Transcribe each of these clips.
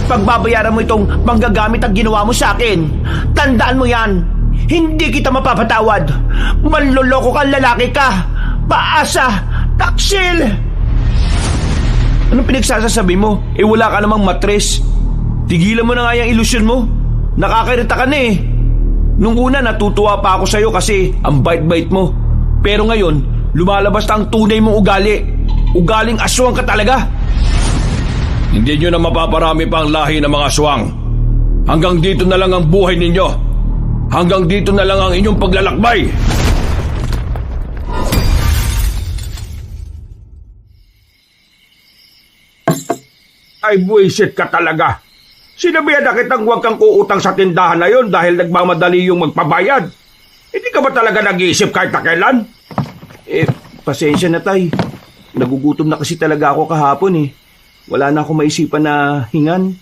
pagbabayaran mo itong panggagamit ang ginawa mo sa akin. Tandaan mo yan. Hindi kita mapapatawad. Manloloko kang lalaki ka. Paasa, taksil! Anong pinagsasasabi mo? Wala ka namang matres. Tigilan mo na nga yung ilusyon mo. Nakakairita ka na eh. Nung una natutuwa pa ako sa'yo kasi ang bait-bait mo. Pero ngayon, lumalabas na ang tunay mong ugali. Ugaling aswang ka talaga. Hindi nyo na mapaparami pa ang lahi ng mga aswang. Hanggang dito na lang ang buhay ninyo. Hanggang dito na lang ang inyong paglalakbay. Ay, buwisit ka talaga. Sinabihan na kitang huwag kang uutang sa tindahan na yon dahil nagmamadali yung magpabayad. Hindi ka ba talaga nag-iisip kahit na kailan? Pasensya na tay. Nagugutom na kasi talaga ako kahapon eh. Wala na akong maisipan na hingan.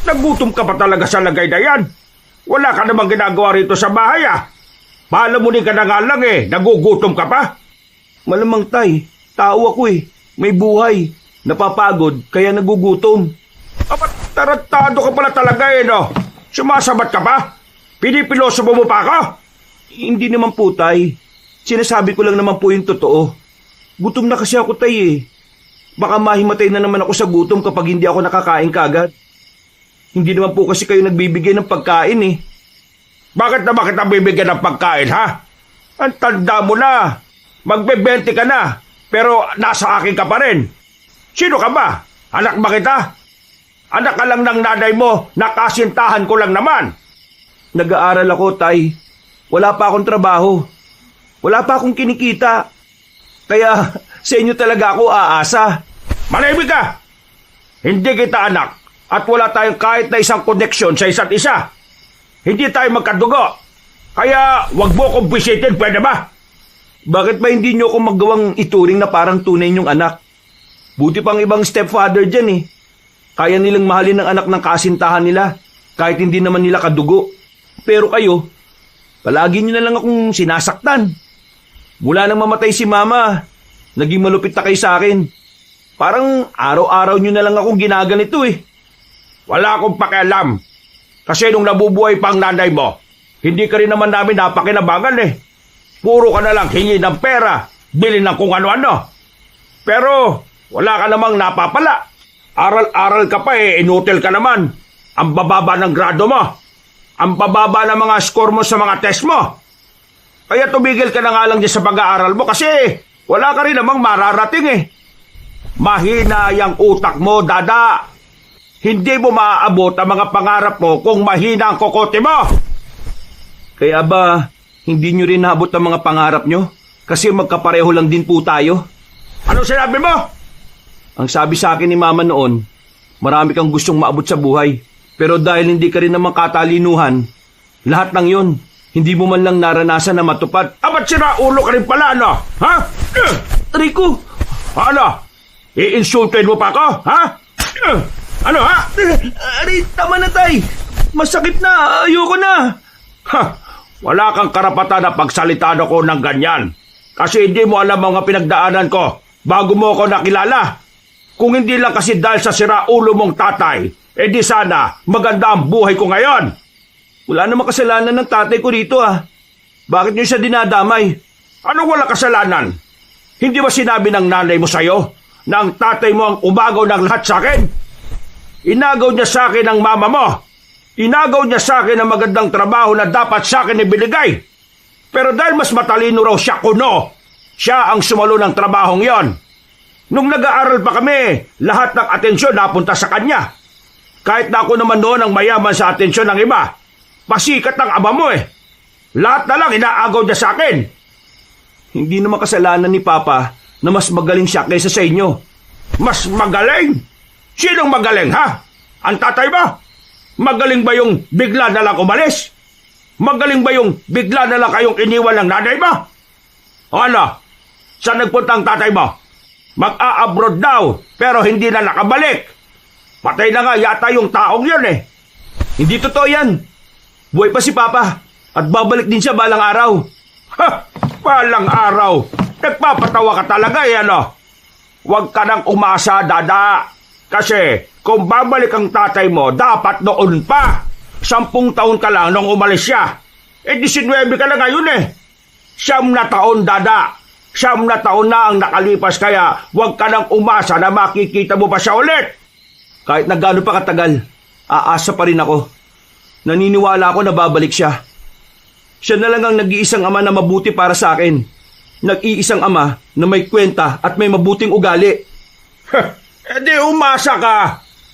Nagutom ka pa talaga sa lagay na yan. Wala ka namang ginagawa rito sa bahay ah. Palamunin ka na nga lang eh. Nagugutom ka pa. Malamang tay, tao ako eh. May buhay. Napapagod, kaya nagugutom. Tarantado ka pala talaga eh no. Sumasabat ka pa? Pinipiloso mo pa ako? Hindi naman po tay. Sinasabi ko lang naman po yung totoo. Gutom na kasi ako tay eh. Baka mahimatay na naman ako sa gutom kapag hindi ako nakakain kagad. Hindi naman po kasi kayo nagbibigay ng pagkain eh. Bakit na bakit bibigyan ng pagkain ha? Ang tanda mo na. Magbe-20 ka na. Pero nasa akin ka pa rin. Sino ka ba? Anak ba kita? Anak ka lang ng nanay mo. Nakasintahan ko lang naman. Nag-aaral ako tay. Wala pa akong trabaho. Wala pa akong kinikita. Kaya sa inyo talaga ako aasa. Manahimik ka! Hindi kita anak at wala tayong kahit na isang koneksyon sa isa't isa. Hindi tayo magkadugo. Kaya wag mo akong bisitin, pwede ba? Bakit ba hindi nyo ako magawang ituring na parang tunay nyong anak? Buti pang ibang stepfather dyan eh. Kaya nilang mahalin ng anak ng kasintahan nila kahit hindi naman nila kadugo. Pero kayo, palagi nyo na lang akong sinasaktan. Mula nang mamatay si mama, naging malupit na kayo sa akin. Parang araw-araw nyo na lang akong ginaganito eh. Wala akong pakialam. Kasi nung nabubuhay pa ang nanay mo, hindi ka rin naman namin napakinabangan eh. Puro ka na lang hingi ng pera, bili ng kung ano-ano. Pero wala ka namang napapala. Aral-aral ka pa eh, inutil ka naman. Ang bababa ng grado mo. Ang bababa ng mga score mo sa mga test mo. Kaya tumigil ka na nga lang dyan sa pag-aaral mo kasi wala ka rin namang mararating eh. Mahina yung utak mo, dada. Hindi mo maaabot ang mga pangarap mo kung mahina ang kokote mo. Kaya ba, hindi nyo rin naabot ang mga pangarap nyo? Kasi magkapareho lang din po tayo. Anong sinabi mo? Ang sabi sa akin ni mama noon, marami kang gustong maabot sa buhay. Pero dahil hindi ka rin naman katalinuhan, lahat ng yon, hindi mo man lang naranasan na matupad. Ba't sira ulo ka rin pala, ano? Ha? Rico! Ano? I-insultin mo pa ako, ha? Ano, ha? Aray, tama na tay. Masakit na, ayoko na. Ha? Wala kang karapatan na pagsalitaan ako ng ganyan. Kasi hindi mo alam mga pinagdaanan ko bago mo ako nakilala. Kung hindi lang kasi dahil sa sira ulo mong tatay, di sana maganda ang buhay ko ngayon. Wala namang kasalanan ng tatay ko rito ah. Bakit niyo siya dinadamay? Anong wala kasalanan? Hindi ba sinabi ng nanay mo sa'yo na ang tatay mo ang umagaw ng lahat sa akin? Inagaw niya sa akin ang mama mo. Inagaw niya sa akin ang magandang trabaho na dapat sa akin ibinigay. Pero dahil mas matalino raw siya kuno, siya ang sumalo ng trabahong yon. Nung nag-aaral pa kami, lahat ng atensyon napunta sa kanya. Kahit na ako naman noon ang mayaman sa atensyon ng iba. Pasikat ang ama mo eh. Lahat na lang inaagaw niya sa akin. Hindi naman kasalanan ni Papa na mas magaling siya kaysa sa inyo. Mas magaling? Sinong magaling ha? Ang tatay ba? Magaling ba yung bigla na lang umalis? Magaling ba yung bigla na lang kayong iniwan ng nanay mo? O ano? Saan nagpunta ang tatay mo? Mag-a-abroad daw, pero hindi na nakabalik. Patay na nga yata yung taong yun eh. Hindi totoo yan. Buhay pa si Papa at babalik din siya balang araw. Ha! Balang araw? Nagpapatawa ka talaga eh ano? Huwag ka nang umasa, dada. Kasi Kung babalik ang tatay mo, dapat noon pa. 10 taon ka lang nung umalis siya. 19 ka na ngayon eh. 9 na taon, Dada. 9 na taon na ang nakalipas, kaya huwag ka nang umasa na makikita mo pa siya ulit. Kahit na gaano pa katagal, aasa pa rin ako. Naniniwala ako na babalik siya. Siya na lang ang nag-iisang ama na mabuti para sa akin. Nag-iisang ama na may kwenta at may mabuting ugali. Di umasa ka.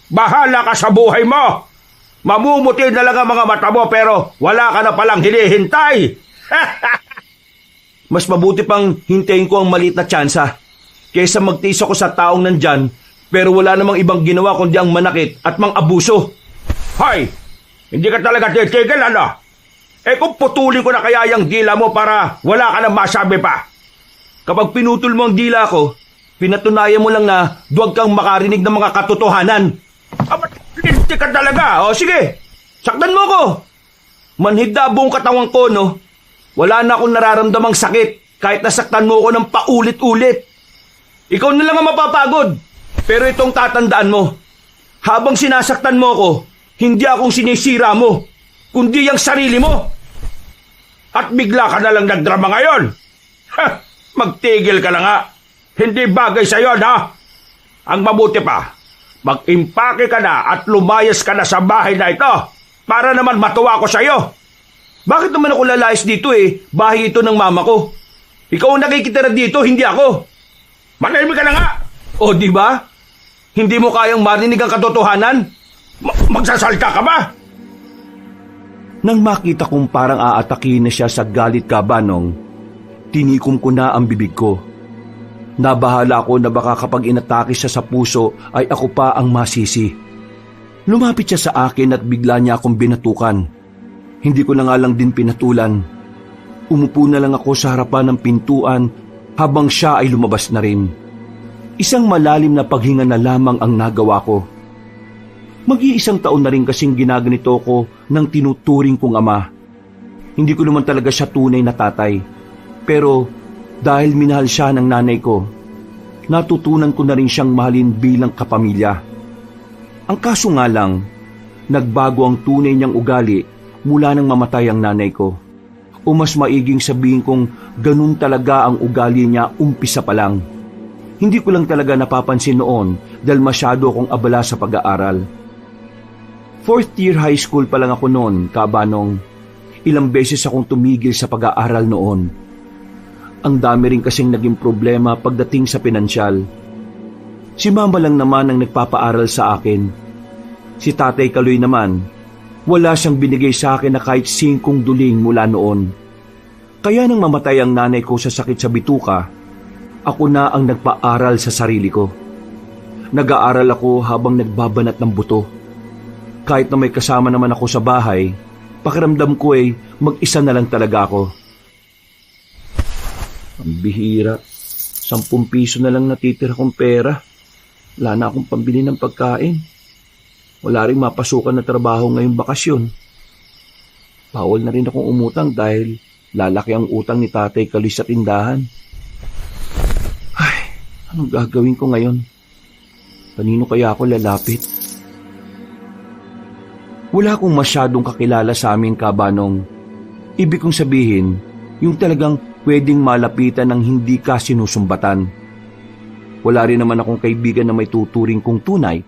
Bahala ka sa buhay mo. Mamumuti na lang ang mga mata mo pero wala ka na palang hinihintay. Mas mabuti pang hintayin ko ang maliit na tsansa kaysa magtiis ako sa taong nandyan pero wala namang ibang ginawa kundi ang manakit at mang-abuso. Hoy! Hindi ka talaga titigil, ano? Kung putulin ko na kaya yung dila mo para wala ka na masabi pa. Kapag pinutol mo ang dila ko, pinatunayan mo lang na duwag kang makarinig ng mga katotohanan. Hindi ka talaga. O sige, saktan mo ko. Manhid na buong katawan ko, no? Wala na akong nararamdamang sakit kahit nasaktan mo ko ng paulit-ulit. Ikaw na lang ang mapapagod. Pero itong tatandaan mo, habang sinasaktan mo ko, hindi akong sinisira mo, kundi ang sarili mo. At bigla ka na lang nagdrama ngayon. Magtigil ka na nga. Hindi bagay sa iyo, ha? Ang mabuti pa, mag-impake ka na at lumayas ka na sa bahay na ito para naman matuwa ko sa iyo. Bakit naman ako lalayas dito eh? Bahay ito ng mama ko. Ikaw ang nakikitira dito, hindi ako. Manahimik ka na nga. O di ba? Hindi mo kayang marinig ang katotohanan? Magsasalta ka ba? Nang makita kong parang aatakin na siya sa galit kabanong, tinikom ko na ang bibig ko. Nabahala ako na baka kapag inatake siya sa puso ay ako pa ang masisi. Lumapit siya sa akin at bigla niya akong binatukan. Hindi ko na nga lang din pinatulan. Umupo na lang ako sa harapan ng pintuan habang siya ay lumabas na rin. Isang malalim na paghinga na lamang ang nagawa ko. Mag-iisang taon na rin kasing ginaganito ko ng tinuturing kong ama. Hindi ko naman talaga siya tunay na tatay. Pero dahil minahal siya ng nanay ko, natutunan ko na rin siyang mahalin bilang kapamilya. Ang kaso nga lang, nagbago ang tunay niyang ugali mula nang mamatay ang nanay ko. O mas maiging sabihin kong ganun talaga ang ugali niya umpisa pa lang. Hindi ko lang talaga napapansin noon dahil masyado akong abala sa pag-aaral. 4th year high school pa lang ako noon, kabanong. Ilang beses akong tumigil sa pag-aaral noon. Ang dami rin kasing naging problema pagdating sa pinansyal. Si mama lang naman ang nagpapaaral sa akin. Si tatay Kaloy naman, wala siyang binigay sa akin na kahit 5 duling mula noon. Kaya nang mamatay ang nanay ko sa sakit sa bituka, ako na ang nagpaaral sa sarili ko. Nag-aaral ako habang nagbabanat ng buto. Kahit na may kasama naman ako sa bahay, pakiramdam ko ay mag-isa na lang talaga ako. Ang bihira, 10 piso na lang natitira kong pera. Wala na akong pambili ng pagkain. Wala rin mapasukan na trabaho ngayong bakasyon. Bawal na rin akong umutang dahil lalaki ang utang ni Tatay Kaloy sa tindahan. Ay, anong gagawin ko ngayon? Kanino kaya ako lalapit? Wala akong masyadong kakilala sa amin, kabanong. Ibig kong sabihin, yung talagang pwedeng malapitan ng hindi ka sinusumbatan. Wala rin naman akong kaibigan na may tuturing kong tunay.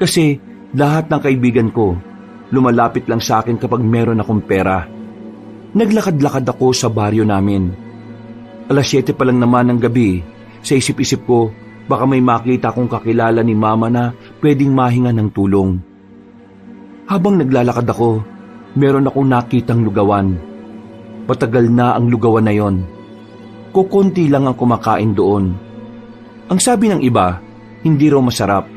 Kasi lahat ng kaibigan ko, lumalapit lang sa akin kapag meron akong pera. Naglakad-lakad ako sa baryo namin. 7:00 pa lang naman ng gabi, sa isip-isip ko, baka may makita akong kakilala ni mama na pwedeng mahinga ng tulong. Habang naglalakad ako, meron akong nakitang lugawan. Patagal na ang lugawan na yon. Kukunti lang ang kumakain doon. Ang sabi ng iba, hindi raw masarap.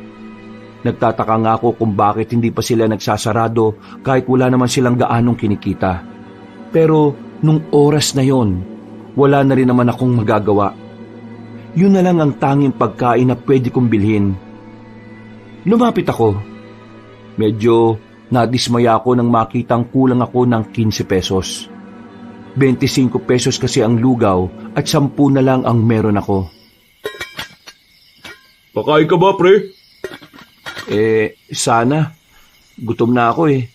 Nagtataka nga ako kung bakit hindi pa sila nagsasarado kahit wala naman silang gaanong kinikita. Pero nung oras na yon, wala na rin naman akong magagawa. Yun na lang ang tanging pagkain na pwede kong bilhin. Lumapit ako. Medyo nadismaya ako nang makitang kulang ako ng 15 pesos. 25 pesos kasi ang lugaw at 10 na lang ang meron ako. Pakain ka ba, pre? Sana. Gutom na ako eh.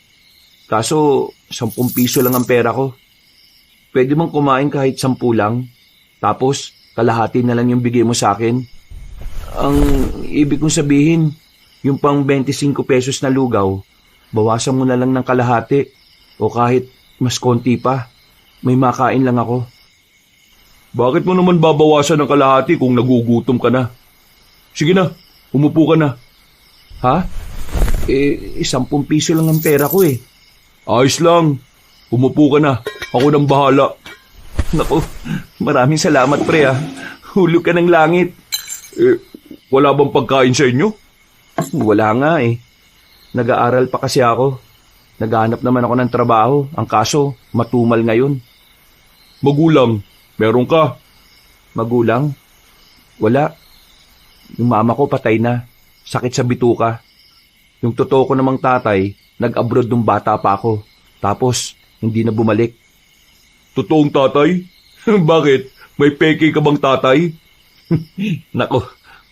Kaso, 10 piso lang ang pera ko. Pwede mong kumain kahit 10 lang. Tapos, kalahati na lang yung bigay mo sa akin. Ang ibig kong sabihin, yung pang 25 pesos na lugaw, bawasan mo na lang ng kalahati. O kahit mas konti pa. May makain lang ako. Bakit mo naman babawasan ng kalahati kung nagugutom ka na? Sige na, umupo ka na. Ha? 10 piso lang ang pera ko eh. Ayos lang, umupo ka na. Ako nang bahala. Naku, maraming salamat pre ah. Hulog ka ng langit. Wala bang pagkain sa inyo? Wala nga eh. Nag-aaral pa kasi ako. Naghahanap naman ako ng trabaho. Ang kaso, matumal ngayon. Magulang, meron ka? Magulang? Wala. Yung mama ko patay na. Sakit sa bituka. Yung totoo ko namang tatay, nag-abroad nung bata pa ako. Tapos, hindi na bumalik. Totoong tatay? Bakit? May peke ka bang tatay? Nako,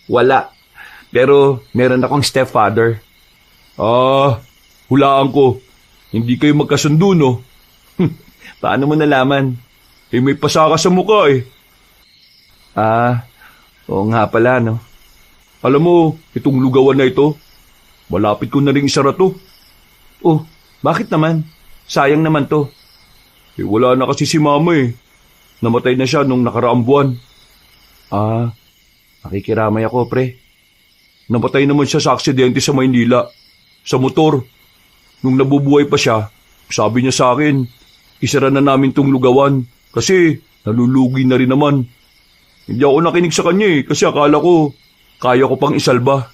wala. Pero meron akong stepfather. Hulaan ko. Hindi kayo magkasundo, no? Paano mo nalaman? May pasaka sa mukha eh. Oo nga pala, no? Alam mo, itong lugawan na ito, malapit ko na rin isara to. Oh, bakit naman? Sayang naman to. Wala na kasi si mama eh. Namatay na siya nung nakaraang buwan. Nakikiramay ako, pre. Namatay naman siya sa aksidente sa Maynila. Sa motor. Nung nabubuhay pa siya, sabi niya sa akin, isara na namin tong lugawan kasi nalulugi na rin naman. Hindi ako nakinig sa kanya eh kasi akala ko kaya ko pang isalba.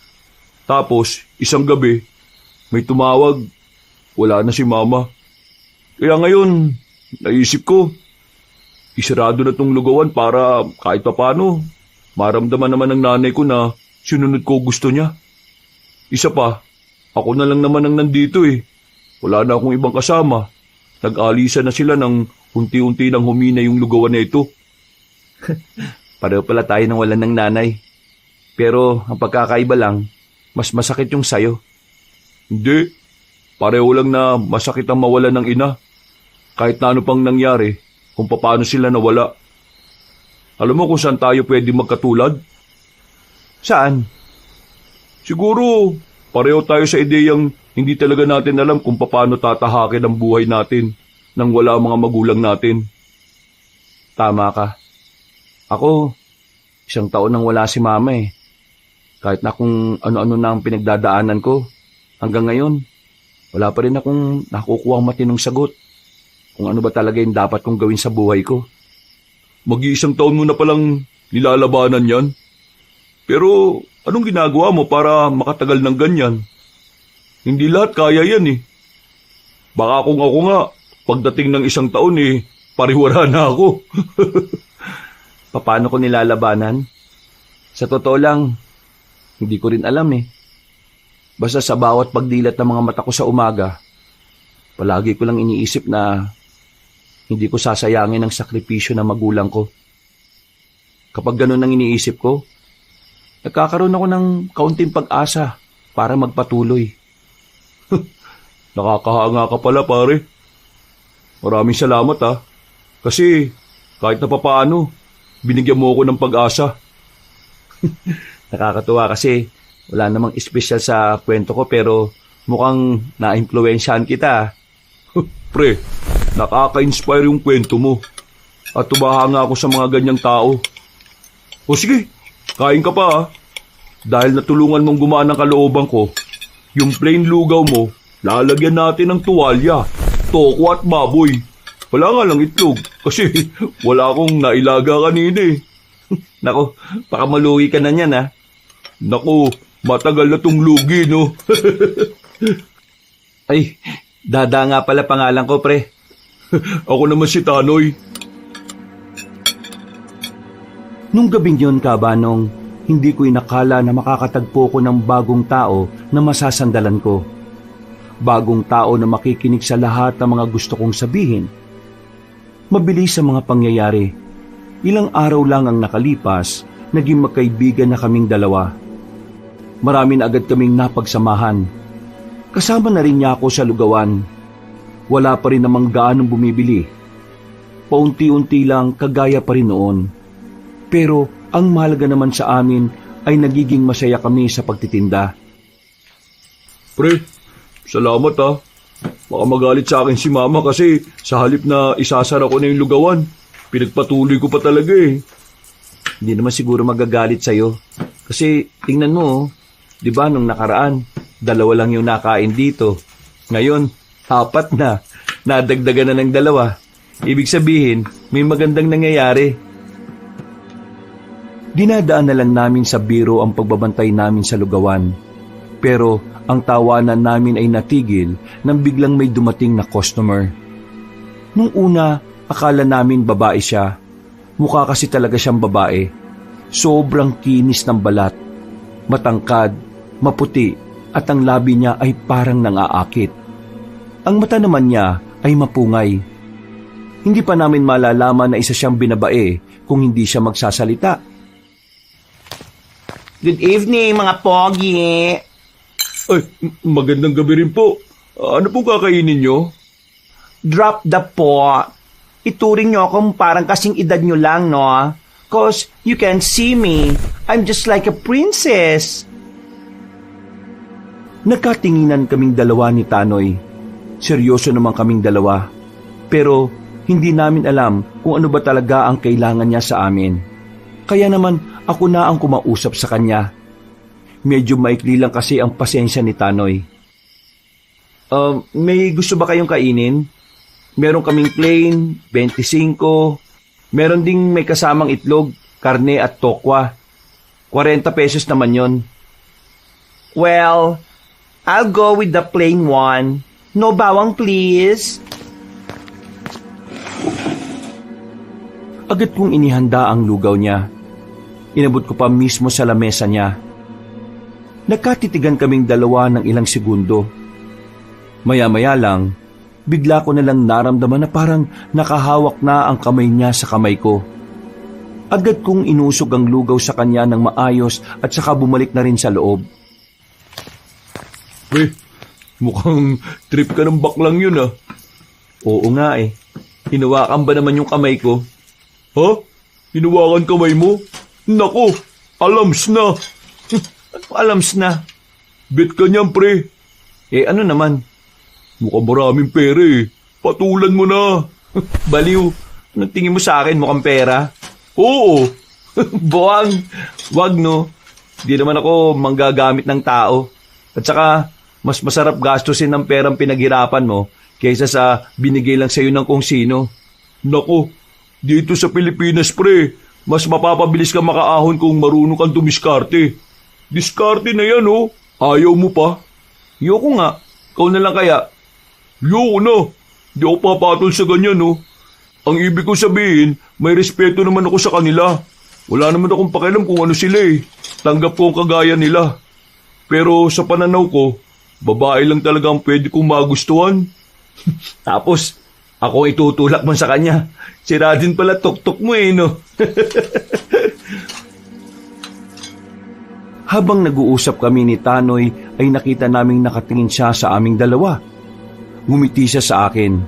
Tapos, isang gabi, may tumawag. Wala na si mama. Kaya ngayon, naisip ko, isarado na tong lugawan para kahit pa paano, maramdaman naman ng nanay ko na sinunod ko gusto niya. Isa pa, ako na lang naman ang nandito eh. Wala na akong ibang kasama. Nag-alisa na sila nang unti-unti nang humina yung lugawan na ito. Pareho pala tayo nang wala ng nanay. Pero ang pagkakaiba lang, mas masakit yung sayo. Hindi. Pareho lang na masakit ang mawalan ng ina. Kahit na ano pang nangyari, kung paano sila nawala. Alam mo kung saan tayo pwede magkatulad? Saan? Siguro, pareho tayo sa ideyang hindi talaga natin alam kung paano tatahakin ang buhay natin nang wala ang mga magulang natin. Tama ka. Ako, 1 taon nang wala si mama eh. Kahit na kung ano-ano na ang pinagdadaanan ko, hanggang ngayon, wala pa rin akong nakukuhang matinong sagot kung ano ba talaga yung dapat kong gawin sa buhay ko. Mag-iisang taon mo na palang nilalabanan yan. Pero anong ginagawa mo para makatagal ng ganyan? Hindi lahat kaya yan eh. Baka kung ako nga, pagdating ng 1 taon eh, pariwara na ako. Paano ko nilalabanan? Sa totoo lang, hindi ko rin alam eh. Basta sa bawat pagdilat ng mga mata ko sa umaga, palagi ko lang iniisip na hindi ko sasayangin ang sakripisyo ng magulang ko. Kapag ganun ang iniisip ko, nagkakaroon ako ng kaunting pag-asa para magpatuloy. Nakakahanga ka pala pare. Maraming salamat ha. Kasi kahit na papaano, binigyan mo ako ng pag-asa. Nakakatuwa kasi wala namang espesyal sa kwento ko pero mukhang na-impluwensyahan kita. Pre, nakaka-inspire yung kwento mo. At tumahanga ako sa mga ganyang tao. O sige, kain ka pa ha. Dahil natulungan mong gumaan ang kalooban ko, yung plain lugaw mo, lalagyan natin ng tuwalya, toko at baboy. Wala nga lang itlog kasi wala akong nailaga kanina eh. Nako, baka maluwi ka na niyan ha. Naku, matagal na tong lugi no. Ay, Dada nga pala pangalan ko pre. Ako naman si Tanoy. Nung gabing yun, Kabanong, hindi ko inakala na makakatagpo ko ng bagong tao na masasandalan ko. Bagong tao na makikinig sa lahat ng mga gusto kong sabihin. Mabilis sa mga pangyayari. Ilang araw lang ang nakalipas, naging magkaibigan na kaming dalawa. Marami na agad kaming napagsamahan. Kasama na rin niya ako sa lugawan. Wala pa rin namang gaanong bumibili. Paunti-unti lang kagaya pa rin noon. Pero ang mahalaga naman sa amin ay nagiging masaya kami sa pagtitinda. Pre, salamat ha. Baka magalit sa akin si Mama kasi sa halip na isasara ko na yung lugawan, pinagpatuloy ko pa talaga eh. Hindi naman siguro magagalit sa'yo. Kasi tingnan mo, di ba nung nakaraan, 2 lang yung nakain dito. Ngayon, 4 na. Nadagdagan na ng 2. Ibig sabihin, may magandang nangyayari. Dinadaan na lang namin sa biro ang pagbabantay namin sa lugawan. Pero ang tawanan namin ay natigil nang biglang may dumating na customer. Nung una, akala namin babae siya. Mukha kasi talaga siyang babae. Sobrang kinis ng balat. Matangkad, maputi, at ang labi niya ay parang nangaakit. Ang mata naman niya ay mapungay. Hindi pa namin malalaman na isa siyang binabae kung hindi siya magsasalita. Good evening, mga pogi. Ay, magandang gabi rin po. Ano pong kakainin nyo? Drop the po. Ituring nyo akong parang kasing edad nyo lang, no? Cause you can see me. I'm just like a princess. Nagkatinginan kaming dalawa ni Tanoy. Seryoso naman kaming dalawa. Pero hindi namin alam kung ano ba talaga ang kailangan niya sa amin. Kaya naman ako na ang kumausap sa kanya. Medyo maikli lang kasi ang pasensya ni Tanoy. May gusto ba kayong kainin? Meron kaming plain, 25. Meron ding may kasamang itlog, karne at tokwa. 40 pesos naman yon. Well, I'll go with the plain one. No bawang, please. Agad kong inihanda ang lugaw niya. Inabot ko pa mismo sa lamesa niya. Nagkatitigan kaming dalawa ng ilang segundo. Maya-maya lang, bigla ko nalang naramdaman na parang nakahawak na ang kamay niya sa kamay ko. Agad kong inusog ang lugaw sa kanya ng maayos at saka bumalik na rin sa loob. Pre, mukhang trip ka ng baklang yun ah. Oo nga eh. Hinawakan ba naman yung kamay ko? Ha? Hinawakan kamay mo? Nako, alams na. Alams na. Bet ka niyan, pre. Eh ano naman? Mukhang maraming pera eh. Patulan mo na. Baliw. Anong tingin mo sa akin? Mukhang pera? Oo. Buwang. Wag no. Di naman ako manggagamit ng tao. At saka, mas masarap gastusin ng perang pinaghirapan mo kaysa sa binigay lang sa'yo ng kung sino. Nako, dito sa Pilipinas, pre, mas mapapabilis ka makaahon kung marunong kang dumiskarte. Diskarte na yan, oh. Ayaw mo pa? Yoko nga. Ikaw na lang kaya. Yoko na. Di ako papatol sa ganyan, oh. Ang ibig ko sabihin, may respeto naman ako sa kanila. Wala naman akong pakialam kung ano sila eh. Tanggap ko ang kagaya nila. Pero sa pananaw ko, babae lang talaga ang pwede kong magustuhan. Tapos, ako itutulak mo sa kanya. Sira din pala tok-tok mo eh, no? Habang nag-uusap kami ni Tanoy, ay nakita naming nakatingin siya sa aming dalawa. Ngumiti siya sa akin.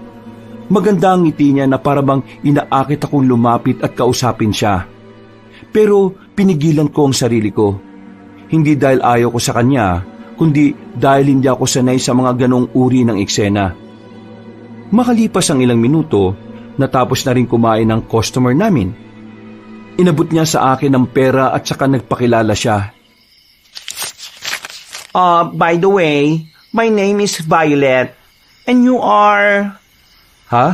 Maganda ang ngiti niya na parabang inaakit akong lumapit at kausapin siya. Pero pinigilan ko ang sarili ko. Hindi dahil ayaw ko sa kanya, kundi dahil hindi ako sanay sa mga ganong uri ng eksena. Makalipas ang ilang minuto, natapos na rin kumain ng customer namin. Inabot niya sa akin ng pera at saka nagpakilala siya. By the way, my name is Violet. And you are... Ha?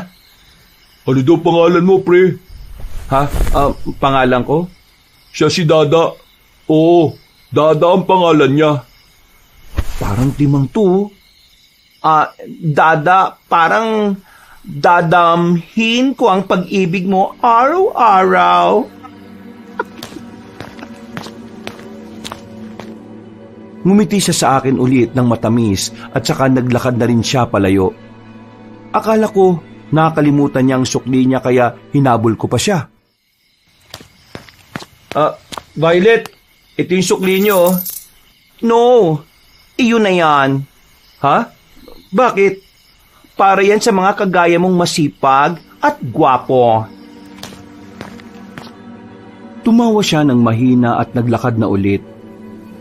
Ano daw pangalan mo, pre? Ha? Pangalan ko? Siya si Dada. Oo, Dada ang pangalan niya. Parang timang to. Dada, parang dadamhin ko ang pag-ibig mo araw-araw. Ngumiti siya sa akin ulit ng matamis at saka naglakad na rin siya palayo. Akala ko nakalimutan niya ang sukli niya kaya hinabol ko pa siya. Violet, ito yung sukli niyo. No, iyon na yan. Ha? Bakit? Para yan sa mga kagaya mong masipag at gwapo. Tumawa siya ng mahina at naglakad na ulit.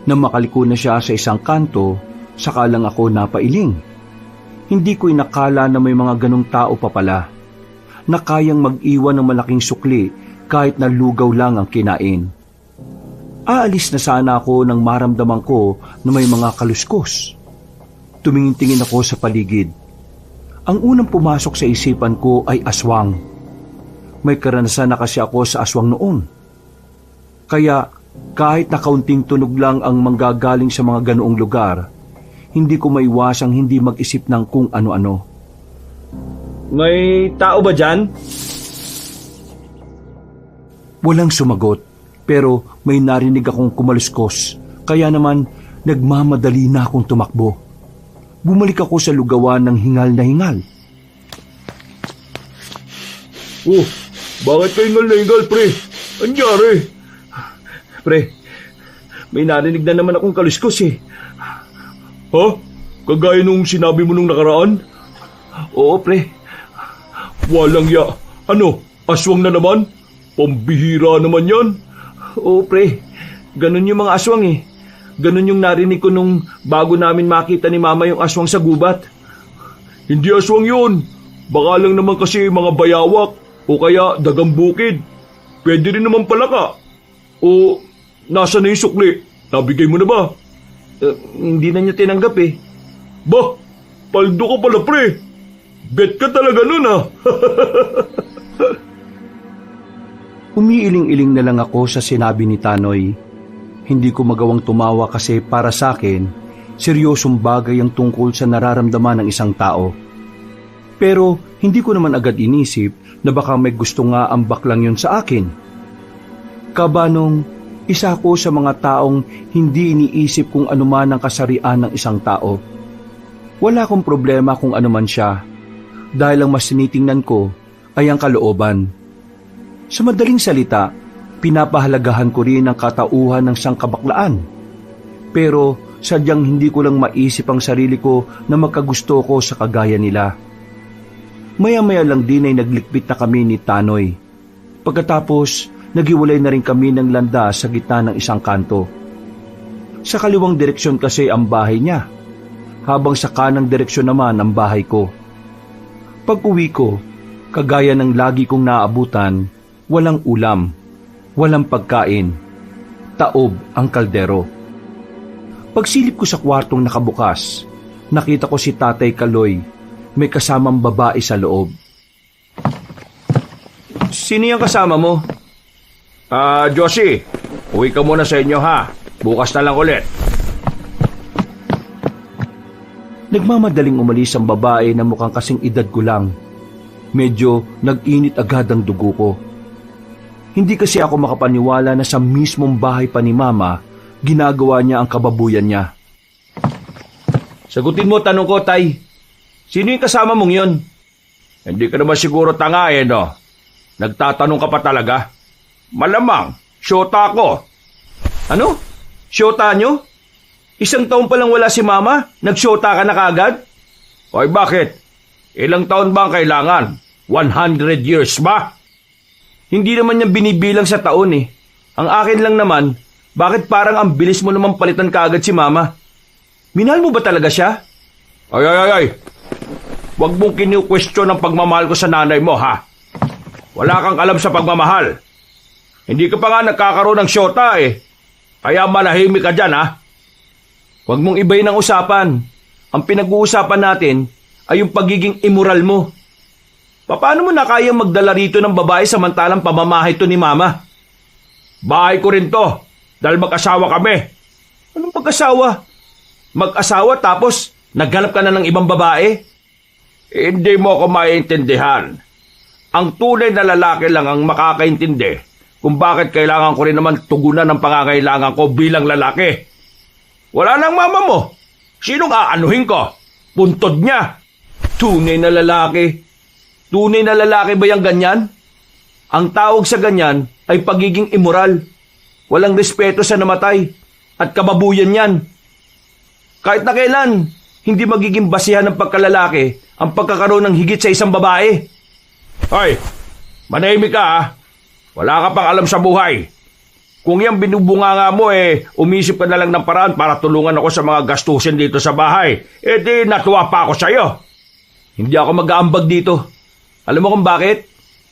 Nang makaliko na siya sa isang kanto, saka lang ako napailing. Hindi ko inakala na may mga ganong tao pa pala, na kayang mag-iwan ng malaking sukli kahit na lugaw lang ang kinain. Aalis na sana ako nang maramdaman ko na may mga kaluskos. Tumingin-tingin ako sa paligid. Ang unang pumasok sa isipan ko ay aswang. May karanasan na kasi ako sa aswang noon. Kaya kahit na kaunting tunog lang ang manggagaling sa mga ganoong lugar, hindi ko maiwasang hindi mag-isip ng kung ano-ano. May tao ba dyan? Walang sumagot, pero may narinig akong kumaluskos, kaya naman nagmamadali na akong tumakbo. Bumalik ako sa lugawan ng hingal na hingal. Oh, bakit ka hingal na hingal, pre? Anyari? Pre, may narinig na naman akong kaluskos eh. Ha? Kagaya nung sinabi mo nung nakaraan? Oo, pre. Walang ya. Ano? Aswang na naman? Pambihira naman yan. Oo, pre. Ganun yung mga aswang eh. Ganun yung narinig ko nung bago namin makita ni Mama yung aswang sa gubat. Hindi aswang yun. Baka lang naman kasi mga bayawak o kaya dagang bukid. Pwede rin naman palaka. O nasa na yung sukli? Nabigay mo na ba? Hindi na niya tinanggap eh. Bah, paldo ka pala, pre. Bet ka talaga nun, ha? Umiiling-iling na lang ako sa sinabi ni Tanoy. Hindi ko magawang tumawa kasi para sa akin, seryosong bagay ang tungkol sa nararamdaman ng isang tao. Pero hindi ko naman agad inisip na baka may gusto nga ang baklang yun sa akin. Kabanong isa ko sa mga taong hindi iniisip kung ano man ang kasarian ng isang tao. Wala akong problema kung ano man siya, dahil ang mas tinitingnan ko ay ang kalooban. Sa madaling salita, pinapahalagahan ko rin ang katauhan ng sangkabaklaan. Pero sadyang hindi ko lang maisip ang sarili ko na magkagusto ko sa kagaya nila. Maya-maya lang din ay naglikpit na kami ni Tanoy. Pagkatapos, naghiwalay na rin kami ng landas sa gitna ng isang kanto. Sa kaliwang direksyon kasi ang bahay niya, habang sa kanang direksyon naman ang bahay ko. Pag-uwi ko, kagaya ng lagi kong naabutan, walang ulam, walang pagkain, taob ang kaldero. Pagsilip ko sa kwartong nakabukas, nakita ko si Tatay Kaloy, may kasamang babae sa loob. Sino yung kasama mo? Josie, uwi ka muna sa inyo ha. Bukas na lang ulit. Nagmamadaling umalis ang babae na mukhang kasing edad ko lang. Medyo nag-init agad ang dugo ko. Hindi kasi ako makapaniwala na sa mismong bahay pa ni Mama, ginagawa niya ang kababuyan niya. Sagutin mo tanong ko, Tay. Sino yung kasama mong yun? Hindi ka naman siguro tanga eh, no? Nagtatanong ka pa talaga? Malamang, syota ko. Ano? Syota nyo? Isang taon pa lang wala si Mama, nagsyota ka na kaagad? Hoy, bakit? Ilang taon ba ang kailangan? 100 years ba? Hindi naman niya binibilang sa taon eh. Ang akin lang naman, bakit parang ang bilis mo naman palitan kaagad si Mama? Minahal mo ba talaga siya? Ay. Huwag mong kinu-question ang pagmamahal ko sa nanay mo, ha? Wala kang alam sa pagmamahal. Hindi ka pa nga nagkakaroon ng syota eh. Kaya manahimik ka dyan, ha? Huwag mong ibayin ang usapan. Ang pinag-uusapan natin ay yung pagiging immoral mo. Paano mo na kayang magdala rito ng babae samantalang pamamahay to ni Mama? Bahay ko rin to, dahil mag-asawa kami. Anong pag-asawa? Mag-asawa tapos naghanap ka na ng ibang babae? Hindi mo ako maiintindihan. Ang tunay na lalaki lang ang makakaintindi kung bakit kailangan ko rin naman tugunan ng pangangailangan ko bilang lalaki. Wala nang mama mo. Sinong aanuhin ko? Puntod niya. Tunay na lalaki. Tunay na lalaki ba yung ganyan? Ang tawag sa ganyan ay pagiging immoral. Walang respeto sa namatay. At kababuyan yan. Kahit na kailan, hindi magiging basihan ng pagkalalaki ang pagkakaroon ng higit sa isang babae. Hoy, manahimik ka ha. Wala ka pang alam sa buhay. Kung yan binubunganga mo umisip ka na lang ng paraan para tulungan ako sa mga gastusin dito sa bahay. Di natuwa pa ako sa'yo. Hindi ako mag-aambag dito. Alam mo kung bakit?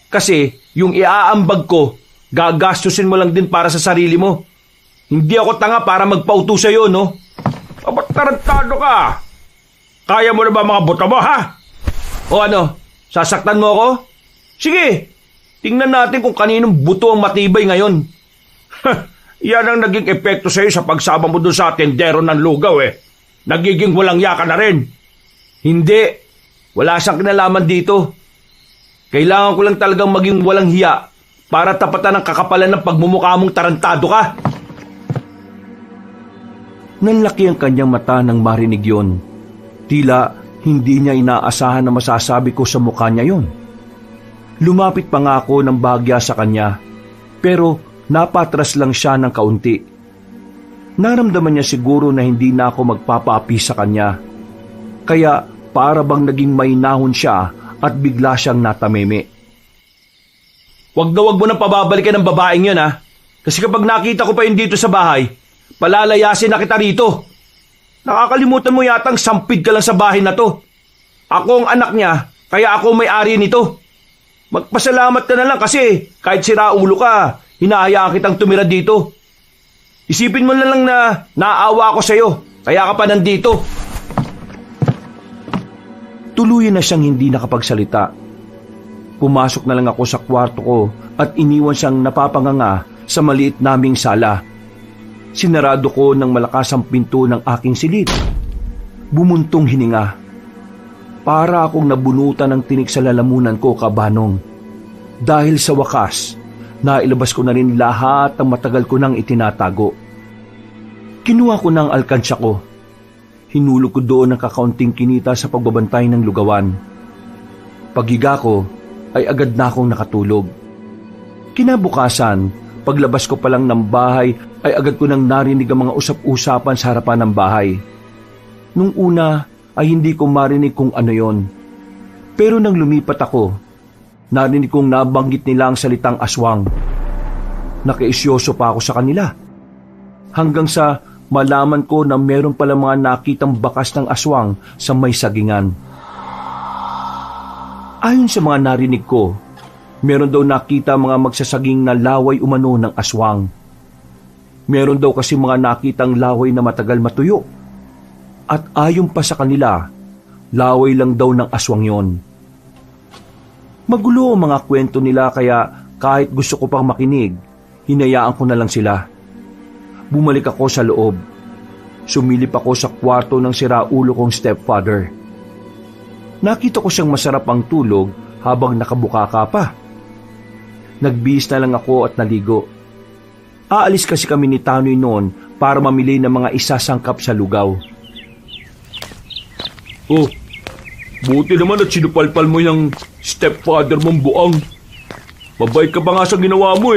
Kasi yung iaambag ko, gagastusin mo lang din para sa sarili mo. Hindi ako tanga para magpauto sa'yo, no? Ba't tarantado ka? Kaya mo na ba mga buto mo, ha? O ano, sasaktan mo ako? Sige, tingnan natin kung kaninong buto ang matibay ngayon. Yan ang naging epekto sa'yo sa pagsama mo doon sa tendero ng lugaw Nagiging walang yaka na rin. Hindi, wala siyang kinalaman dito. Kailangan ko lang talagang maging walang hiya para tapatan ang kakapalan ng pagmumukha mong tarantado ka. Nanlaki ang kanyang mata nang marinig yon. Tila hindi niya inaasahan na masasabi ko sa mukha niya yon. Lumapit pa nga ako ng bahagya sa kanya, pero napatras lang siya ng kaunti. Naramdaman niya siguro na hindi na ako magpapaapi sa kanya. Kaya para bang naging mainahon siya at bigla siyang natameme. Wag mo nang pababalikan ng babaeng yun, ha? Kasi kapag nakita ko pa yun dito sa bahay, palalayasin na kita rito. Nakakalimutan mo yatang sampid ka lang sa bahay na to. Ako ang anak niya, kaya ako may-ari nito. Magpasalamat ka na lang kasi kahit sira ulo ka, hinahayaan kitang tumira dito. Isipin mo na lang na naawa ako sa'yo, kaya ka pa nandito. Tuluyan na siyang hindi nakapagsalita. Pumasok na lang ako sa kwarto ko at iniwan siyang napapanganga sa maliit naming sala. Sinarado ko ng malakas ang pinto ng aking silid. Bumuntong hininga. Para akong nabunutan ng tinik sa lalamunan ko, kabanong. Dahil sa wakas, nailabas ko na rin lahat ng matagal ko nang itinatago. Kinuha ko ng alkansya ko. Hinulog ko doon ang kakaunting kinita sa pagbabantay ng lugawan. Paghiga ko, ay agad na akong nakatulog. Kinabukasan, paglabas ko pa lang ng bahay, ay agad ko nang narinig ang mga usap-usapan sa harapan ng bahay. Nung una, ay hindi ko marinig kung ano yon. Pero nang lumipat ako, narinig kong nabanggit nila ang salitang aswang. Nakiisyoso pa ako sa kanila. Hanggang sa malaman ko na meron pala mga nakitang bakas ng aswang sa may sagingan. Ayon sa mga narinig ko, meron daw nakita mga magsasaging na laway umano ng aswang. Meron daw kasi mga nakitang laway na matagal matuyo. At ayon pa sa kanila, laway lang daw ng aswang yon. Magulo ang mga kwento nila kaya kahit gusto ko pang makinig, hinayaan ko na lang sila. Bumalik ako sa loob. Sumilip ako sa kwarto ng siraulo kong stepfather. Nakita ko siyang masarap ang tulog habang nakabukaka pa. Nagbihis na lang ako at naligo. Aalis kasi kami ni Tanoy noon para mamili ng mga isasangkap sa lugaw. Oh, buti naman at sinupalpal mo yung stepfather mong buang. Mabait ka pa nga sa ginawa mo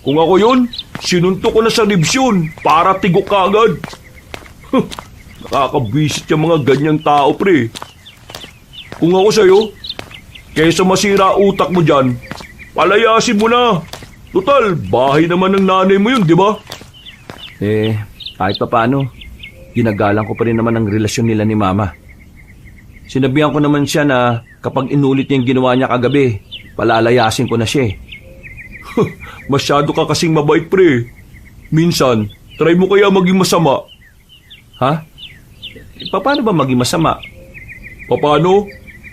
Kung ako yun, sinuntok ko na sa ribs yun para tigok ka agad. Nakakabisit yung mga ganyang tao, pre. Kung ako sa'yo, kaysa masira utak mo dyan, palayasin mo na. Total, bahay naman ng nanay mo yun, di ba? Kahit pa paano, ginagalang ko pa rin naman ang relasyon nila ni Mama. Sinabihan ko naman siya na kapag inulit niya yung ginawa niya kagabi, palalayasin ko na siya. Masyado ka kasing mabait, pre. Minsan, try mo kaya maging masama. Ha? Paano ba maging masama? Paano?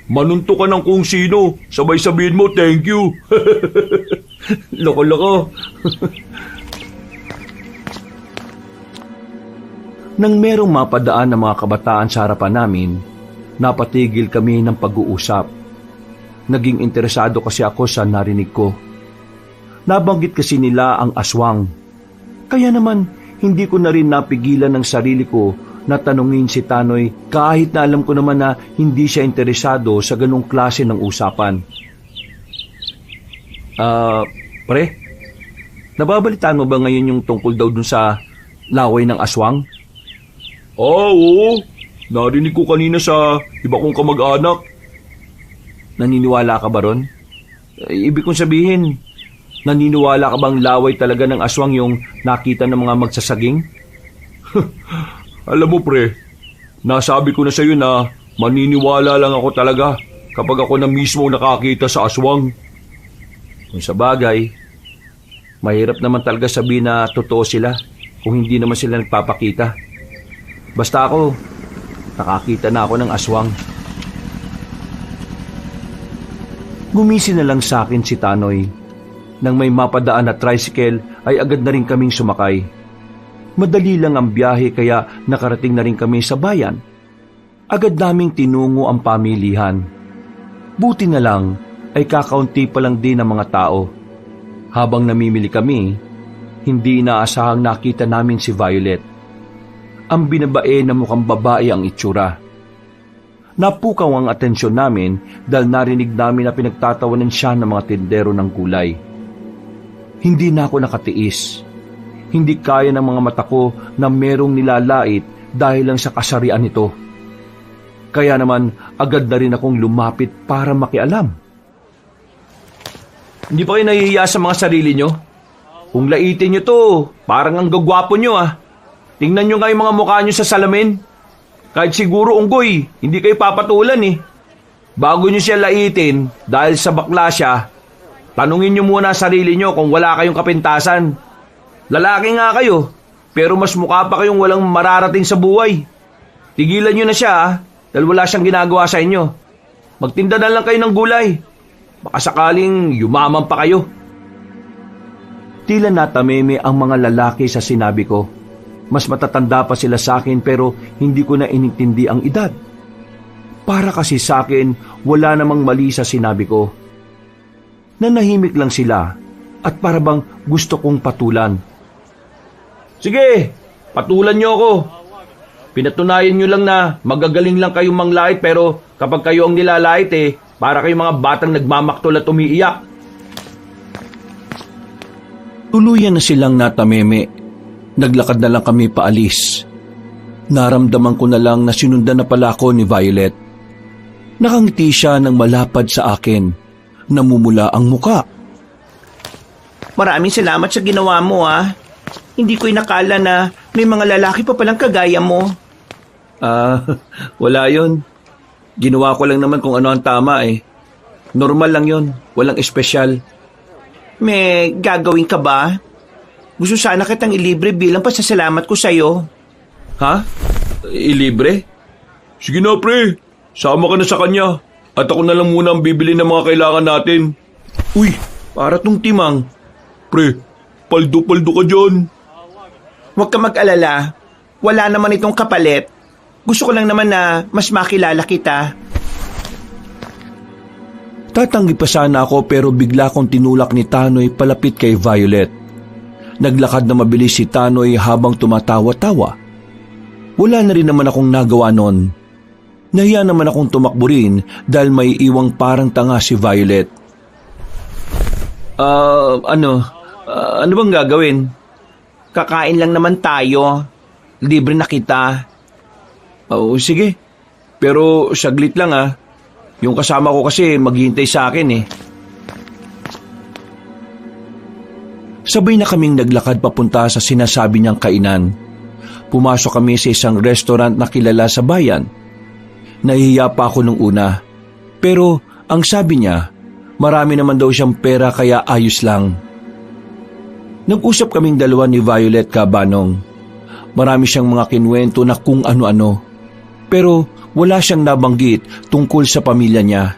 Manunto ka ng kung sino, sabay sabihin mo, thank you. Loko-loko. Nang merong mapadaan ng mga kabataan sa harapan namin, napatigil kami ng pag-uusap. Naging interesado kasi ako sa narinig ko. Nabanggit kasi nila ang aswang. Kaya naman, hindi ko na rin napigilan ng sarili ko na tanungin si Tanoy kahit na alam ko naman na hindi siya interesado sa ganong klase ng usapan. Pre, nababalitaan mo ba ngayon yung tungkol daw dun sa laway ng aswang? Oo. Narinig ko kanina sa iba kong kamag-anak. Naniniwala ka ba ron? Ibig kong sabihin, naniniwala ka bang laway talaga ng aswang yung nakita ng mga magsasaging? Alam mo pre, nasabi ko na sa'yo na maniniwala lang ako talaga kapag ako na mismo nakakita sa aswang. Kung sa bagay, mahirap naman talaga sabihin na totoo sila kung hindi naman sila nagpapakita. Basta ako, nakakita na ako ng aswang. Gumisi na lang sa akin si Tanoy. Nang may mapadaan na tricycle ay agad na rin kaming sumakay. Madali lang ang biyahe kaya nakarating na rin kami sa bayan. Agad naming tinungo ang pamilihan. Buti na lang ay kakaunti pa lang din ang mga tao. Habang namimili kami, hindi inaasahang nakita namin si Violet. Ang binabae na mukhang babae ang itsura. Napukaw ang atensyon namin dahil narinig namin na pinagtatawanan siya ng mga tindero ng gulay. Hindi na ako nakatiis. Hindi kaya ng mga mata ko na merong nilalait dahil lang sa kasarian nito. Kaya naman agad na rin akong lumapit para makialam. Hindi pa kayo nahihiya sa mga sarili nyo? Kung laitin nyo to, parang ang gagwapo nyo ah. Tingnan nyo nga yung mga mukha nyo sa salamin. Kahit siguro unggoy, hindi kayo papatulan eh. Bago nyo siya laitin, dahil sa bakla siya, tanungin nyo muna sarili nyo kung wala kayong kapintasan. Lalaki nga kayo, pero mas mukha pa kayong walang mararating sa buhay. Tigilan nyo na siya dahil wala siyang ginagawa sa inyo. Magtinda na lang kayo ng gulay. Baka sakaling yumaman pa kayo. Tila natameme ang mga lalaki sa sinabi ko. Mas matatanda pa sila sa akin pero hindi ko na inintindi ang edad. Para kasi sa akin, wala namang mali sa sinabi ko. Nanahimik lang sila at para bang gusto kong patulan. Sige, patulan niyo ako. Pinatunayan niyo lang na magagaling lang kayong manglait pero kapag kayo ang nilalait para kayong mga batang nagmamaktol at umiiyak. Tuluyan na silang natameme. Naglakad na lang kami paalis. Naramdaman ko na lang na sinundan na pala ako ni Violet. Nakangiti siya ng malapad sa akin. Namumula ang muka. Maraming salamat sa ginawa mo Hindi ko inakala na may mga lalaki pa palang kagaya mo. Wala yon. Ginawa ko lang naman kung ano ang tama Normal lang yon. Walang espesyal. May gagawin ka ba? Gusto sana kitang ilibre bilang pasasalamat ko sa'yo. Ha? Ilibre? Sige na pre, sama ka na sa kanya. At ako na lang muna ang bibili ng mga kailangan natin. Uy, para tong timang. Pre, paldo-paldo ka dyan. Huwag ka mag-alala. Wala naman itong kapalit. Gusto ko lang naman na mas makilala kita. Tatanggi pa sana ako pero bigla kong tinulak ni Tanoy palapit kay Violet. Naglakad na mabilis si Tanoy habang tumatawa-tawa. Wala na rin naman akong nagawa noon. Nahiya naman akong tumakbo rin dahil may iwang parang tanga si Violet. Ano bang gagawin? Kakain lang naman tayo. Libre na kita. Oo, sige. Pero saglit lang Yung kasama ko kasi maghihintay sa akin Sabay na kaming naglakad papunta sa sinasabi niyang kainan. Pumasok kami sa isang restaurant na kilala sa bayan. Nahihiya pa ako nung una. Pero ang sabi niya, marami naman daw siyang pera kaya ayos lang. Nag-usap kaming dalawa ni Violet Cabanong. Marami siyang mga kinwento na kung ano-ano. Pero wala siyang nabanggit tungkol sa pamilya niya.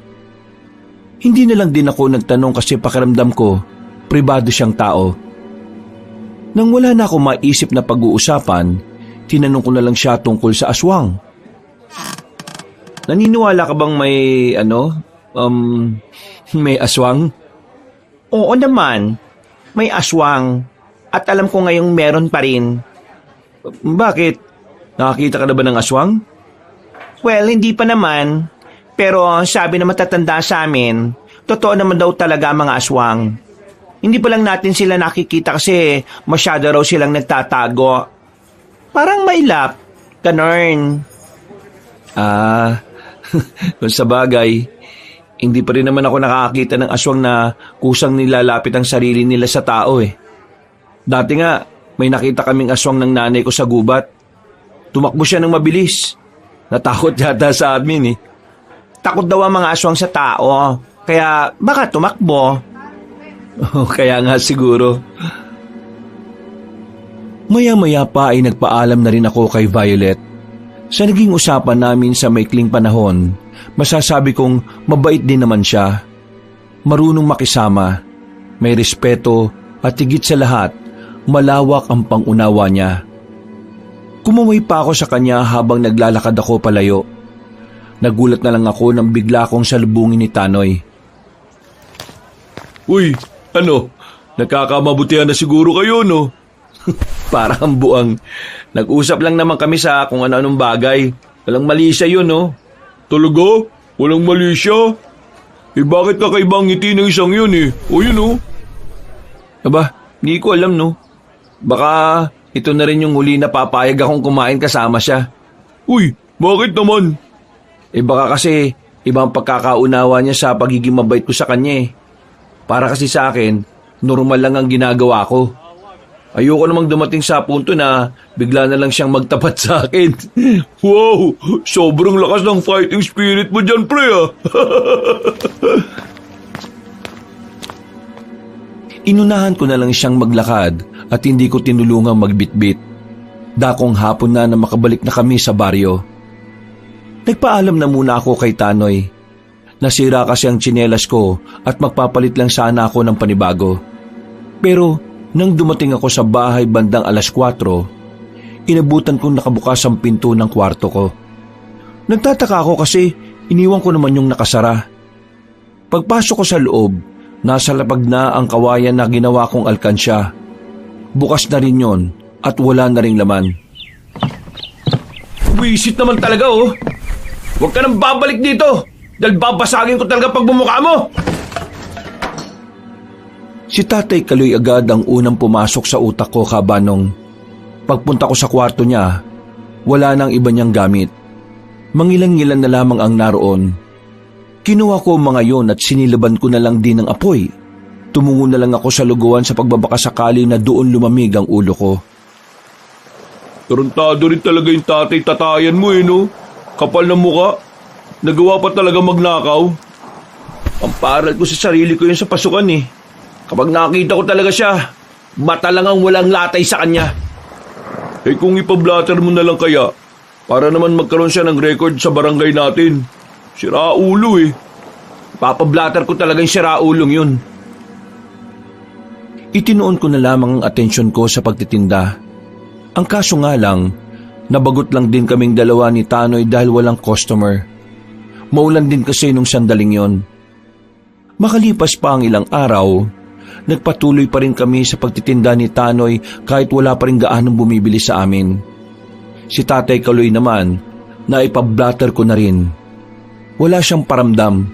Hindi na lang din ako nagtanong kasi pakiramdam ko, pribado siyang tao. Nang wala na ako maisip na pag-uusapan, tinanong ko na lang siya tungkol sa aswang. Naniniwala ka bang may aswang? Oo naman. May aswang. At alam ko ngayong meron pa rin. Bakit? Nakakita ka na ba ng aswang? Well, hindi pa naman. Pero sabi na matatanda sa amin, totoo naman daw talaga ang mga aswang. Hindi pa lang natin sila nakikita kasi masyado raw silang nagtatago. Parang mailap, Ganon. Kung sa bagay, hindi pa rin naman ako nakakita ng aswang na kusang nilalapit ang sarili nila sa tao eh. Dati nga, may nakita kaming aswang ng nanay ko sa gubat. Tumakbo siya ng mabilis. Natakot yata sa amin eh. Takot daw ang mga aswang sa tao. Kaya baka tumakbo. Kaya nga siguro. Maya-maya pa ay nagpaalam na rin ako kay Violet. Sa naging usapan namin sa maikling panahon, masasabi kong mabait din naman siya. Marunong makisama, may respeto at higit sa lahat, malawak ang pangunawa niya. Kumaway pa ako sa kanya habang naglalakad ako palayo. Nagulat na lang ako nang bigla kong salubungin ni Tanoy. Uy, nagkakamabutihan na siguro kayo, no? Parang buang. Nag-usap lang naman kami sa kung ano-anong bagay. Walang mali siya yun, no? Talaga? Walang mali siya? Bakit kakaibang ngiti ng isang yun eh? O yun, oh. Aba, hindi ko alam, no? Baka ito na rin yung huli na papayag akong kumain kasama siya. Uy, bakit naman? Baka kasi ibang pagkakaunawa niya sa pagiging mabait ko sa kanya eh. Para kasi sa akin, normal lang ang ginagawa ko. Ayoko namang dumating sa punto na bigla na lang siyang magtapat sa akin. Wow, sobrang lakas ng fighting spirit mo dyan, pre, ah. Inunahan ko na lang siyang maglakad at hindi ko tinulungang magbitbit. Dakong hapon na makabalik na kami sa baryo. Nagpaalam na muna ako kay Tanoy. Nasira kasi ang tsinelas ko at magpapalit lang sana ako ng panibago. Pero nang dumating ako sa bahay bandang 4:00, inabutan kong nakabukas ang pinto ng kwarto ko. Nagtataka ako kasi iniwan ko naman yung nakasara. Pagpasok ko sa loob, nasa lapag na ang kawayan na ginawa kong alkansya. Bukas na rin yon at wala na ring laman. Wisit naman talaga, oh. Huwag ka nang babalik dito dahil babasagin ko talaga pag bumukha mo. Si Tatay Kaloy agad ang unang pumasok sa utak ko, kabanong. Pagpunta ko sa kwarto niya, wala nang iba niyang gamit. Mangilan-ngilan na lamang ang naroon. Kinuha ko ang mga yon at sinilaban ko na lang din ng apoy. Tumungo na lang ako sa luguan sa pagbabakasakali na doon lumamig ang ulo ko. Tarantado rin talaga yung tatay-tatayan mo, eh, no? Kapal ng muka. Nagawa pa talaga magnakaw. Pamparal ko sa sarili ko yun sa pasukan, eh. Kapag nakita ko talaga siya, mata lang ang walang latay sa kanya. Kung ipablatter mo na lang kaya, para naman magkaroon siya ng record sa barangay natin. Sira ulo eh. Papablatter ko talagang siraulong yun. Itinoon ko na lamang ang atensyon ko sa pagtitinda. Ang kaso nga lang, nabagot lang din kaming dalawa ni Tanoy dahil walang customer. Maulan din kasi nung sandaling yon. Makalipas pa ang ilang araw, nagpatuloy pa rin kami sa pagtitinda ni Tanoy kahit wala pa rin gaanong bumibili sa amin. Si Tatay Kaloy naman, naipablatter ko na rin. Wala siyang paramdam.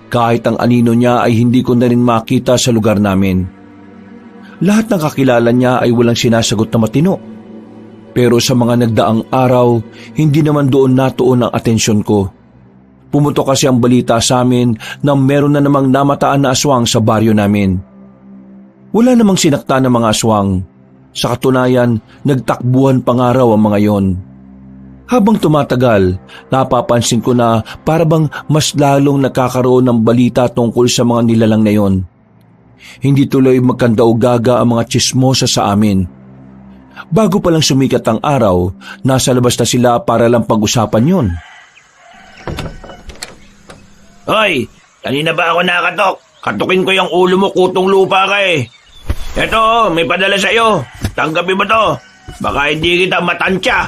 Kahit ang anino niya ay hindi ko na rin makita sa lugar namin. Lahat ng kakilala niya ay walang sinasagot na matino. Pero sa mga nagdaang araw, hindi naman doon natuon ang atensyon ko. Pumutok kasi ang balita sa amin na meron na namang namataan na aswang sa baryo namin. Wala namang sinakta ng mga aswang. Sa katunayan, nagtakbuhan pangaraw ang mga yon. Habang tumatagal, napapansin ko na parabang mas lalong nakakaroon ng balita tungkol sa mga nilalang na yon. Hindi tuloy magkandao-gaga ang mga tsismosa sa amin. Bago pa lang sumikat ang araw, nasa labas na sila para lang pag-usapan yon. Hoy, kanina ba ako nakatok? Katukin ko yung ulo mo, kutong lupa ka eh. Eto, may padala sa'yo. Tanggapin mo to. Baka hindi kita matansya.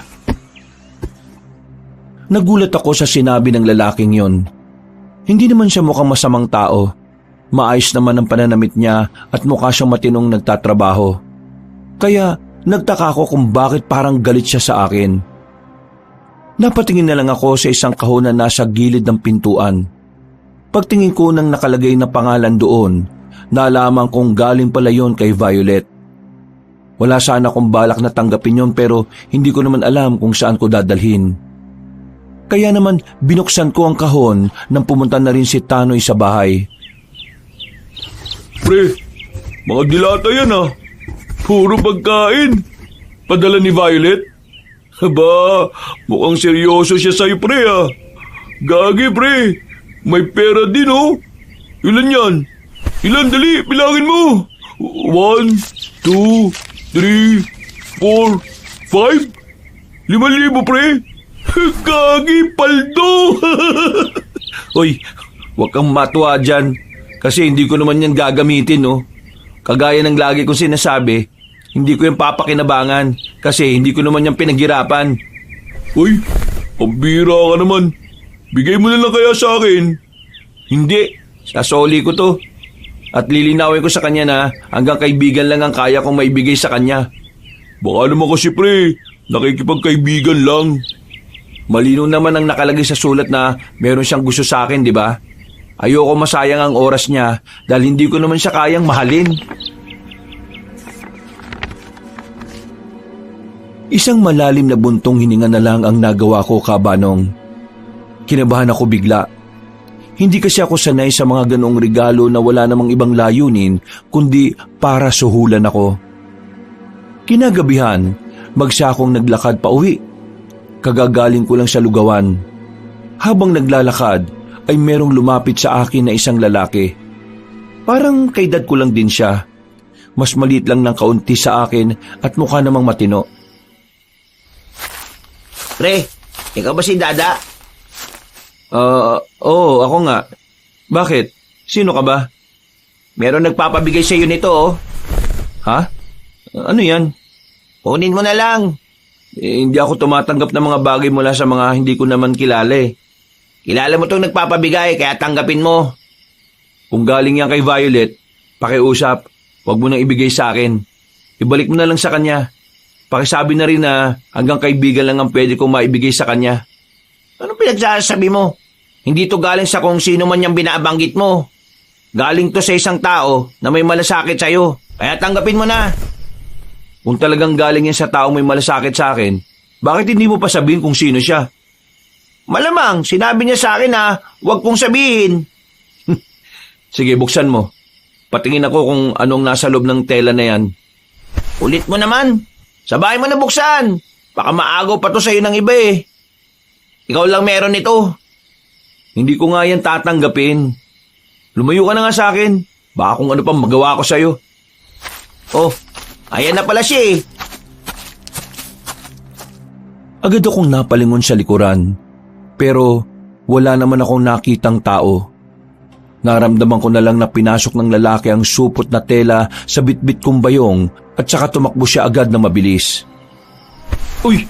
Nagulat ako sa sinabi ng lalaking yon. Hindi naman siya mukhang masamang tao. Maayos naman ang pananamit niya at mukha siyang matinong nagtatrabaho. Kaya nagtaka ako kung bakit parang galit siya sa akin. Napatingin na lang ako sa isang kahon na nasa gilid ng pintuan. Pagtingin ko ng nakalagay na pangalan doon, nalaman kong galing pala yon kay Violet. Wala sana akong balak na tanggapin yon pero hindi ko naman alam kung saan ko dadalhin. Kaya naman binuksan ko ang kahon nang pumunta na rin si Tanoy sa bahay. Pre, mga dilata yan ah. Puro pagkain. Padala ni Violet? Aba, mukhang seryoso siya sa'yo pre ah. Gagi pre, may pera din oh. Ilan yan? Ilan? Dali, bilangin mo. 1, 2, 3, 4, 5? 5,000 pre? Gagi, paldo! Hoy, huwag kang matuwa dyan kasi hindi ko naman yan gagamitin no. Kagaya ng lagi kong sinasabi, hindi ko yung papakinabangan kasi hindi ko naman yung pinaghirapan. Uy, pambira ka naman. Bigay mo na lang kaya sa akin. Hindi, sasoli ko to. At lilinawin ko sa kanya na hanggang kaibigan lang ang kaya kong maibigay sa kanya. Baka naman kasi pre, nakikipagkaibigan lang. Malino naman ang nakalagay sa sulat na meron siyang gusto sa akin, di ba? Ayoko masayang ang oras niya dahil hindi ko naman siya kayang mahalin. Isang malalim na buntong hininga na lang ang nagawa ko, Kabanong. Kinabahan ako bigla. Hindi kasi ako sanay sa mga ganoong regalo na wala namang ibang layunin kundi para suhulan ako. Kinagabihan, magsa akong naglakad pa uwi. Kagagaling ko lang sa lugawan. Habang naglalakad, ay merong lumapit sa akin na isang lalaki. Parang kaedad ko lang din siya. Mas maliit lang ng kaunti sa akin at mukha namang matino. Pre, ikaw ba si Dada? Oo, ako nga. Bakit? Sino ka ba? Meron nagpapabigay sa iyo nito oh. Ha? Ano yan? Kunin mo na lang. Hindi ako tumatanggap ng mga bagay mula sa mga hindi ko naman kilala eh. Kilala mo itong nagpapabigay kaya tanggapin mo. Kung galing yan kay Violet, pakiusap, huwag mo nang ibigay sa akin. Ibalik mo na lang sa kanya. Pakisabi na rin na hanggang kaibigan lang ang pwede kong maibigay sa kanya. Anong pinagsasabi mo? Hindi to galing sa kung sino man yung binabanggit mo. Galing to sa isang tao na may malasakit sa'yo. Kaya tanggapin mo na. Kung talagang galing yan sa taong may malasakit sa akin, bakit hindi mo pa sabihin kung sino siya? Malamang, sinabi niya sa akin na huwag kong sabihin. Sige, buksan mo. Patingin ako kung anong nasa loob ng tela na yan. Ulit mo naman. Sa bahay mo na buksan. Baka maagaw pa to sa'yo ng iba eh. Ikaw lang meron nito. Hindi ko nga yan tatanggapin. Lumayo ka na nga sa akin. Baka kung ano pang magawa ko sa'yo. Oh, ayan na pala siya eh. Agad akong napalingon sa likuran. Pero wala naman akong nakitang tao. Naramdaman ko na lang na pinasok ng lalaki ang supot na tela sa bitbit kong bayong at saka tumakbo siya agad na mabilis. Uy,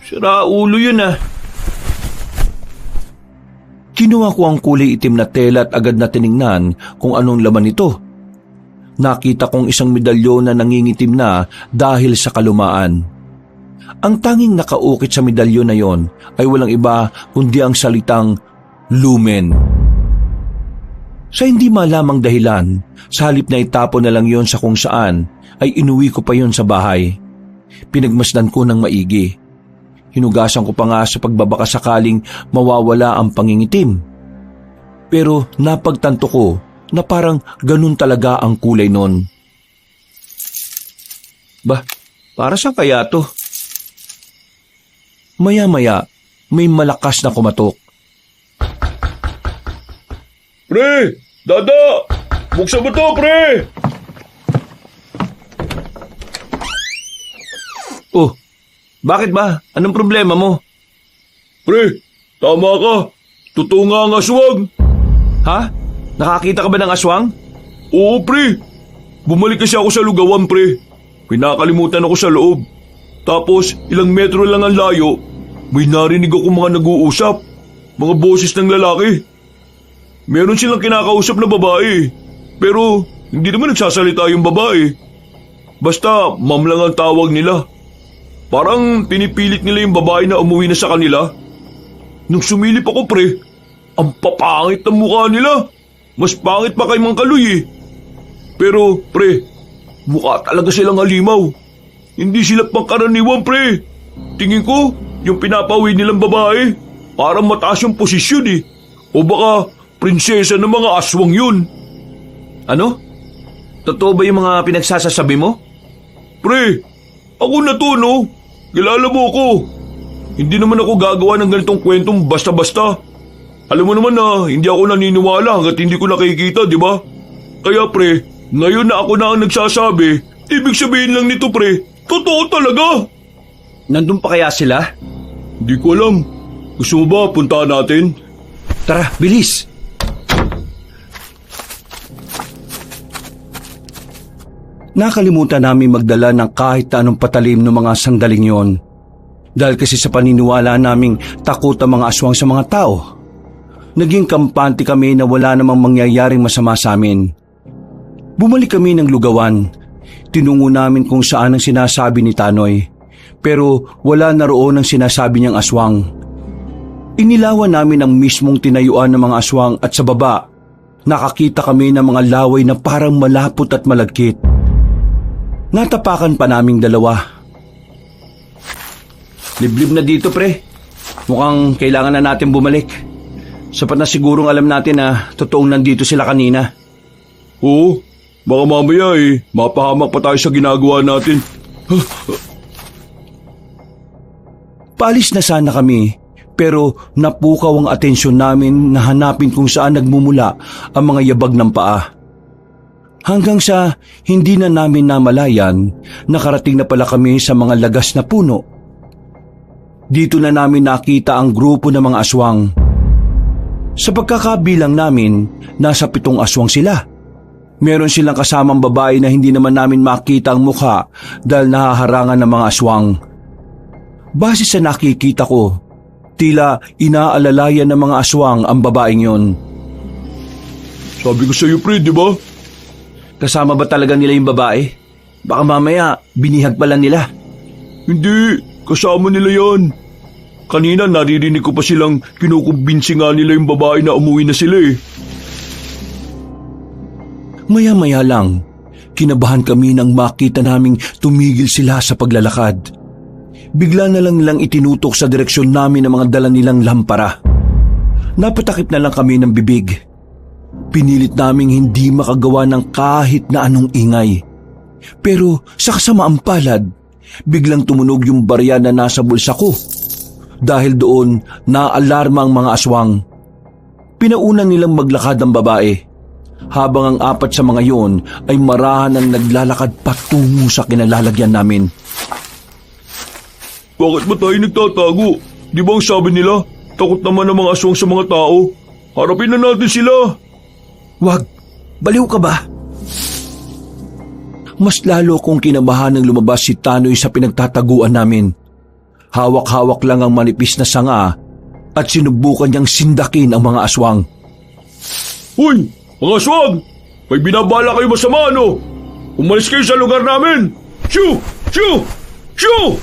sira ulo yun ah. Kinuha ko ang kulay itim na tela at agad na tiningnan kung anong laman nito. Nakita kong isang medalyon na nangingitim na dahil sa kalumaan. Ang tanging nakaukit sa medalyon na yon ay walang iba kundi ang salitang lumen. Sa hindi malamang dahilan, sa halip na itapon na lang yon sa kung saan, ay inuwi ko pa yon sa bahay. Pinagmasdan ko ng maigi. Hinugasan ko pa nga sa pagbabaka sakaling mawawala ang pangingitim. Pero napagtanto ko na parang ganun talaga ang kulay nun. Bah, para saan kaya to? Maya-maya, may malakas na kumatok. Pre, Dada, buksan mo to pre. Oh, bakit ba? Anong problema mo? Pre, tama ka. Totoo nga ang aswang. Ha? Nakakita ka ba ng aswang? Oo pre, bumalik kasi ako sa lugawan pre. Pinakalimutan ako sa loob. Tapos ilang metro lang ang layo, may narinig ako mga nag-uusap. Mga boses ng lalaki. Meron silang kinakausap na babae. Pero hindi naman nagsasalita yung babae. Basta ma'am lang ang tawag nila. Parang pinipilit nila yung babae na umuwi na sa kanila. Nung sumilip ako pre, ang papangit ng mukha nila. Mas pangit pa kay Mang Kaloy eh. Pero pre, mukha talaga silang halimaw. Hindi sila pangkaraniwan, pre. Tingin ko, yung pinapauwi nilang babae, parang mataas yung posisyon eh. O baka, prinsesa ng mga aswang yun. Ano? Totoo ba yung mga pinagsasasabi mo? Pre, ako na to, no? Kilala mo ako. Hindi naman ako gagawa ng ganitong kwentong basta-basta. Alam mo naman na hindi ako naniniwala hanggat hindi ko nakikita, di ba? Kaya pre, ngayon na ako na ang nagsasabi, ibig sabihin lang nito pre, totoo talaga. Nandun pa kaya sila? Hindi ko alam. Gusto mo ba puntahan natin? Tara, bilis! Nakalimutan namin magdala ng kahit anong patalim ng mga sandaling yon. Dahil kasi sa paniniwala naming takot ang mga aswang sa mga tao. Naging kampante kami na wala namang mangyayaring masama sa amin. Bumalik kami ng lugawan. Tinungo namin kung saan ang sinasabi ni Tanoy. Pero wala na roon ang sinasabi niyang aswang. Inilawan namin ang mismong tinayuan ng mga aswang at sa baba, nakakita kami ng mga laway na parang malapot at malagkit. Natapakan pa naming dalawa. Liblib na dito, pre. Mukhang kailangan na natin bumalik. Sapat na sigurong alam natin na totoong nandito sila kanina. Oo, baka mamaya mapahamak pa tayo sa ginagawa natin. Paalis na sana kami, pero napukaw ang atensyon namin na hanapin kung saan nagmumula ang mga yabag ng paa. Hanggang sa hindi na namin namalayan, nakarating na pala kami sa mga lagas na puno. Dito na namin nakita ang grupo ng mga aswang. Sa pagkakabilang namin, nasa 7 aswang sila. Meron silang kasamang babae na hindi naman namin makita ang mukha dahil nahaharangan ng mga aswang. Base sa nakikita ko, tila inaalalayan ng mga aswang ang babaeng yon. Sabi ko sa iyo pre, di ba? Kasama ba talaga nila yung babae? Baka mamaya, binihag pala nila. Hindi, kasama nila yan. Kanina naririnig ko pa silang kinukumbinsi nga nila yung babae na umuwi na sila eh. Maya-maya lang, kinabahan kami nang makita naming tumigil sila sa paglalakad. Bigla na lang nilang itinutok sa direksyon namin ang mga dala nilang lampara. Napatakip na lang kami ng bibig. Pinilit naming hindi makagawa ng kahit na anong ingay. Pero sa kasamaang palad, biglang tumunog yung barya na nasa bulsa ko. Dahil doon, naalarma ang mga aswang. Pinaunan nilang maglakad ang babae, habang ang 4 sa mga yon ay marahan ang naglalakad patungo sa kinalalagyan namin. Bakit ba tayo nagtatago? Di ba ang sabi nila, takot naman ang mga aswang sa mga tao? Harapin na natin sila. Wag, baliw ka ba? Mas lalo kong kinabahan nang lumabas si Tanoy sa pinagtataguan namin. Hawak-hawak lang ang manipis na sanga at sinubukan niyang sindakin ang mga aswang. Hoy, mga aswang! May binabala kayo masama, ano? Umalis kayo sa lugar namin! Shoo! Shoo! Shoo!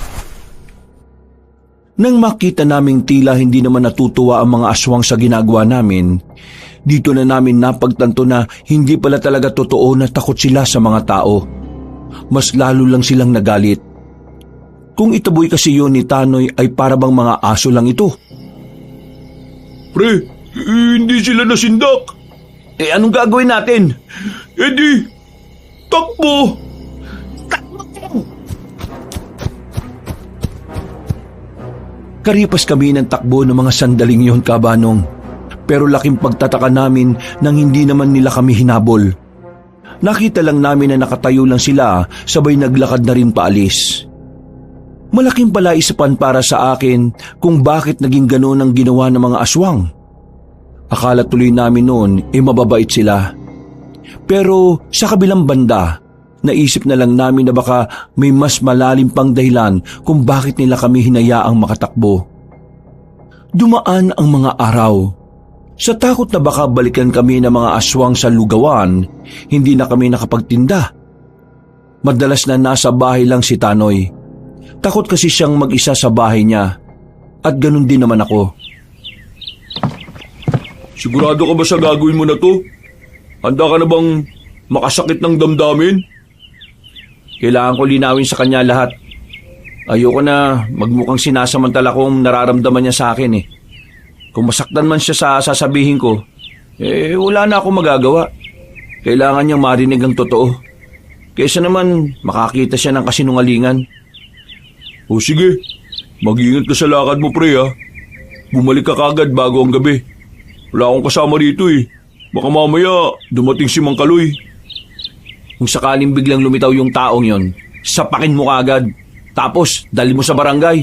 Nang makita naming tila hindi naman natutuwa ang mga aswang sa ginagawa namin, dito na namin napagtanto na hindi pala talaga totoo na takot sila sa mga tao. Mas lalo lang silang nagalit. Kung itaboy kasi yun ni Tanoy ay para bang mga aso lang ito. Pre, hindi sila nasindak. Anong gagawin natin? Di, takbo! Karipas kami ng takbo ng mga sandaling yon, Kabanong. Pero laking pagtataka namin nang hindi naman nila kami hinabol. Nakita lang namin na nakatayo lang sila, sabay naglakad na rin paalis. Malaking palaisipan para sa akin kung bakit naging ganoon ang ginawa ng mga aswang. Akala tuloy namin noon mababait sila. Pero sa kabilang banda, naisip na lang namin na baka may mas malalim pang dahilan kung bakit nila kami hinayaang makatakbo. Dumaan ang mga araw. Sa takot na baka balikan kami ng mga aswang sa lugawan, hindi na kami nakapagtinda. Madalas na nasa bahay lang si Tanoy. Takot kasi siyang mag-isa sa bahay niya. At ganun din naman ako. Sigurado ka ba sa gagawin mo na to? Handa ka na bang makasakit ng damdamin? Kailangan ko linawin sa kanya lahat. Ayoko na magmukhang sinasamantala kung nararamdaman niya sa akin eh. Kung masaktan man siya sa sasabihin ko, wala na akong magagawa. Kailangan niyang marinig ang totoo. Kaysa naman makakita siya ng kasinungalingan. O sige, mag-iingat ka sa lakad mo pre ha. Bumalik ka kagad bago ang gabi. Wala akong kasama rito eh. Baka mamaya dumating si Mang Kaloy. Kung sakaling biglang lumitaw yung taong yon, sapakin mo kagad. Tapos, dali mo sa barangay.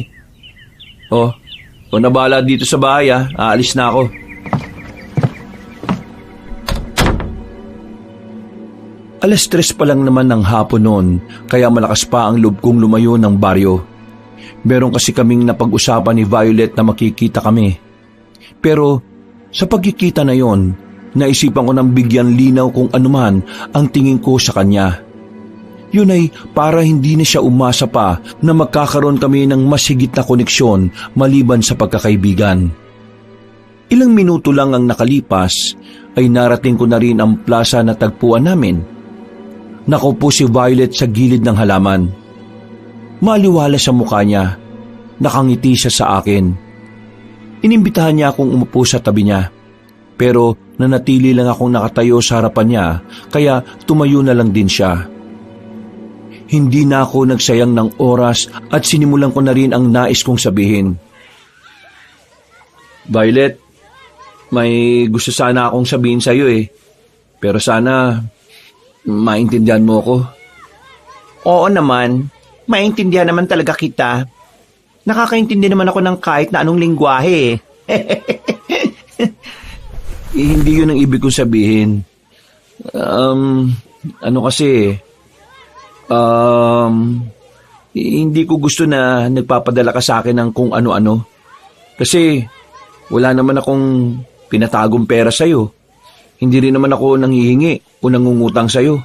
O nabala dito sa bahay ha, aalis na ako. Alas 3 pa lang naman ng hapon noon, kaya malakas pa ang loob kong lumayo ng baryo. Meron kasi kaming napag-usapan ni Violet na makikita kami. Pero sa pagkikita na yon, naisipan ko nang bigyan linaw kung anuman ang tingin ko sa kanya. Yun ay para hindi na siya umasa pa na magkakaroon kami ng mas higit na koneksyon maliban sa pagkakaibigan. Ilang minuto lang ang nakalipas ay narating ko na rin ang plaza na tagpuan namin. Nakaupo si Violet sa gilid ng halaman. Maliwala sa mukha niya, nakangiti siya sa akin. Inimbitahan niya akong umupo sa tabi niya. Pero nanatili lang akong nakatayo sa harapan niya, kaya tumayo na lang din siya. Hindi na ako nagsayang ng oras at sinimulan ko na rin ang nais kong sabihin. Violet, may gusto sana akong sabihin sa iyo eh. Pero sana maintindihan mo ako. Oo naman, maintindihan naman talaga kita. Nakakaintindi naman ako ng kahit na anong lingwahe Hindi yun ang ibig kong sabihin. Hindi ko gusto na nagpapadala ka sa akin ng kung ano-ano. Kasi wala naman akong pinatagong pera sa'yo. Hindi rin naman ako nanghihingi o nangungutang sa'yo.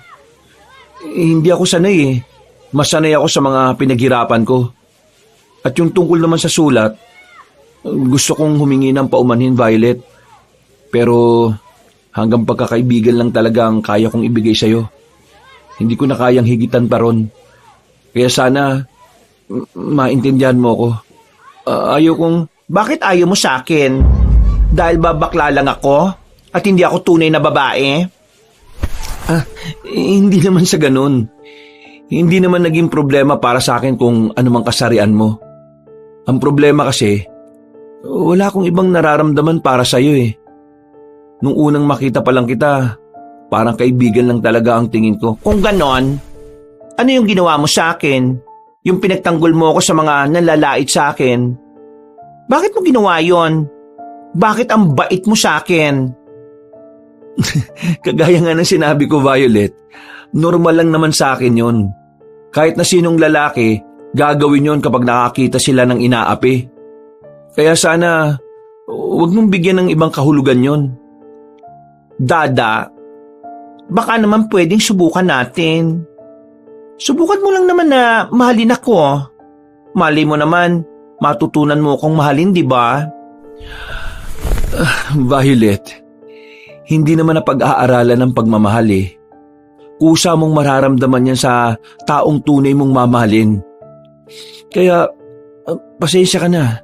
Hindi ako sanay eh. Mas sanay ako sa mga pinaghirapan ko. At yung tungkol naman sa sulat, gusto kong humingi ng paumanhin, Violet. Pero hanggang pagkakaibigan lang talaga ang kaya kong ibigay sa'yo. Hindi ko na kayang higitan pa ron. Kaya sana maintindihan mo ako. Ayaw kong... Bakit ayaw mo sa akin? Dahil ba bakla lang ako? At hindi ako tunay na babae? Hindi naman sa ganun. Hindi naman naging problema para sa akin kung anumang kasarian mo. Ang problema kasi, wala akong ibang nararamdaman para sa'yo eh. Nung unang makita pa lang kita, parang kaibigan lang talaga ang tingin ko. Kung ganon, ano yung ginawa mo sa akin? Yung pinagtanggol mo ako sa mga nalalait sa akin? Bakit mo ginawa yon? Bakit ang bait mo sa akin? Kagaya nga ng sinabi ko, Violet, normal lang naman sa akin yon. Kahit na sinong lalaki, gagawin yon kapag nakakita sila ng inaapi. Kaya sana, huwag mong bigyan ng ibang kahulugan yon. Dada, baka naman pwedeng subukan natin. Subukan mo lang naman na mahalin ako. Mali mo naman, matutunan mo akong mahalin, di ba? Violet, hindi naman na pag-aaralan ng pagmamahal eh. Kusa mong mararamdaman yan sa taong tunay mong mamahalin. Kaya, pasensya ka na.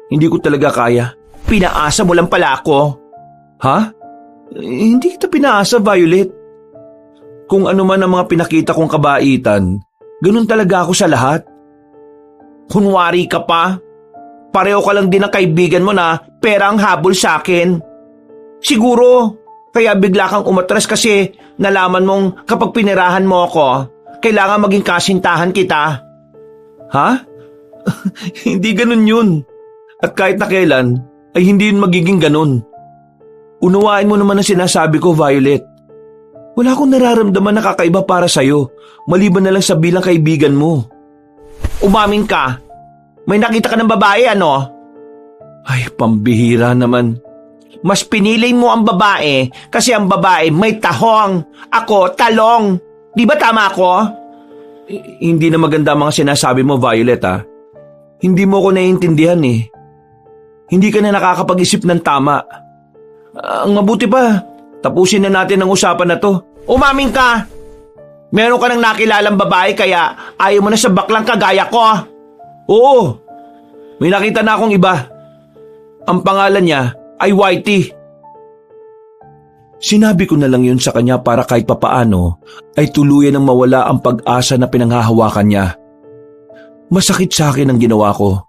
Hindi ko talaga kaya. Pinaasa mo lang pala ako. Ha? Hindi kita pinaasa, Violet. Kung ano man ang mga pinakita kong kabaitan, ganun talaga ako sa lahat. Kunwari ka pa. Pareho ka lang din ng kaibigan mo na pera ang habol sa akin. Siguro, kaya bigla kang umatras kasi nalaman mong kapag pinirahan mo ako, kailangan maging kasintahan kita. Ha? Hindi ganun yun. At kahit na kailan, ay hindi yun magiging ganun. Unawain mo naman ang sinasabi ko, Violet. Wala akong nararamdaman na kakaiba para sa'yo, maliban na lang sa bilang kaibigan mo. Umamin ka. May nakita ka ng babae, ano? Ay, pambihira naman. Mas pinili mo ang babae kasi ang babae may tahong. Ako, talong. Di ba tama ako? Hindi na maganda ang mga sinasabi mo, Violet, ha? Hindi mo ko naiintindihan, eh. Hindi ka na nakakapag-isip ng tama. Ang mabuti pa, tapusin na natin ang usapan na to. Umamin ka! Meron ka nang nakilalang babae kaya ayaw mo na sa baklang kagaya ko ah. Oo, may nakita na akong iba. Ang pangalan niya ay Whitey. Sinabi ko na lang yun sa kanya para kahit papaano ay tuluyan ng mawala ang pag-asa na pinanghahawakan niya. Masakit sa akin ang ginawa ko,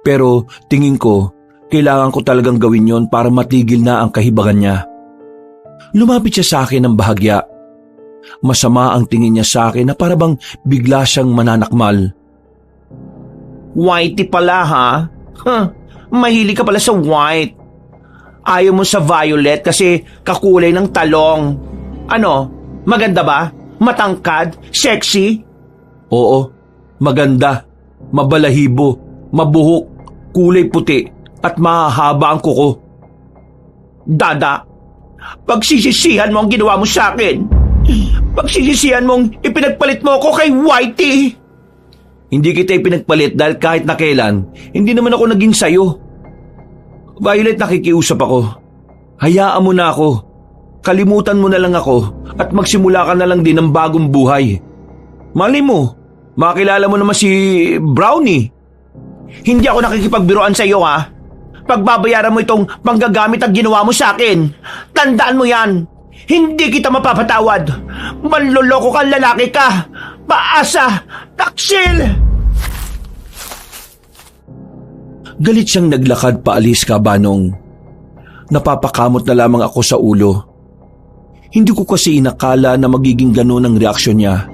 pero tingin ko kailangan ko talagang gawin yon para matigil na ang kahibagan niya. Lumapit siya sa akin ng bahagya. Masama ang tingin niya sa akin na parabang bigla siyang mananakmal. Whitey pala ha? Mahilig ka pala sa white. Ayaw mo sa violet kasi kakulay ng talong. Ano? Maganda ba? Matangkad? Sexy? Oo, maganda, mabalahibo, mabuhok, kulay puti at mahahaba ang kuko. Dada, pagsisisihan mo ang ginawa mo sa akin. Pagsisisihan mong ipinagpalit mo ako kay Whitey. Hindi kita ipinagpalit dahil kahit na kailan, hindi naman ako naging sayo. Violet, nakikiusap ako. Hayaan mo na ako. Kalimutan mo na lang ako at magsimula ka na lang din ng bagong buhay. Malay mo, makilala mo naman si Brownie. Hindi ako nakikipagbiruan sa iyo ha. Pagbabayaran mo itong panggagamit at ginawa mo sa akin. Tandaan mo yan. Hindi kita mapapatawad. Manloloko kang lalaki ka. Paasa! Taksil! Galit siyang naglakad paalis, Kabanong. Napapakamot na lamang ako sa ulo. Hindi ko kasi inakala na magiging ganun ang reaksyon niya.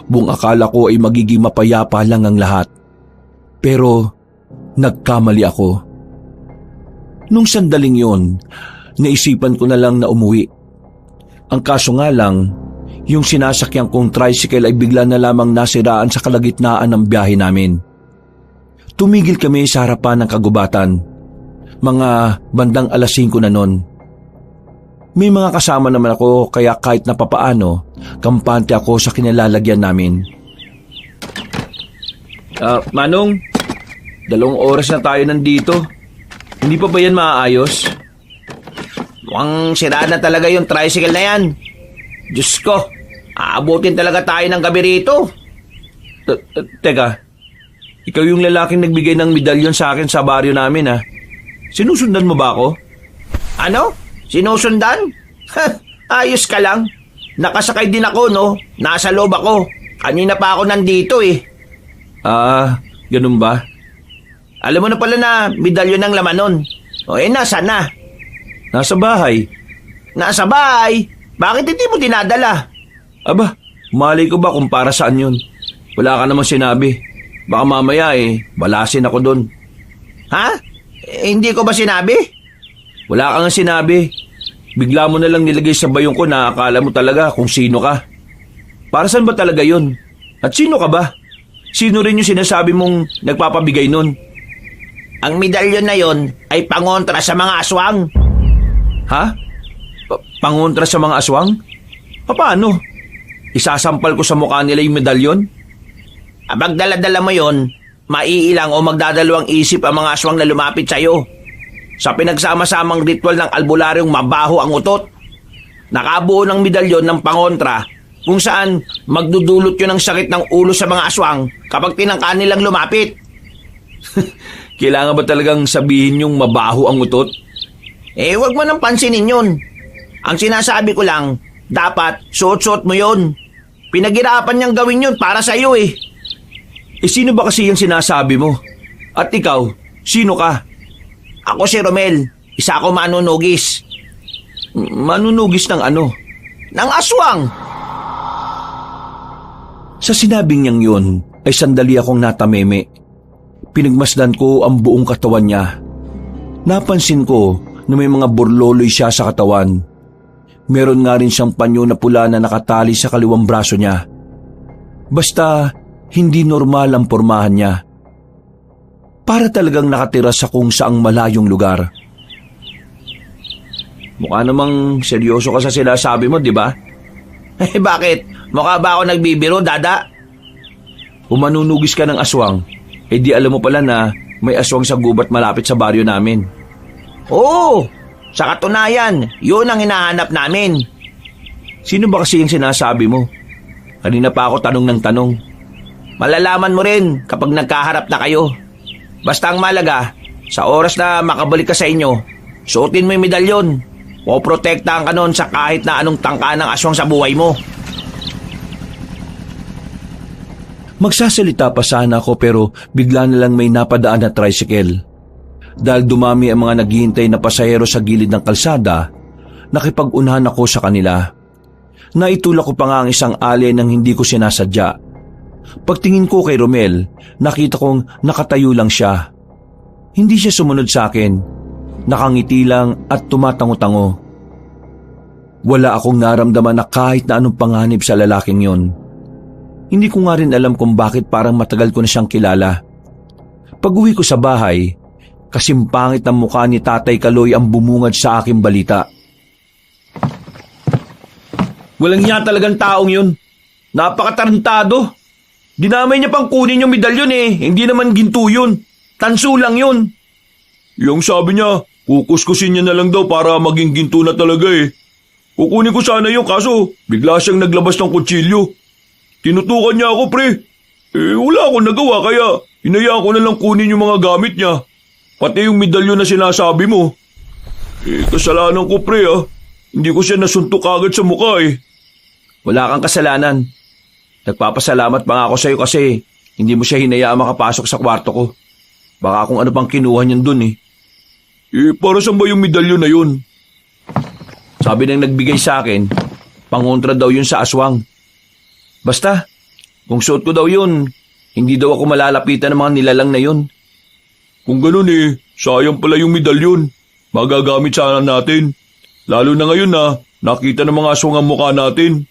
Buong akala ko ay magiging mapayapa lang ang lahat. Pero nagkamali ako. Nung sandaling yon, naisipan ko na lang na umuwi. Ang kaso nga lang, yung sinasakyan kong tricycle ay bigla na lamang nasiraan sa kalagitnaan ng biyahe namin. Tumigil kami sa harapan ng kagubatan. Mga bandang 5:00 na nun. May mga kasama naman ako kaya kahit na papaano, kampante ako sa kinalalagyan namin. Manong, 2 oras na tayo nandito. Hindi pa ba yan maaayos? Mukhang sira na talaga yung tricycle na yan. Diyos ko, aabutin talaga tayo ng gabi rito. Teka, ikaw yung lalaking nagbigay ng medalyon sa akin sa baryo namin ha. Sinusundan mo ba ako? Ano? Sinusundan? Ayos ka lang. Nakasakay din ako, no? Nasa loob ako. Kanina pa ako nandito eh. Ganun ba? Alam mo na pala na medalyon ng laman nun. O nasa na? Nasa bahay. Nasa bahay? Bakit hindi mo dinadala? Aba, malay ko ba kung para saan yun? Wala ka namang sinabi. Baka mamaya balasin ako doon. Ha? Hindi ko ba sinabi? Wala kang sinabi. Bigla mo na lang nilagay sa bayong ko na akala mo talaga kung sino ka. Para saan ba talaga yun? At sino ka ba? Sino rin yung sinasabi mong nagpapabigay nun? Ang medalyon na yon ay pangontra sa mga aswang. Ha? Pangontra sa mga aswang? Paano? Isasampal ko sa mukha nila yung medalyon? Abag dala-dala mo yon, maiilang o magdadalawang isip ang mga aswang na lumapit sa'yo. Sa pinagsama-samang ritual ng albularyong mabaho ang utot, nakabuo ng medalyon ng pangontra kung saan magdudulot yun ng sakit ng ulo sa mga aswang kapag tinangka nilang lumapit. Kailangan ba talagang sabihin yung mabaho ang utot? Wag mo nang pansinin yun. Ang sinasabi ko lang, dapat suot-suot mo yun. Pinaghirapan niyang gawin yun para sa'yo eh. Sino ba kasi yung sinasabi mo? At ikaw, sino ka? Ako si Romel, isa ako manunugis. Manunugis ng ano? Ng aswang! Sa sinabing niyang yun, ay sandali akong natameme. Pinagmasdan ko ang buong katawan niya. Napansin ko na may mga burloloy siya sa katawan. Meron nga rin siyang panyo na pula na nakatali sa kaliwang braso niya. Basta, hindi normal ang pormahan niya. Para talagang nakatira sa kung saang malayong lugar. Mukha namang seryoso ka sa sinasabi mo, di ba? Bakit? Mukha ba ako nagbibiro, Dada? Umanunugis ka ng aswang, di alam mo pala na may aswang sa gubat malapit sa baryo namin. Oo, sa katunayan, yun ang hinahanap namin. Sino ba kasi yung sinasabi mo? Kanina pa ako tanong ng tanong. Malalaman mo rin kapag nagkaharap na kayo. Basta ang malaga, sa oras na makabalik ka sa inyo, suotin mo yung medalyon. O protektahan ka nun sa kahit na anong tangka ng aswang sa buhay mo. Magsasalita pa sana ako pero bigla na lang may napadaan na tricycle. Dahil dumami ang mga naghihintay na pasahero sa gilid ng kalsada, nakipag-unahan ako sa kanila. Naitulak ko pa nga ang isang alay nang hindi ko sinasadya. Pagtingin ko kay Romel, nakita kong nakatayo lang siya. Hindi siya sumunod sa akin. Nakangiti lang at tumatango-tango. Wala akong naramdaman na kahit na anong panganib sa lalaking yon. Hindi ko nga rin alam kung bakit parang matagal ko na siyang kilala. Pag-uwi ko sa bahay, kasimpangit ng mukha ni Tatay Kaloy ang bumungad sa aking balita. Walang niya talagang taong yun. Napakatarantado. Dinamay niya pang kunin yung medalyon eh. Hindi naman ginto yun. Tanso lang yun. Yung sabi niya, kukuskusin niya na lang daw para maging ginto na talaga eh. Kukunin ko sana yung kaso bigla siyang naglabas ng kutsilyo. Tinutukan niya ako, pre. Wala akong nagawa kaya hinayaan ko na lang kunin yung mga gamit niya. Pati yung medalyon na sinasabi mo. Kasalanan ko, pre Hindi ko siya nasuntok agad sa mukha eh. Wala kang kasalanan. Nagpapasalamat pa nga ako sa'yo kasi hindi mo siya hinayaan makapasok sa kwarto ko. Baka kung ano pang kinuha niyan dun eh. Para saan ba yung medalyon na yun? Sabi nang nagbigay sa akin, pangontra daw yun sa aswang. Basta, kung suot ko daw yun, hindi daw ako malalapitan ng mga nilalang na yun. Kung ganun sayang pala yung medalyon. Magagamit sana natin. Lalo na ngayon na nakita ng mga aswang ang mukha natin.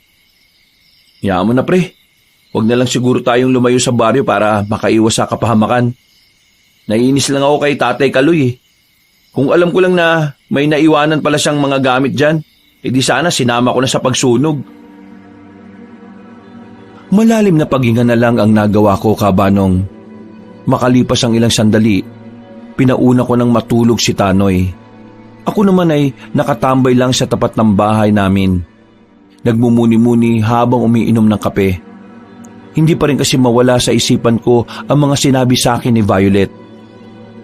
Hayaan mo na, pre. Huwag na lang siguro tayong lumayo sa baryo para makaiwas sa kapahamakan. Naiinis lang ako kay Tatay Kaloy eh. Kung alam ko lang na may naiwanan pala siyang mga gamit dyan, edi sana sinama ko na sa pagsunog. Malalim na paghinga na lang ang nagawa ko, Kabanong. Makalipas ang ilang sandali, pinauna ko nang matulog si Tanoy. Ako naman ay nakatambay lang sa tapat ng bahay namin. Nagmumuni-muni habang umiinom ng kape. Hindi pa rin kasi mawala sa isipan ko ang mga sinabi sa akin ni Violet.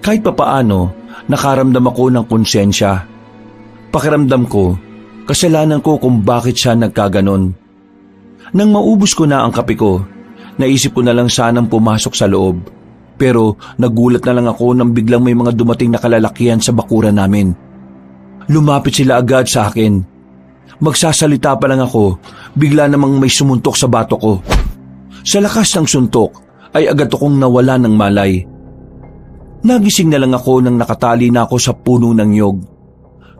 Kahit papaano, nakaramdam ako ng konsensya. Pakiramdam ko, kasalanan ko kung bakit siya nagkaganon. Nang maubos ko na ang kape ko, naisip ko na lang sanang pumasok sa loob. Pero nagulat na lang ako nang biglang may mga dumating na kalalakihan sa bakuran namin. Lumapit sila agad sa akin. Magsasalita pa lang ako, bigla namang may sumuntok sa bato ko. Sa lakas ng suntok ay agad akong nawala ng malay. Nagising na lang ako nang nakatali na ako sa puno ng nyog.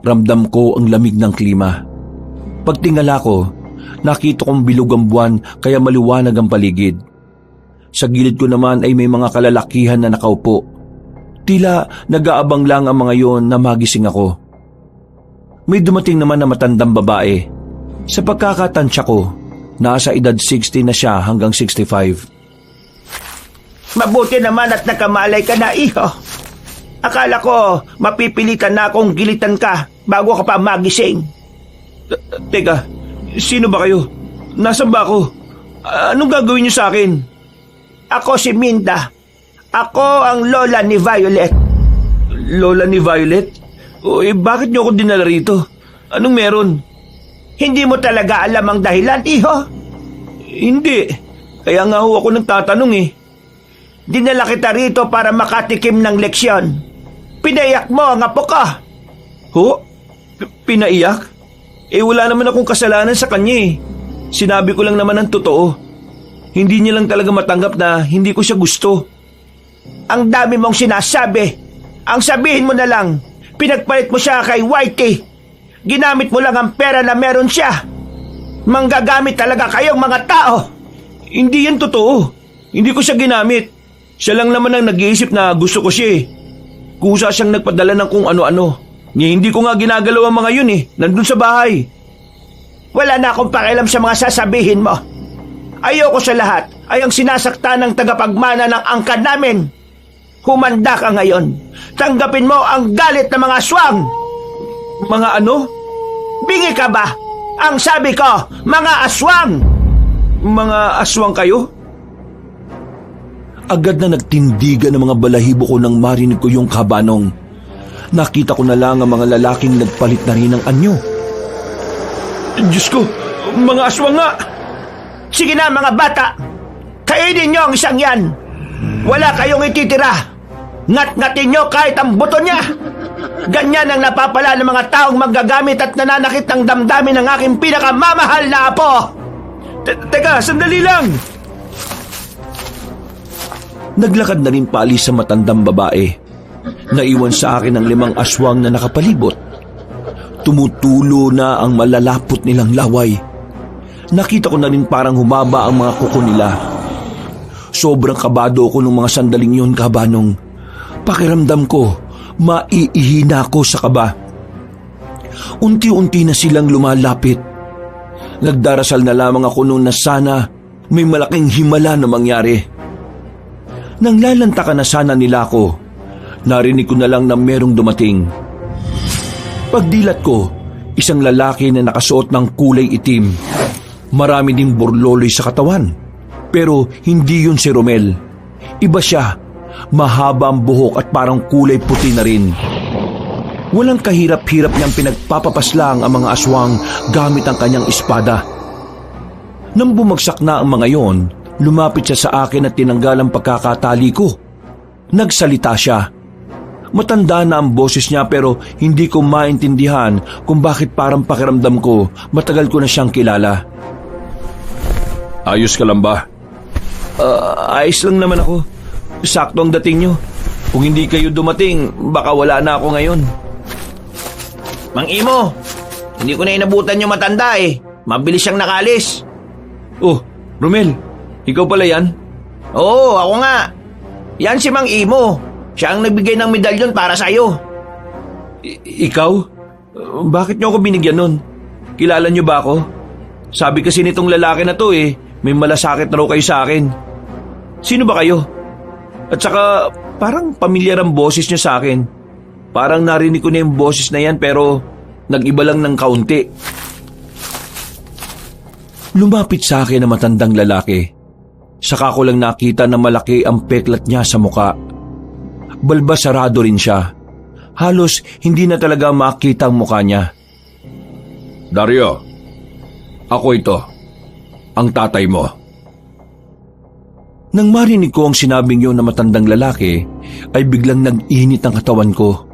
Ramdam ko ang lamig ng klima. Pagtingala ko, nakita kong bilog ang buwan kaya maliwanag ang paligid. Sa gilid ko naman ay may mga kalalakihan na nakaupo. Tila nag-aabang lang ang mga yon na magising ako. May dumating naman na matandang babae. Sa pagkakatansya ko, nasa edad 60 na siya hanggang 65. Mabuti naman at nakamalay ka na, iho. Akala ko mapipilitan na akong gilitan ka bago ka pa magising. Teka, sino ba kayo? Nasaan ba ako? Anong gagawin niyo sa akin? Ako si Minda. Ako ang lola ni Violet. Lola ni Violet? Bakit niyo ako dinala rito? Anong meron? Hindi mo talaga alam ang dahilan, iho? Hindi. Kaya nga ho ako nagtatanong eh. Dinala kita rito para makatikim ng leksyon. Pinayak mo ang apo ko. Ho? Pinaiyak? Wala naman akong kasalanan sa kanya eh. Sinabi ko lang naman ang totoo. Hindi niya lang talaga matanggap na hindi ko siya gusto. Ang dami mong sinasabi. Ang sabihin mo na lang, pinagpalit mo siya kay Whitey. Ginamit mo lang ang pera na meron siya. Manggagamit talaga kayong mga tao. Hindi yan totoo. Hindi ko siya ginamit. Siya lang naman ang nag-iisip na gusto ko siya eh. Kusa siyang nagpadala ng kung ano-ano. Hindi ko nga ginagalaw ang mga yun eh. Nandun sa bahay. Wala na akong pakialam sa mga sasabihin mo. Ayoko sa lahat ay ang sinasakta ng tagapagmana ng angkan namin. Humanda ka ngayon. Tanggapin mo ang galit ng mga aswang. Mga ano? Bingi ka ba? Ang sabi ko, mga aswang! Mga aswang kayo? Agad na nagtindigan ng mga balahibo ko nang marinig ko yung kabanong. Nakita ko na lang ang mga lalaking nagpalit na rin ng anyo. Diyos ko, mga aswang nga! Sige na mga bata! Kainin nyo ang isang yan! Wala kayong ititira! Ngat-ngatin nyo kahit ang buto niya! Ganyan ang napapala ng mga taong manggagamit at nananakit ng damdamin ng aking pinakamamahal na apo! Teka, sandali lang! Naglakad na rin paalis sa matandang babae. Naiwan sa akin ang 5 aswang na nakapalibot. Tumutulo na ang malalapot nilang laway. Nakita ko na rin parang humaba ang mga kuko nila. Sobrang kabado ko nung mga sandaling yon, kabanong. Pakiramdam ko, maiihina ako sa kaba. Unti-unti na silang lumalapit. Nagdarasal na lamang ako noon na sana may malaking himala na mangyari. Nang lalantakan na sana nila ako, narinig ko na lang na merong dumating. Pagdilat ko, isang lalaki na nakasuot ng kulay itim. Marami ding burloloy sa katawan. Pero hindi yun si Romel. Iba siya. Mahaba ang buhok at parang kulay puti na rin. Walang kahirap-hirap niyang pinagpapapaslang ang mga aswang gamit ang kanyang espada. Nang bumagsak na ang mga yon, lumapit siya sa akin at tinanggal ang pagkakatali ko. Nagsalita siya. Matanda na ang boses niya pero hindi ko maintindihan kung bakit parang pakiramdam ko matagal ko na siyang kilala. Ayos ka lang ba? Ayos lang naman ako. Sakto ang dating nyo. Kung hindi kayo dumating, baka wala na ako ngayon. Mang Imo, hindi ko na inabutan yung matanda eh. Mabilis siyang nakalis. Oh, Romel, ikaw pala yan? Oo, ako nga. Yan si Mang Imo. Siya ang nagbigay ng medalyon para sa'yo. Ikaw? Bakit niyo ako binigyan nun? Kilala niyo ba ako? Sabi kasi nitong lalaki na to may malasakit na raw kayo sa akin. Sino ba kayo? At saka parang pamilyar ang boses niyo sa akin. Parang narinig ko na yung boses na yan pero nag-iba lang ng kaunti. Lumapit sa akin ang matandang lalaki. Saka ko lang nakita na malaki ang peklat niya sa muka. Balbasarado rin siya. Halos hindi na talaga makita ang mukha niya. Dario, ako ito, ang tatay mo. Nang marinig ko ang sinabing yun na matandang lalaki, ay biglang nag-init ang katawan ko.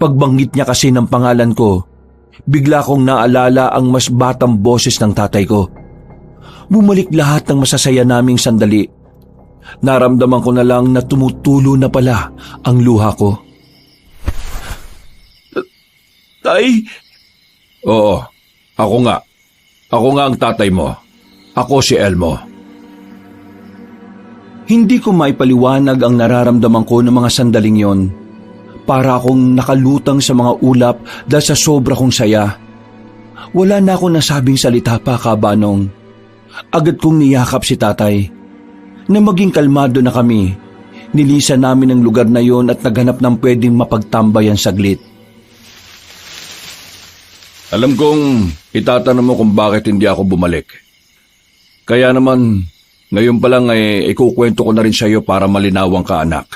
Pagbanggit niya kasi ng pangalan ko, bigla kong naalala ang mas batang boses ng tatay ko. Bumalik lahat ng masasaya naming sandali. Naramdaman ko na lang na tumutulo na pala ang luha ko. Tay? Oo, ako nga. Ako nga ang tatay mo. Ako si Elmo. Hindi ko maipaliwanag ang nararamdaman ko ng mga sandaling yon. Para akong nakalutang sa mga ulap dahil sa sobra kong saya. Wala na akong nasabing salita pa, kabanong. Agad kong niyakap si tatay. Na maging kalmado na kami, nilisan namin ang lugar na yon at naghanap ng pwedeng mapagtambayan saglit. Alam kong itatanong mo kung bakit hindi ako bumalik. Kaya naman, ngayon pa lang ikukwento ko na rin sa iyo para malinawang ka, anak.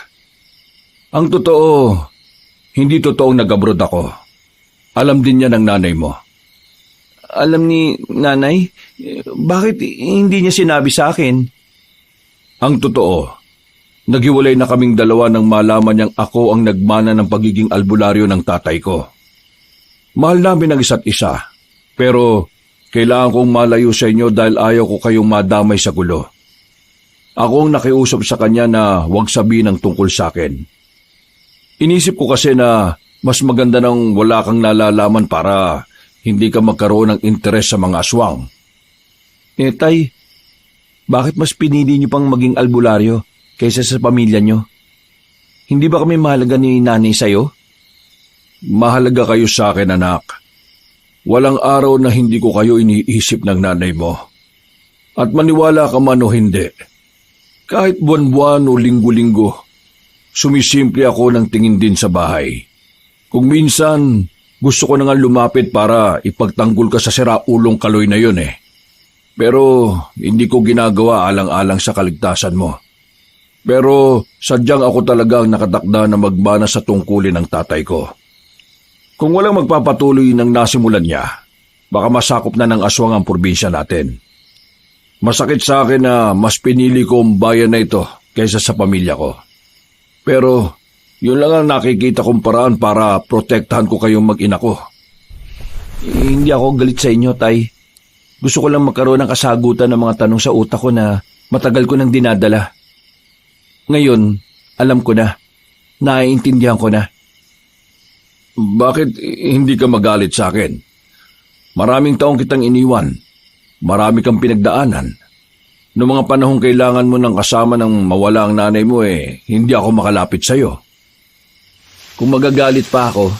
Ang totoo, hindi totoong nag-abroad ako. Alam din niya ng nanay mo. Alam ni nanay? Bakit hindi niya sinabi sa akin? Ang totoo, naghiwalay na kaming dalawa nang malaman niyang ako ang nagmana ng pagiging albularyo ng tatay ko. Mahal namin ang isa't isa, pero kailangan kong malayo sa inyo dahil ayaw ko kayong madamay sa gulo. Ako ang nakiusap sa kanya na huwag sabihin ang tungkol sa akin. Inisip ko kasi na mas maganda nang wala kang nalalaman para hindi ka magkaroon ng interes sa mga aswang. Tay, bakit mas pinili niyo pang maging albularyo kaysa sa pamilya niyo? Hindi ba kami mahalaga ni nanay sa'yo? Mahalaga kayo sa akin, anak. Walang araw na hindi ko kayo iniisip ng nanay mo. At maniwala ka man o hindi, kahit buwan-buwan o linggo-linggo, sumisimple ako ng tingin din sa bahay. Kung minsan, gusto ko na nga lumapit para ipagtanggol ka sa siraulong kaloy na yun . Pero hindi ko ginagawa alang-alang sa kaligtasan mo. Pero sadyang ako talagang nakatakda na magmana sa tungkulin ng tatay ko. Kung walang magpapatuloy ng nasimulan niya, baka masakop na ng aswang ang probinsya natin. Masakit sa akin na mas pinili ko ang bayan na ito kaysa sa pamilya ko. Pero yun lang ang nakikita kong paraan para protektahan ko kayong mag-ina ko. Hindi ako galit sa inyo, Tay. Gusto ko lang magkaroon ng kasagutan ng mga tanong sa utak ko na matagal ko nang dinadala. Ngayon, alam ko na. Naiintindihan ko na. Bakit hindi ka magalit sa akin? Maraming taong kitang iniwan. Marami kang pinagdaanan. Noong mga panahong kailangan mo ng kasama ng mawala ang nanay mo hindi ako makalapit sa'yo. Kung magagalit pa ako,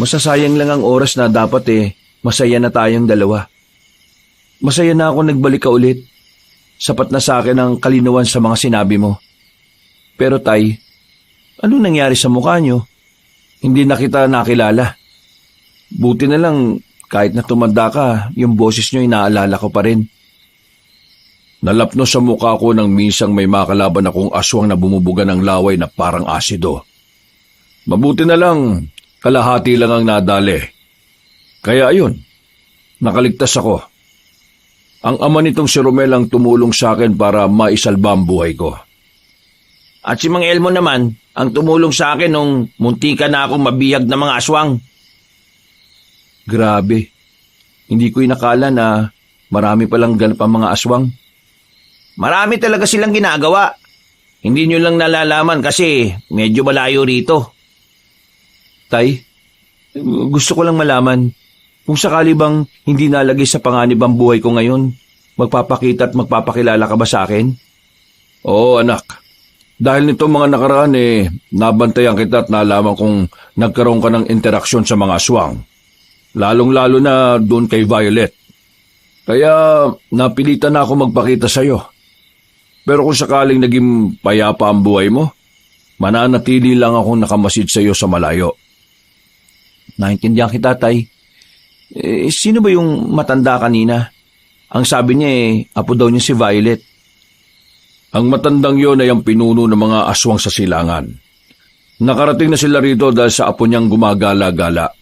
masasayang lang ang oras na dapat masaya na tayong dalawa. Masaya na ako nagbalik ka ulit. Sapat na sa akin ang kalinawan sa mga sinabi mo. Pero Tay, anong nangyari sa mukha nyo? Hindi na kita nakilala. Buti na lang kahit na tumanda ka, yung boses nyo inaalala ko pa rin. Nalapno sa mukha ko nang minsang may makalaban akong aswang na bumubuga ng laway na parang asido. Mabuti na lang, kalahati lang ang nadali. Kaya ayun, nakaligtas ako. Ang ama nitong si Romel ang tumulong sa akin para maisalba ang buhay ko. At si Mang Elmo naman, ang tumulong sa akin nung muntika na akong mabihag ng mga aswang. Grabe. Hindi ko inakala na marami palang ganap ang mga aswang. Marami talaga silang ginagawa. Hindi nyo lang nalalaman kasi medyo malayo rito. Tay, gusto ko lang malaman, kung sakali bang hindi nalagay sa panganib ang buhay ko ngayon, magpapakita at magpapakilala ka ba sa akin? Oo anak, dahil nito mga nakaraan nabantayan kita at nalaman kong nagkaroon ka ng interaksyon sa mga aswang. Lalong-lalo na doon kay Violet. Kaya napilitan na ako magpakita sa'yo. Pero kung sakaling naging payapa ang buhay mo, mananatili lang akong nakamasid sa'yo sa malayo. Naintindihan kita, Tay. Sino ba yung matanda kanina? Ang sabi niya apo daw niya si Violet. Ang matandang yon ay ang pinuno ng mga aswang sa silangan. Nakarating na sila rito dahil sa apo niyang gumagala-gala.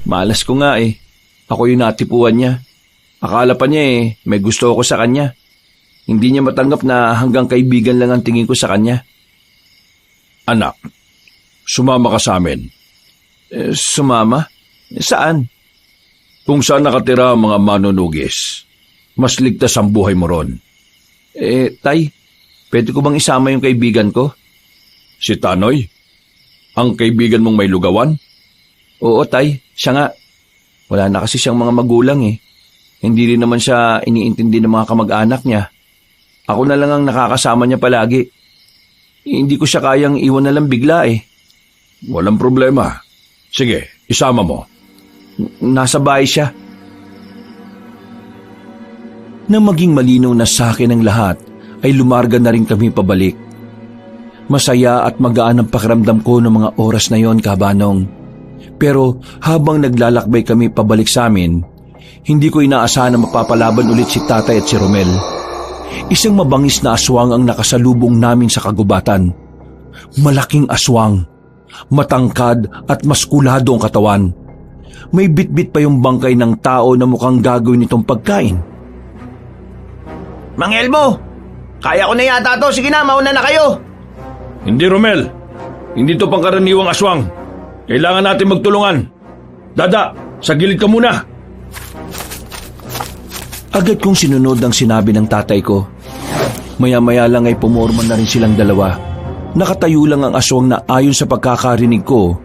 Malas ko nga Ako yung natipuan niya. Akala pa niya may gusto ako sa kanya. Hindi niya matanggap na hanggang kaibigan lang ang tingin ko sa kanya. Anak, sumama ka sa amin. Sumama? Saan? Kung saan nakatira ang mga manunugis, mas ligtas ang buhay mo ron. Tay, pwede ko bang isama yung kaibigan ko? Si Tanoy? Ang kaibigan mong may lugawan? Oo, Tay. Siya nga. Wala na kasi siyang mga magulang Hindi rin naman siya iniintindi ng mga kamag-anak niya. Ako na lang ang nakakasama niya palagi. Hindi ko siya kayang iwan na lang bigla Walang problema. Sige, isama mo. Nasa bahay siya. Nang maging malinaw na sa akin ang lahat, ay lumarga na rin kami pabalik. Masaya at magaan ang pakiramdam ko ng mga oras na yon, Kabanong. Pero habang naglalakbay kami pabalik sa amin, hindi ko inaasahan na mapapalaban ulit si Tatay at si Romel. Isang mabangis na aswang ang nakasalubong namin sa kagubatan. Malaking aswang, matangkad at maskulado ang katawan. May bitbit pa yung bangkay ng tao na mukhang gagawin nitong pagkain. Mang Elmo, kaya ko na yata to. Sige na, mauna na kayo. Hindi, Romel. Hindi to pangkaraniwang aswang. Kailangan natin magtulungan. Dada, sa gilid ka muna. Agad kong sinunod ang sinabi ng tatay ko. Maya-maya lang ay pumorma na rin silang dalawa. Nakatayo lang ang aswang na ayon sa pagkakarinig ko,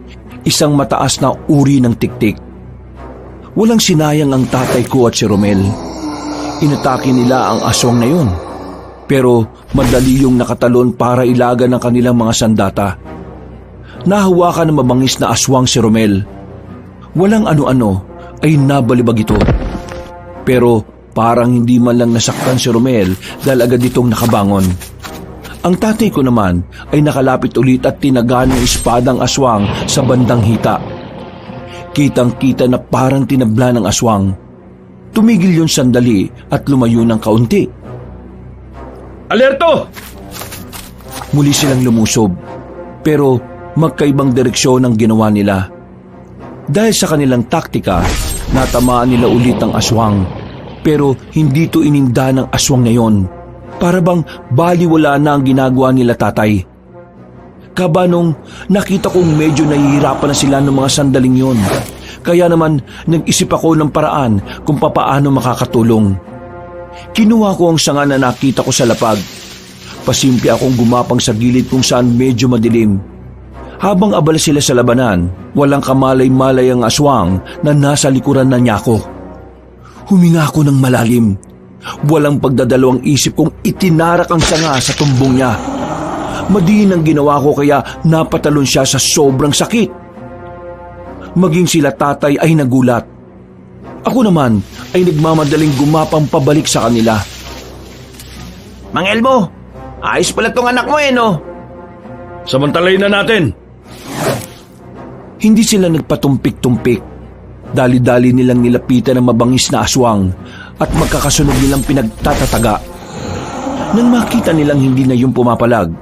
isang mataas na uri ng tiktik. Walang sinayang ang tatay ko at si Romel. Inatake nila ang aswang na yun. Pero madali yung nakatalon para ilagan ng kanilang mga sandata. Nahawakan ng mabangis na aswang si Romel. Walang ano-ano ay nabalibag ito. Pero parang hindi man lang nasaktan si Romel dahil agad itong nakabangon. Ang tatay ko naman ay nakalapit ulit at tinaga ng espadang aswang sa bandang hita. Kitang-kita na parang tinabla ng aswang. Tumigil yun sandali at lumayo ng kaunti. Alerto! Muli silang lumusob, pero magkaibang direksyon ang ginawa nila. Dahil sa kanilang taktika, natamaan nila ulit ang aswang. Pero hindi to ininda ng aswang ngayon. Para bang baliwala na ang ginagawa nila tatay. Kabanong nakita kong medyo nahihirapan na sila ng mga sandaling yon. Kaya naman nag-isip ako ng paraan kung papaano makakatulong. Kinuha ko ang sanga na nakita ko sa lapag. Pasimple akong gumapang sa gilid kung saan medyo madilim. Habang abala sila sa labanan, walang kamalay-malay ang aswang na nasa likuran na niya ako. Huminga ako ng malalim. Walang pagdadalawang isip kong itinarak ang sanga sa tumbong niya. Madiin ang ginawa ko kaya napatalon siya sa sobrang sakit. Maging sila tatay ay nagulat. Ako naman ay nagmamadaling gumapang pabalik sa kanila. Mang Elmo, ayos pala tong anak mo no? Samantalayin na natin. Hindi sila nagpatumpik-tumpik. Dali-dali nilang nilapitan ang mabangis na aswang at magkakasunod nilang pinagtatataga. Nang makita nilang hindi na yung pumapalag,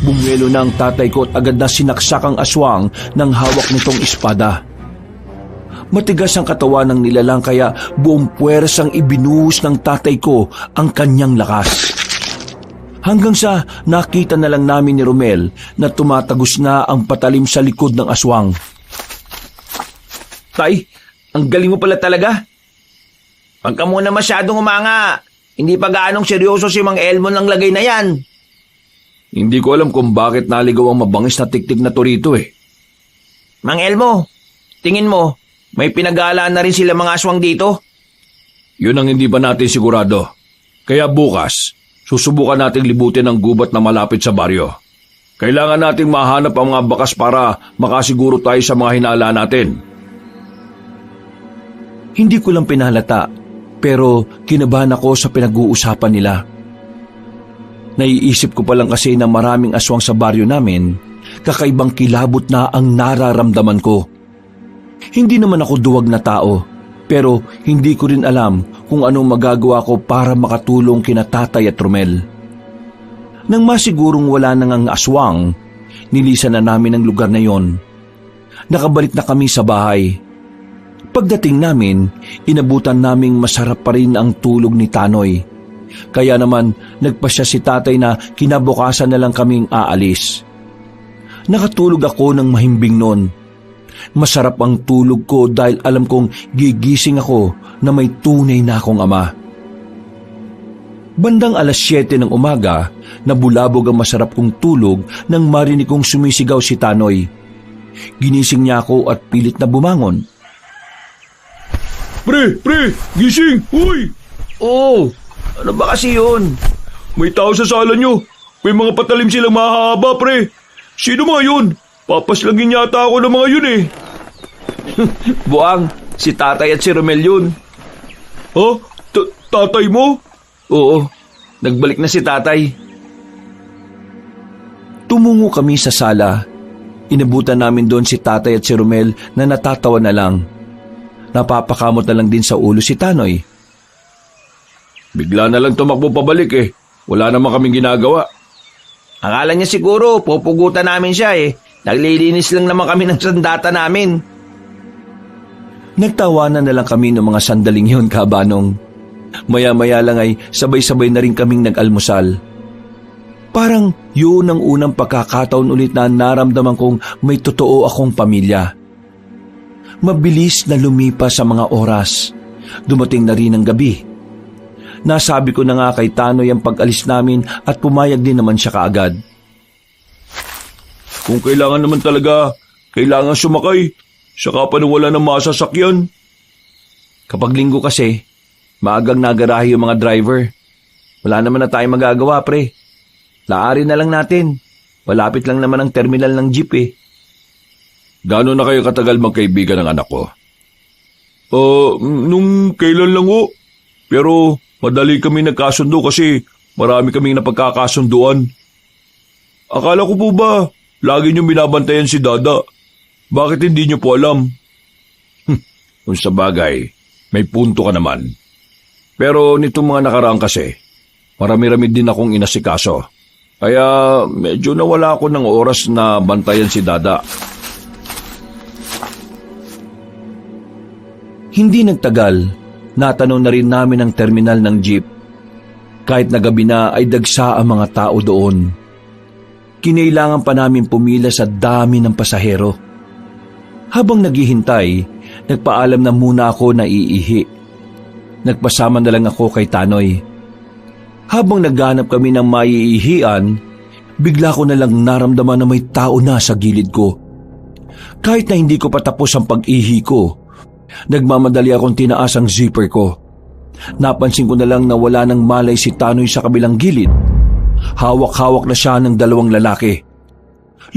bumwelo na ang tatay ko at agad na sinaksak ang aswang ng hawak nitong espada. Matigas ang katawan ng nilalang kaya buong puwersang ibinuhos ng tatay ko ang kanyang lakas. Hanggang sa nakita na lang namin ni Romel na tumatagos na ang patalim sa likod ng aswang. Tay, ang galing mo pala talaga. Huwag ka muna masyadong umanga. Hindi pa gaanong seryoso si Mang Elmo ng lagay na yan. Hindi ko alam kung bakit naligaw ang mabangis na tiktik na torito eh. Mang Elmo, tingin mo, may pinag-aalaan na rin sila mga aswang dito? Yun ang hindi pa natin sigurado. Kaya bukas, susubukan nating libutin ang gubat na malapit sa baryo. Kailangan nating mahanap ang mga bakas para makasiguro tayo sa mga hinala natin. Hindi ko lang pinalata, pero kinabahan ako sa pinag-uusapan nila. Naiisip ko pa lang kasi na maraming aswang sa baryo namin, kakaibang kilabot na ang nararamdaman ko. Hindi naman ako duwag na tao, pero hindi ko rin alam kung anong magagawa ko para makatulong kina Tatay at Romel. Nang masigurong wala nang ang aswang, nilisan na namin ang lugar na yon. Nakabalik na kami sa bahay. Pagdating namin, inabutan naming masarap pa rin ang tulog ni Tanoy. Kaya naman nagpasya si tatay na kinabukasan na lang kaming aalis. Nakatulog ako ng mahimbing noon. Masarap ang tulog ko dahil alam kong gigising ako na may tunay na akong ama. Bandang 7:00 ng umaga, nabulabog ang masarap kong tulog nang marinig kong sumisigaw si Tanoy. Ginising niya ako at pilit na bumangon. Pre, gising! Uy! Oo, ano ba kasi yun? May tao sa sala nyo. May mga patalim silang mahaba, pre. Sino mga yun? Papaslagin yata ako ng mga yun eh. Buang, si tatay at si Romel yun. Ha? Tatay mo? Oo, nagbalik na si tatay. Tumungo kami sa sala. Inabutan namin doon si tatay at si Romel na natatawa na lang. Napapakamot na lang din sa ulo si Tanoy. Bigla na lang tumakbo pabalik eh. Wala naman kaming ginagawa. Akala niya siguro, pupugutan namin siya eh. Naglilinis lang naman kami ng sandata namin. Nagtawanan na lang kami ng mga sandaling yun, kabanong. Maya-maya lang ay sabay-sabay na rin kaming nag-almusal. Parang yun ang unang pagkakataon ulit na naramdaman kong may totoo akong pamilya. Mabilis na lumipas sa mga oras. Dumating na rin ang gabi. Nasabi ko na nga kay Tanoy ang pag-alis namin at pumayag din naman siya kaagad. Kung kailangan naman talaga, kailangan sumakay. Saka pa nang wala ng masasakyan. Kapag linggo kasi, maagang nagarahe yung mga driver. Wala naman na tayong magagawa, pre. Laari na lang natin. Malapit lang naman ang terminal ng jeep eh. Gano'n na kayo katagal magkaibigan ng anak ko? Nung kailan lang ho. Pero madali kami nagkasundo kasi marami kaming napagkakasunduan. Akala ko po ba, lagi niyong binabantayan si Dada? Bakit hindi niyo po alam? Kung sa bagay, may punto ka naman. Pero nitong mga nakaraan kasi, marami-rami din akong inasikaso. Kaya medyo nawala ako ng oras na bantayan si Dada. Hindi nagtagal, natanong na rin namin ang terminal ng jeep. Kahit na gabi na ay dagsa ang mga tao doon. Kinailangan pa namin pumila sa dami ng pasahero. Habang naghihintay, nagpaalam na muna ako na iihi. Nagpasama na lang ako kay Tanoy. Habang naghanap kami ng maiihian, bigla ko na lang naramdaman na may tao na sa gilid ko. Kahit na hindi ko patapos ang pag-ihi ko, nagmamadali akong tinaas ang zipper ko. Napansin ko na lang na wala nang malay si Tanoy sa kabilang gilid. Hawak-hawak na siya ng dalawang lalaki.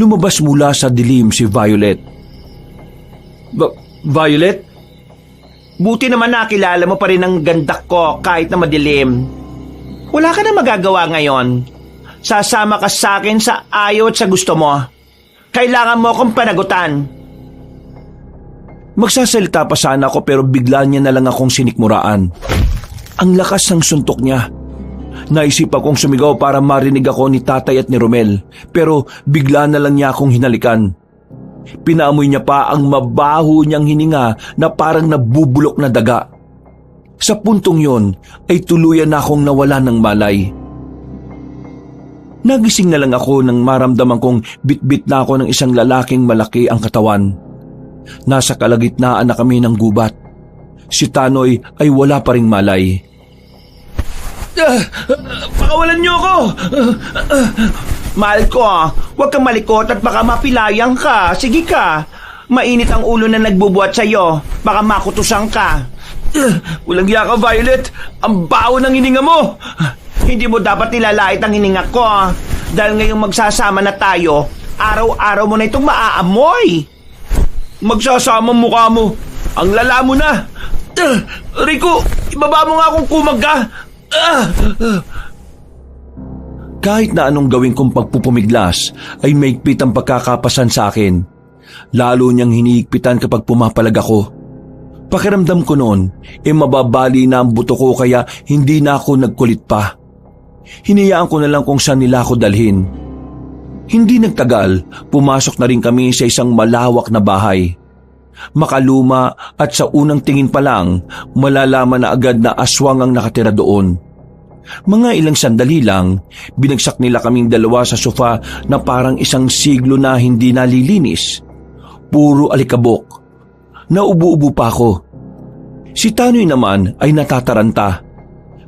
Lumabas mula sa dilim si Violet. Violet? Buti naman nakilala mo pa rin ang ganda ko kahit na madilim. Wala ka na magagawa ngayon. Sasama ka sa akin sa ayaw at sa gusto mo. Kailangan mo akong panagutan. Magsasalita pa sana ako pero bigla niya na lang akong sinikmuraan. Ang lakas ng suntok niya. Naisip akong sumigaw para marinig ako ni Tatay at ni Romel, pero bigla na lang niya akong hinalikan. Pinaamoy niya pa ang mabaho niyang hininga na parang nabubulok na daga. Sa puntong yon ay tuluyan na akong nawala ng malay. Nagising na lang ako nang maramdaman kong bitbit na ako ng isang lalaking malaki ang katawan. Nasa kalagitnaan na kami ng gubat. Si Tanoy ay wala pa ring malay. Pakawalan niyo ako! Mahal ko, huwag kang malikot at baka mapilayang ka. Sige ka. Mainit ang ulo na nagbubuhat sa'yo. Baka makutusan ka. Walang hiya ka, Violet. Ang baho ng hininga mo. Hindi mo dapat nilalait ang hininga ko. Dahil ngayong magsasama na tayo, araw-araw mo na itong maaamoy. Magsasama ang mukha mo. Ang lala mo na. Rico, ibaba mo nga akong kumag ka. Kahit na anong gawin kong pagpupumiglas ay maigpit ang pagkakapasan sa akin. Lalo niyang hiniigpitan kapag pumapalag ako. Pakiramdam ko noon, mababali na ang buto ko kaya hindi na ako nagkulit pa. Hinayaan ko na lang kung saan nila ako dalhin. Hindi nagtagal, pumasok na rin kami sa isang malawak na bahay. Makaluma at sa unang tingin pa lang, malalaman na agad na aswang ang nakatira doon. Mga ilang sandali lang, binagsak nila kaming dalawa sa sofa na parang isang siglo na hindi nalilinis. Puro alikabok. Naubo-ubo pa ako. Si Tanoy naman ay natataranta.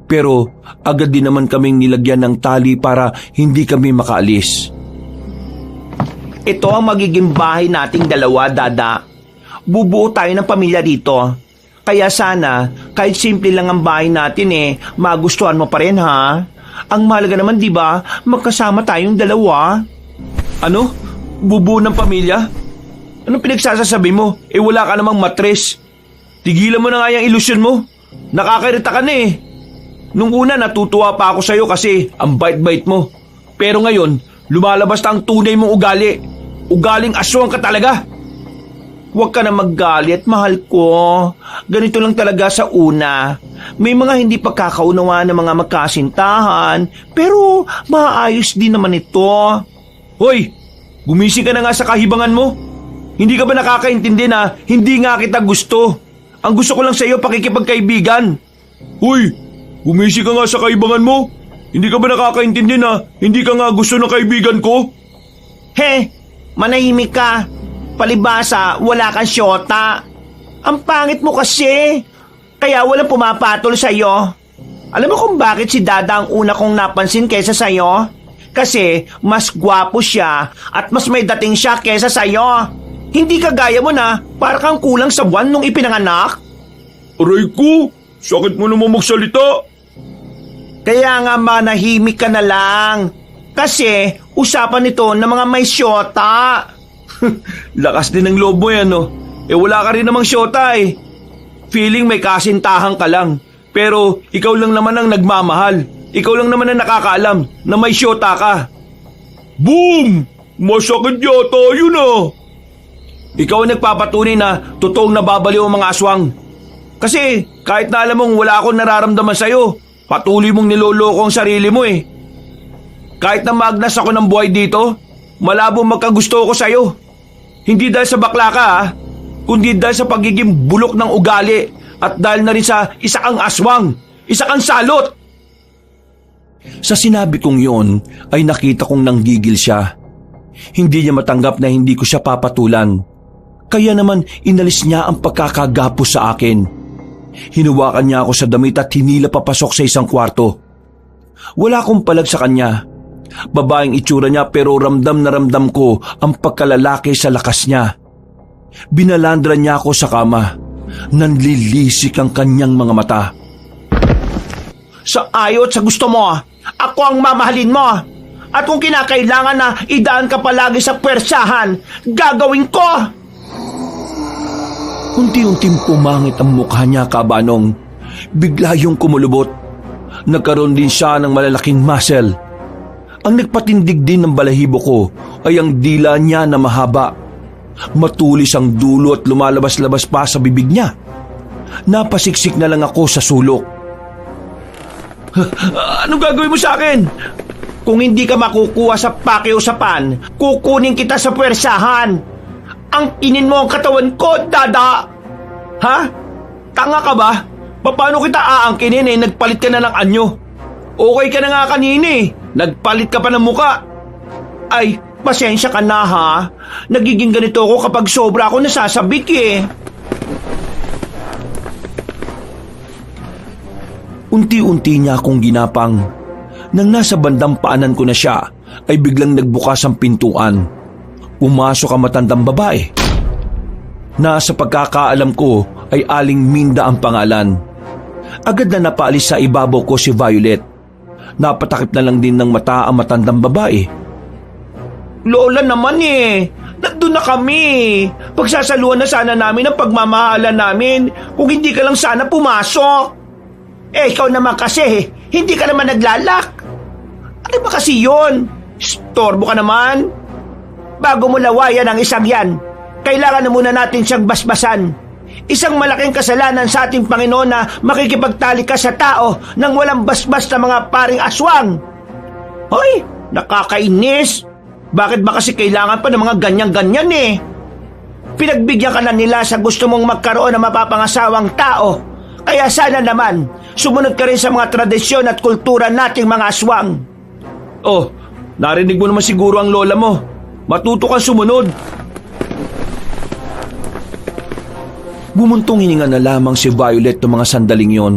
Pero agad din naman kaming nilagyan ng tali para hindi kami makaalis. Ito ang magiging bahay nating dalawa, Dada. Bubuo tayo ng pamilya dito. Kaya sana, kahit simple lang ang bahay natin magustuhan mo pa rin, ha? Ang mahalaga naman, di ba, magkasama tayong dalawa. Ano? Bubuo ng pamilya? Anong pinagsasasabi mo? Wala ka namang matres. Tigilan mo na nga yung ilusyon mo. Nakakairita ka na Nung una, natutuwa pa ako sa'yo kasi ang bait-bait mo. Pero ngayon, lumalabas na ang tunay mong ugali. Ugaling aswang ka talaga. Huwag ka na maggalit, mahal ko. Ganito lang talaga sa una. May mga hindi pagkakaunawa ng mga magkasintahan, pero maayos din naman ito. Hoy, gumising ka na nga sa kahibangan mo. Hindi ka ba nakakaintindi na hindi nga kita gusto? Ang gusto ko lang sa iyo pakikipagkaibigan. Hoy, gumising ka nga sa kaibigan mo. Hindi ka ba nakakaintindi na hindi ka nga gusto ng kaibigan ko? He, manahimik ka. Palibasa, wala kang syota. Ang pangit mo kasi. Kaya walang pumapatol sa'yo. Alam mo kung bakit si Dada ang una kong napansin kaysa sa'yo? Kasi mas gwapo siya at mas may dating siya kaysa sa'yo. Hindi kagaya mo na para kang kulang sa buwan nung ipinanganak. Aray ko, sakit mo naman magsalita. Kaya nga manahimik ka na lang. Kasi usapan nito ng mga may syota. Lakas din ng loob mo yan, no? Wala ka rin namang syota Feeling may kasintahan ka lang. Pero ikaw lang naman ang nagmamahal. Ikaw lang naman ang nakakaalam na may syota ka. Boom! Masakit yata yun Ikaw ang nagpapatunay na totoong nababaliw ang mga aswang. Kasi kahit na alam mong wala akong nararamdaman sa'yo, patuloy mong niloloko ang sarili mo eh. Kahit na magnas ako ng buhay dito, malabo magkagusto ko sa'yo. Hindi dahil sa bakla ka kundi dahil sa pagiging bulok ng ugali at dahil na rin sa isa kang aswang, isa kang salot. Sa sinabi kong yon ay nakita kong nanggigil siya. Hindi niya matanggap na hindi ko siya papatulan. Kaya naman inalis niya ang pagkakagapos sa akin. Hinuwakan niya ako sa damit at hinila papasok sa isang kwarto. Wala akong palag sa kanya. Babaeng itsura niya pero ramdam na ramdam ko ang pagkalalaki sa lakas niya. Binalandra niya ako sa kama. Nanlilisik ang kanyang mga mata. Sa ayot sa gusto mo, ako ang mamahalin mo. At kung kinakailangan na idaan ka palagi sa pwersahan, gagawin ko! Unti-unting pumangit ang mukha niya, Kabanong. Bigla yung kumulubot. Nagkaroon din siya ng malalaking muscle. Ang nagpatindig din ng balahibo ko ay ang dila niya na mahaba. Matulis ang dulo at lumalabas-labas pa sa bibig niya. Napasiksik na lang ako sa sulok. Anong gagawin mo sa akin? Kung hindi ka makukuha sa pakiusapan, kukunin kita sa pwersahan. Ang inin mo ang katawan ko, dada! Ha? Tanga ka ba? Paano kita aangkinin nagpalit ka na ng anyo? Okay ka na nga kanina nagpalit ka pa ng muka. Ay, pasensya ka na ha. Nagiging ganito ako kapag sobra ako nasasabik Unti-unti niya akong ginapang. Nang nasa bandang paanan ko na siya, ay biglang nagbukas ang pintuan. Pumasok ang matandang babae. Nasa pagkakaalam ko ay Aling Minda ang pangalan. Agad na napaalis sa ibabaw ko si Violet. Napatakip na lang din ng mata ang matandang babae. Lola naman nandun na kami. Pagsasaluhan na sana namin ang pagmamahalan namin kung hindi ka lang sana pumasok. Ikaw naman kasi, hindi ka naman naglalak. Ano ba kasi yun? Storbo ka naman. Bago mo lawayan ang isang yan, kailangan na muna natin siyang basbasan. Isang malaking kasalanan sa ating Panginoon na makikipagtali ka sa tao nang walang basbas na mga paring aswang. Hoy, nakakainis. Bakit ba kasi kailangan pa ng mga ganyan-ganyan Pinagbigyan ka na nila sa gusto mong magkaroon ng mapapangasawang tao. Kaya sana naman, sumunod ka rin sa mga tradisyon at kultura nating mga aswang. Oh, narinig mo naman siguro ang lola mo. Matuto kang sumunod. Bumuntong hininga na lamang si Violet ng mga sandaling yon.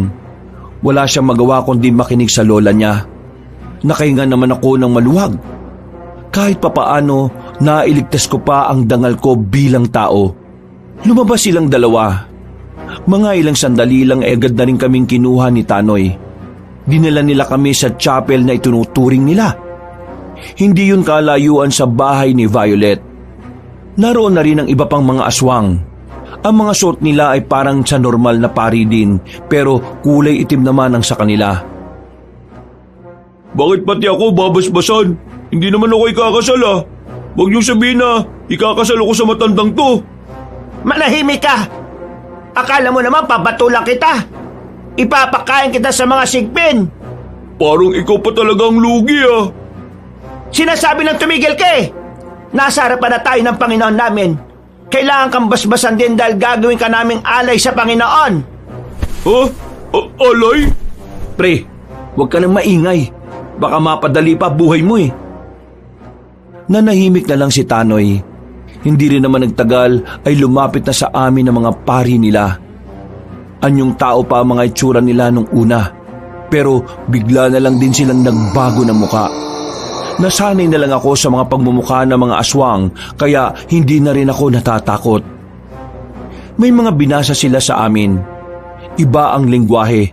Wala siyang magawa kundi makinig sa lola niya. Nakahinga naman ako ng maluwag. Kahit papaano, nailigtas ko pa ang dangal ko bilang tao. Lumabas silang dalawa. Mga ilang sandali lang agad na rin kaming kinuha ni Tanoy. Dinala nila kami sa chapel na itunuturing nila. Hindi yun kalayuan sa bahay ni Violet. Naroon na rin ang iba pang mga aswang. Ang mga suot nila ay parang sa normal na pari din, pero kulay itim naman ang sa kanila. Bakit pati ako babasbasan? Hindi naman ako ikakasal Huwag niyong sabihin na ikakasal ako sa matandang to. Manahimik ka! Akala mo naman papatulang kita. Ipapakain kita sa mga sigpin. Parang ikaw pa talagang lugi Sinasabi ng tumigil ka Nasa harapan na tayo ng Panginoon namin. Kailangan kang basbasan din dahil gagawin ka naming alay sa Panginoon. Alay? Pre, huwag ka nang maingay. Baka mapadali pa buhay mo Nanahimik na lang si Tanoy. Hindi rin naman nagtagal ay lumapit na sa amin ang mga pari nila. Anyong tao pa ang mga itsura nila nung una. Pero bigla na lang din silang nagbago ng muka. Nasanay na lang ako sa mga pagmumukha ng mga aswang kaya hindi na rin ako natatakot. May mga binasa sila sa amin. Iba ang lengguwahe.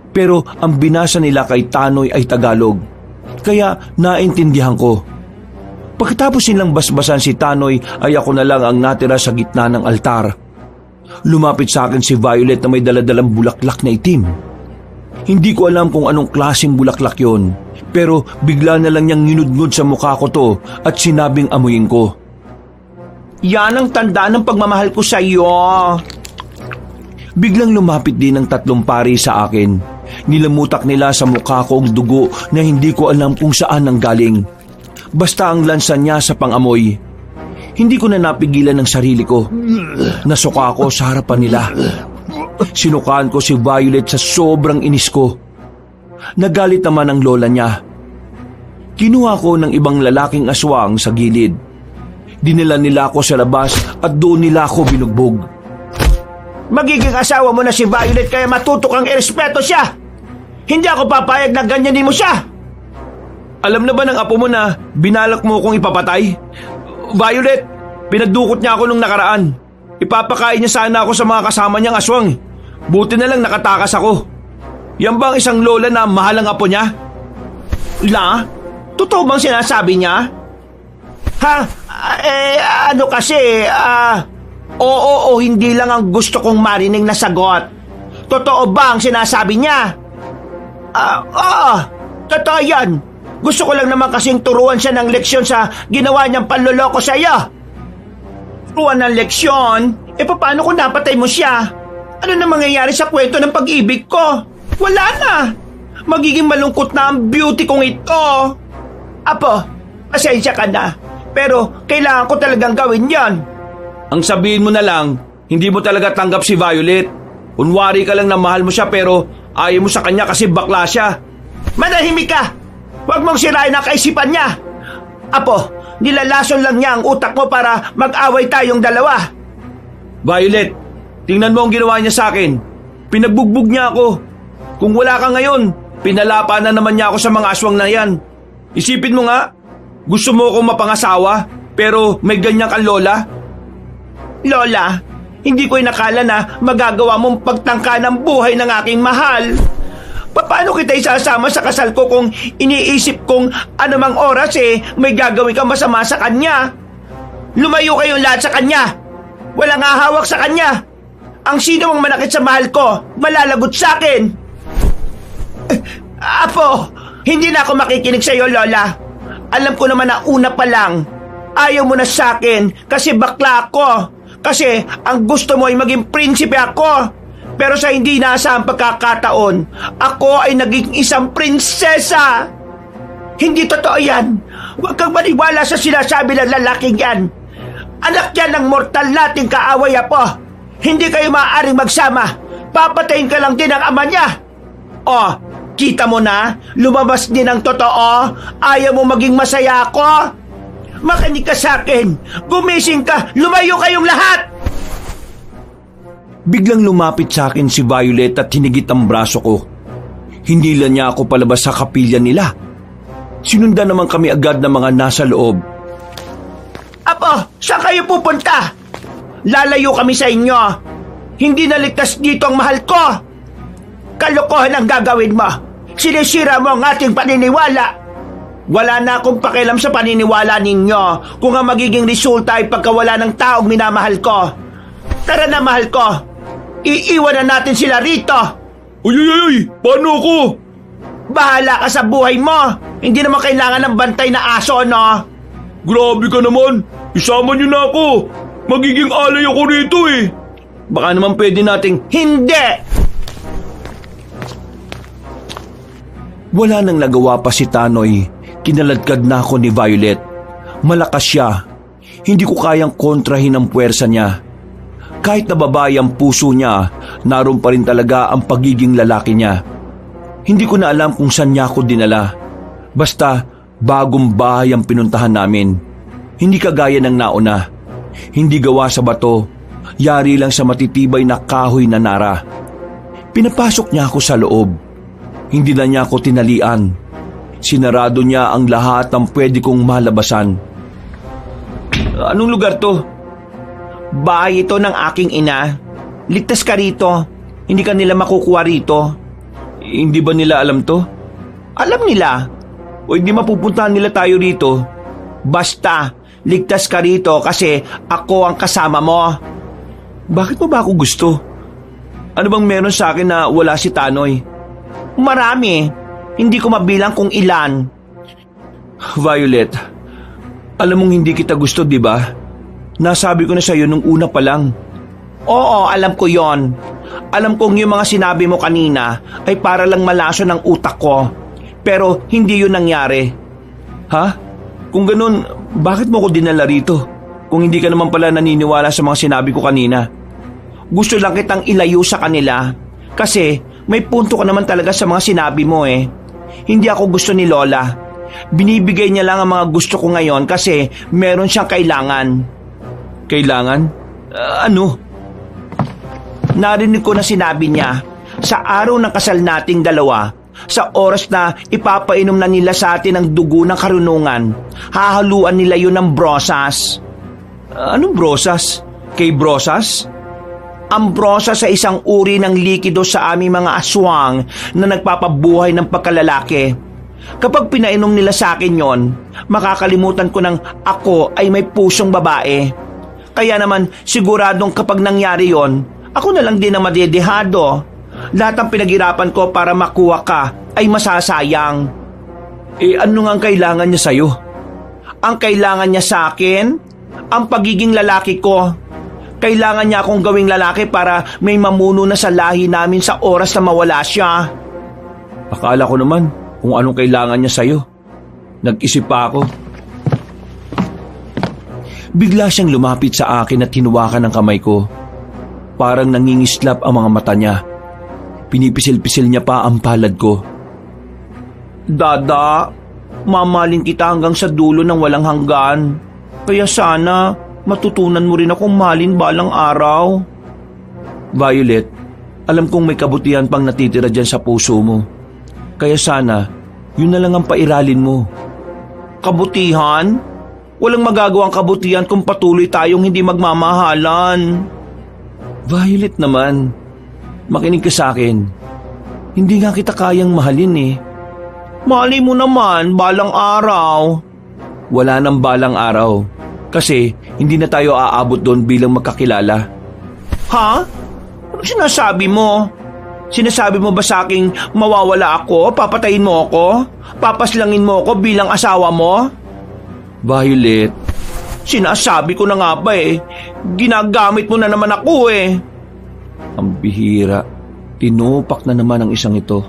Pero ang binasa nila kay Tanoy ay Tagalog. Kaya naintindihan ko. Pagkatapos nilang basbasan si Tanoy ay ako na lang ang natira sa gitna ng altar. Lumapit sa akin si Violet na may daladalang bulaklak na itim. Hindi ko alam kung anong klaseng bulaklak yon, pero bigla na lang niyang nginudngod sa mukha ko to at sinabing amuyin ko. Yan ang tanda ng pagmamahal ko sa iyo. Biglang lumapit din ang 3 pari sa akin. Nilamutak nila sa mukha ko ang dugo na hindi ko alam kung saan nanggaling. Basta ang lansa niya sa pangamoy. Hindi ko na napigilan ang sarili ko. Nasuka ako sa harapan nila. Sinukaan ko si Violet sa sobrang inis ko. Nagalit naman ang lola niya. Kinuha ko ng ibang lalaking aswang sa gilid. Dinala nila ako sa labas at doon nila ako binugbog. Magiging asawa mo na si Violet kaya matuto kang irespeto siya. Hindi ako papayag na ganyanin mo siya. Alam na ba ng apo mo na binalak mo kong ipapatay? Violet, pinagdukot niya ako nung nakaraan. Ipapakain niya sana ako sa mga kasama niyang aswang. Buti na lang nakatakas ako. Yan ba ang isang lola na mahal ang apo niya? La? Totoo bang sinasabi niya? Ha? Ano kasi, oo o hindi lang ang gusto kong marinig na sagot. Totoo ba ang sinasabi niya? Oo, totoo yan. Gusto ko lang naman kasing turuan siya ng leksyon sa ginawa niyang panloloko sa iyo. Turuan ng leksyon? Paano kung napatay mo siya? Ano na mangyayari sa kwento ng pag-ibig ko? Wala na. Magiging malungkot na ang beauty kong ito. Apo, pasensya ka na. Pero kailangan ko talagang gawin yan. Ang sabihin mo na lang, hindi mo talaga tanggap si Violet. Unwari ka lang na mahal mo siya pero ayaw mo sa kanya kasi bakla siya. Manahimik ka! Huwag mong sirain ang kaisipan niya. Apo, nilalason lang niya ang utak mo para mag-away tayong dalawa. Violet, tingnan mo ang ginawa niya sa akin. Pinagbugbog niya ako. Kung wala ka ngayon, pinalapa na naman niya ako sa mga aswang na yan. Isipin mo nga, gusto mo akong mapangasawa pero may ganyan kang lola? Lola, hindi ko inakala na magagawa mong pagtangka ng buhay ng aking mahal. Paano kita isasama sa kasal ko kung iniisip kong anumang oras may gagawin kang masama sa kanya? Lumayo kayong lahat sa kanya. Walang hahawak sa kanya. Ang sino mang manakit sa mahal ko, malalagot sa akin. Apo, hindi na ako makikinig sa iyo, Lola. Alam ko naman na una pa lang, ayaw mo na sa akin kasi bakla ako. Kasi ang gusto mo ay maging prinsipe ako. Pero sa hindi inaasahang pagkakataon, ako ay naging isang prinsesa. Hindi totoo yan. Huwag kang maniwala sa sinasabi ng lalaking yan. Anak yan ng mortal nating kaaway, Apo. Hindi kayo maaaring magsama. Papatayin ka lang din ang ama niya. Oh, kita mo na? Lumabas din ang totoo. Ayaw mo maging masaya ako? Makinig ka sa akin. Gumising ka. Lumayo kayong lahat. Biglang lumapit sa akin si Violet at hinigit ang braso ko. Hindi lang niya ako palabas sa kapilya nila. Sinundan naman kami agad ng mga nasa loob. Apo, saan kayo pupunta? Lalayo kami sa inyo. Hindi naligtas dito ang mahal ko. Kalokohan ang gagawin mo. Sinisira mo ang ating paniniwala. Wala na akong pakialam sa paniniwala ninyo kung ang magiging resulta ay pagkawala ng taong minamahal ko. Tara na, mahal ko. Iiwan na natin sila rito. Uy, paano ako? Bahala ka sa buhay mo. Hindi naman kailangan ng bantay na aso, no? Grabe ka naman. Isama niyo na ako. Magiging alay ako rito eh. Baka naman pwede nating... Hindi! Wala nang nagawa pa si Tanoy. Kinaladkad na ako ni Violet. Malakas siya. Hindi ko kayang kontrahin ang puwersa niya. Kahit nababay ang puso niya, naroon pa rin talaga ang pagiging lalaki niya. Hindi ko na alam kung saan niya ako dinala. Basta, bagong bahay ang pinuntahan namin. Hindi kagaya ng nauna. Hindi gawa sa bato. Yari lang sa matitibay na kahoy na nara. Pinapasok niya ako sa loob. Hindi na niya ako tinalian. Sinarado niya ang lahat ng pwede kong malabasan. Anong lugar to? Bahay ito ng aking ina. Ligtas ka rito. Hindi ka nila makukuha rito. Hindi ba nila alam to? Alam nila. O hindi mapupuntahan nila tayo rito? Basta, ligtas ka rito kasi ako ang kasama mo. Bakit mo ba ako gusto? Ano bang meron sa akin na wala si Tanoy? Marami. Hindi ko mabilang kung ilan. Violet, alam mong hindi kita gusto, di ba? Nasabi ko na sa'yo nung una pa lang. Oo, alam ko yon. Alam kong yung mga sinabi mo kanina ay para lang malaso ng utak ko. Pero hindi yun nangyari. Ha? Kung ganun, bakit mo ko dinala rito? Kung hindi ka naman pala naniniwala sa mga sinabi ko kanina. Gusto lang kitang ilayo sa kanila. Kasi may punto ka naman talaga sa mga sinabi mo eh. Hindi ako gusto ni Lola. Binibigay niya lang ang mga gusto ko ngayon kasi meron siyang kailangan. Kailangan? Ano? Narinig ko na sinabi niya, sa araw ng kasal nating dalawa, sa oras na ipapainom na nila sa atin ang dugo ng karunungan, hahaluan nila yun ng brosas. Anong brosas? Kay brosas? Ang brosas sa isang uri ng likido sa aming mga aswang na nagpapabuhay ng pagkalalaki. Kapag pinainom nila sa akin yon, makakalimutan ko ng ako ay may pusong babae. Kaya naman siguradong kapag nangyari yon, ako na lang din ang madedehado. Lahat ng pinaghirapan ko para makuha ka ay masasayang. Ano nga ang kailangan niya sa'yo? Ang kailangan niya sa akin, ang pagiging lalaki ko. Kailangan niya akong gawing lalaki para may mamuno na sa lahi namin sa oras na mawala siya. Akala ko naman kung anong kailangan niya sa'yo. Nag-isip pa ako. Bigla siyang lumapit sa akin at hinuwakan ng kamay ko. Parang nangingislap ang mga mata niya. Pinipisil-pisil niya pa ang palad ko. Dada, mamahalin kita hanggang sa dulo ng walang hanggan. Kaya sana matutunan mo rin akong mahalin balang araw. Violet, alam kong may kabutihan pang natitira dyan sa puso mo. Kaya sana, yun na lang ang pairalin mo. Kabutihan? Walang magagawang kabutihan kung patuloy tayong hindi magmamahalan. Violet naman, makinig ka sa akin. Hindi nga kita kayang mahalin eh. Mali mo naman, balang araw. Wala nang balang araw. Kasi hindi na tayo aabot doon bilang magkakilala. Ha? Ano sinasabi mo? Sinasabi mo ba sa aking mawawala ako? Papatayin mo ako? Papaslangin mo ako bilang asawa mo? Violet, Sinasabi ko na nga ba eh. Ginagamit mo na naman ako eh. ang bihira. Tinupak na naman ang isang ito.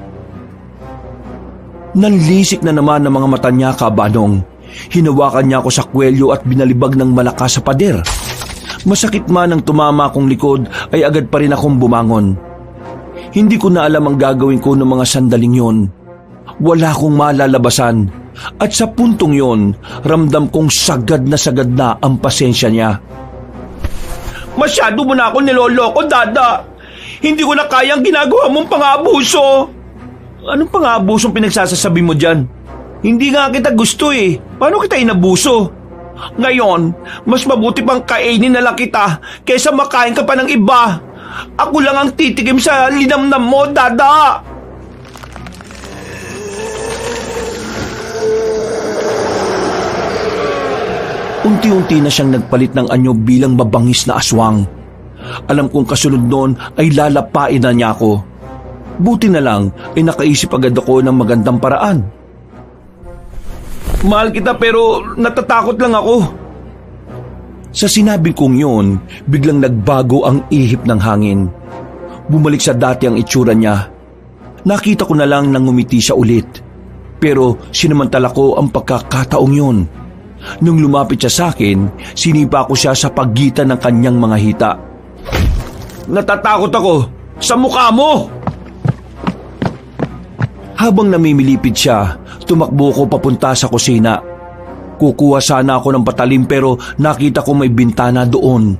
Nanlisik na naman ang mga mata niya, kabanong. Hinawakan niya ako sa kwelyo at binalibag ng malakas sa pader. Masakit man ang tumama akong likod ay agad pa rin akong bumangon. Hindi ko na alam ang gagawin ko ng mga sandaling yon. Wala akong malalabasan. At sa puntong yon, ramdam kong sagad na ang pasensya niya. Masyado mo na ako niloloko, Dada. Hindi ko na kayang ginagawa mong pang-aabuso. Anong pang-aabusong pinagsasasabi mo dyan? Hindi nga kita gusto eh. Paano kita inabuso? Ngayon, mas mabuti pang kainin na lang kita kaysa makain ka pa ng iba. Ako lang ang titikim sa linamnam mo, Dada. Unti-unti na siyang nagpalit ng anyo bilang mabangis na aswang. Alam kong kasunod noon ay lalapain na niya ako. Buti na lang ay nakaisip agad ako ng magandang paraan. Mahal kita pero natatakot lang ako. Sa sinabi kong yun, biglang nagbago ang ihip ng hangin. Bumalik sa dati ang itsura niya. Nakita ko na lang nang ngumiti siya ulit. Pero sinamantala ko ang pagkakataong yun. Nung lumapit siya sa akin, sinipa ko siya sa pagitan ng kanyang mga hita. Natatakot ako sa mukha mo! Habang namimilipid siya, tumakbo ko papunta sa kusina. Kukuha sana ako ng patalim pero nakita ko may bintana doon.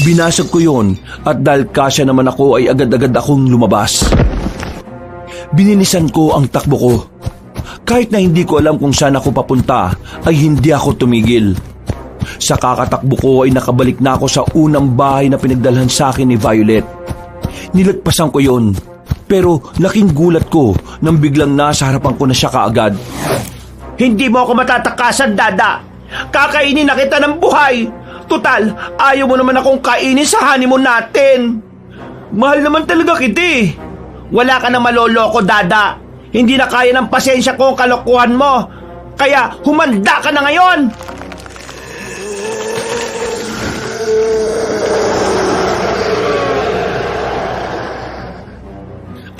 Binasag ko yon at dahil kasya naman ako ay agad-agad akong lumabas. Bininisan ko ang takbo ko. Kahit na hindi ko alam kung saan ako papunta, ay hindi ako tumigil. Sa kakatakbo ko ay nakabalik na ako sa unang bahay na pinagdalhan sa akin ni Violet. Nilagpasan ko yon, pero laking gulat ko nang biglang nasa harapan ko na siya kaagad. Hindi mo ako matatakasan, Dada. Kakainin na kita ng buhay. Tutal, ayaw mo naman akong kainin sa honeymoon natin. Mahal naman talaga kita eh. Wala ka na maloloko, Dada. Hindi na kaya ng pasensya ko ang kalokohan mo. Kaya humanda ka na ngayon.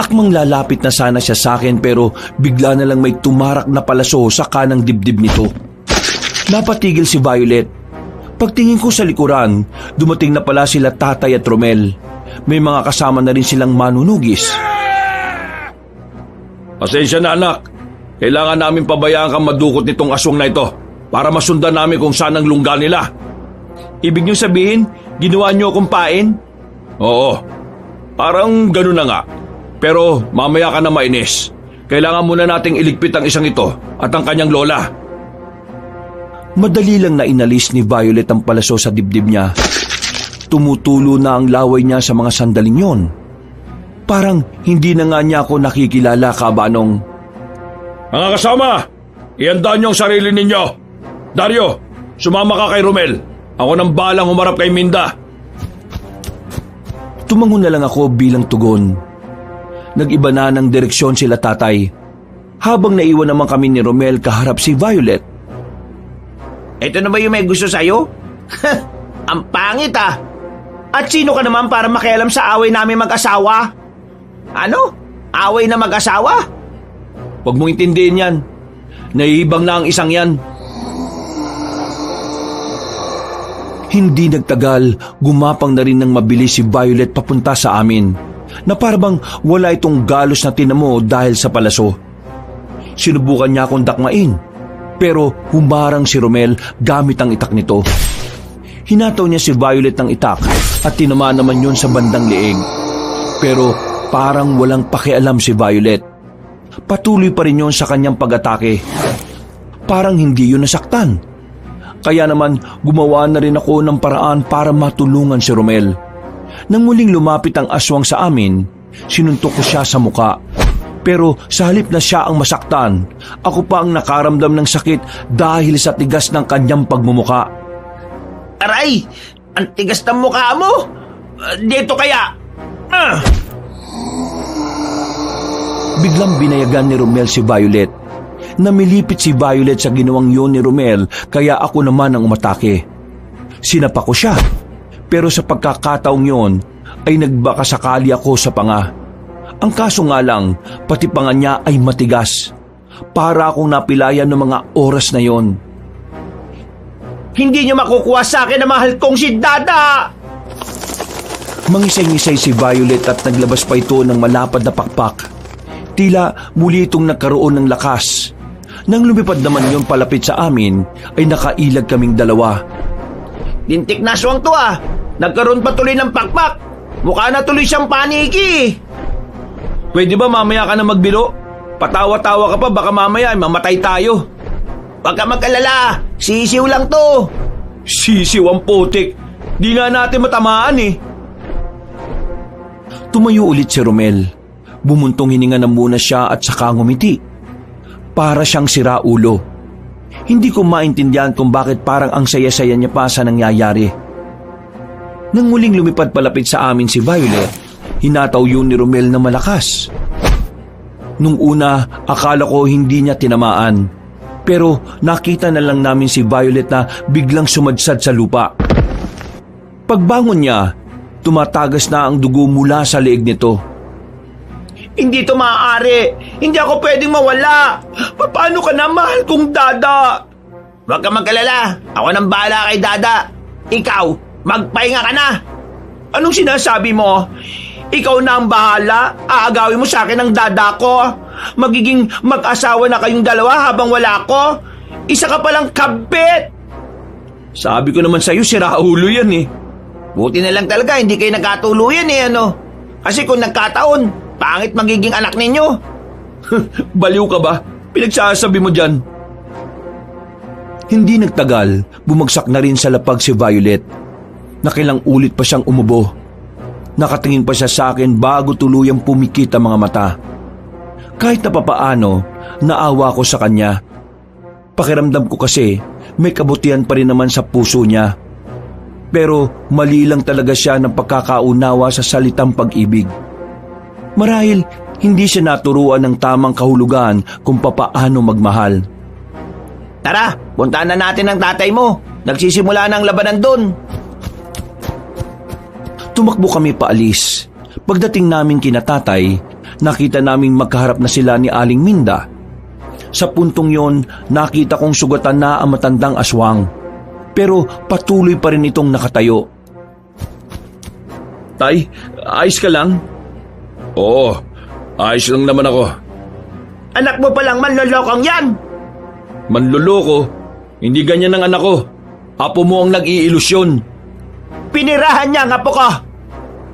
Akmang lalapit na sana siya sa akin pero bigla na lang may tumarak na palaso sa kanang dibdib nito. Napatigil si Violet. Pagtingin ko sa likuran, dumating na pala sila Tatay at Romel. May mga kasama na rin silang manunugis. Pasensya na anak. Kailangan namin pabayaan kang madukot nitong aswang na ito para masundan namin kung saan ang lungga nila. Ibig niyo sabihin, ginawa niyo akong pain? Oo, parang ganun na nga. Pero mamaya ka na mainis. Kailangan muna nating iligpit ang isang ito at ang kanyang lola. Madali lang na inalis ni Violet ang palaso sa dibdib niya. Tumutulo na ang laway niya sa mga sandaling yon. Parang hindi na nga niya ako nakikilala, Kabanong. Mga kasama, iandaan niyo ang sarili ninyo. Dario, sumama ka kay Romel. Ako nang balang humarap kay Minda. Tumangon na lang ako bilang tugon. Nag-iba na ng direksyon sila Tatay. Habang naiwan naman kami ni Romel kaharap si Violet. Ito na ba yung may gusto sa'yo? Ang pangit ah! At sino ka naman para makialam sa away namin mag-asawa? Ano? Away na mag-asawa? Huwag mong intindihin yan. Naiibang na ang isang yan. Hindi nagtagal, gumapang na rin ng mabilis si Violet papunta sa amin, na parang wala itong galos na tinamo dahil sa palaso. Sinubukan niya akong dakmain, pero humarang si Romel gamit ang itak nito. Hinataw niya si Violet ng itak at tinamaan naman yun sa bandang leeg. Pero parang walang pakialam si Violet. Patuloy pa rin yun sa kanyang pag-atake. Parang hindi yun nasaktan. Kaya naman gumawa na rin ako ng paraan para matulungan si Romel. Nang muling lumapit ang aswang sa amin, sinuntok ko siya sa muka. Pero sa halip na siya ang masaktan, ako pa ang nakaramdam ng sakit dahil sa tigas ng kanyang pagmumuka. Aray! Ang tigas ng mukha mo! Dito kaya! Biglang binayagan ni Romel si Violet. Namilipit si Violet sa ginawang yun ni Romel, kaya ako naman ang umatake. Sinapa ko siya, pero sa pagkakataong yun ay nagbakasakali ako sa panga. Ang kaso nga lang, pati panga niya ay matigas. Para akong napilayan ng mga oras na yon. Hindi niyo makukuha sa akin na mahal kong si Dada! Mangisay-ngisay si Violet at naglabas pa ito ng malapad na pakpak. Tila muli itong nagkaroon ng lakas. Nang lumipad naman yon palapit sa amin, ay nakailag kaming dalawa. Lintik na aswang to ah! Nagkaroon pa tuloy ng pakpak! Mukha na tuloy siyang paniki! Pwede ba mamaya ka na magbiro? Patawa-tawa ka pa, baka mamaya ay mamatay tayo. Huwag ka mag-alala! Sisiw lang to! Sisiw ang putik. Di nga natin matamaan eh. Tumayo ulit si Romel. Bumuntong hininga na muna siya at saka ngumiti. Para siyang siraulo. Hindi ko maintindihan kung bakit parang ang saya-saya niya pa sa nangyayari. Nang muling lumipad palapit sa amin si Violet, hinataw yun ni Romel na malakas. Nung una, akala ko hindi niya tinamaan. Pero nakita na lang namin si Violet na biglang sumadsad sa lupa. Pagbangon niya, tumatagas na ang dugo mula sa leeg nito. Hindi to maaari! Hindi ako pwedeng mawala! Paano ka na, mahal kong Dada? Huwag ka mag-alala! Ako nang bahala kay Dada! Ikaw, magpahinga ka na! Anong sinasabi mo? Ikaw na ang bahala? Aagawin mo sa akin ang Dada ko? Magiging mag-asawa na kayong dalawa habang wala ko? Isa ka palang kabit! Sabi ko naman sa'yo, siraulo yan eh. Buti na lang talaga, hindi kayo nagkatuluyan eh, ano? Kasi kung nagkataon, pangit magiging anak ninyo. Baliw ka ba? Pinagsasabi mo dyan. Hindi nagtagal, bumagsak na rin sa lapag si Violet. Nakilang ulit pa siyang umubo. Nakatingin pa siya sa akin bago tuluyang pumikit ang mga mata. Kahit na papaano, naawa ko sa kanya. Pakiramdam ko kasi may kabutihan pa rin naman sa puso niya. Pero mali lang talaga siya ng pagkakaunawa sa salitang pag-ibig. Marahil hindi siya naturuan ng tamang kahulugan kung papaano magmahal. Tara, puntaan na natin ang tatay mo. Nagsisimula na ang labanan doon. Tumakbo kami paalis. Pagdating namin kina tatay, nakita naming magkaharap na sila ni Aling Minda. Sa puntong yon, nakita kong sugatan na ang matandang aswang. Pero patuloy pa rin itong nakatayo. Tay, ayos ka lang? Oo, ayos lang naman ako. Anak mo palang manlolokong yan! Manloloko? Hindi ganyan ang anak ko. Apo mo ang nag-iilusyon. Pinirahan niya ang apo ko!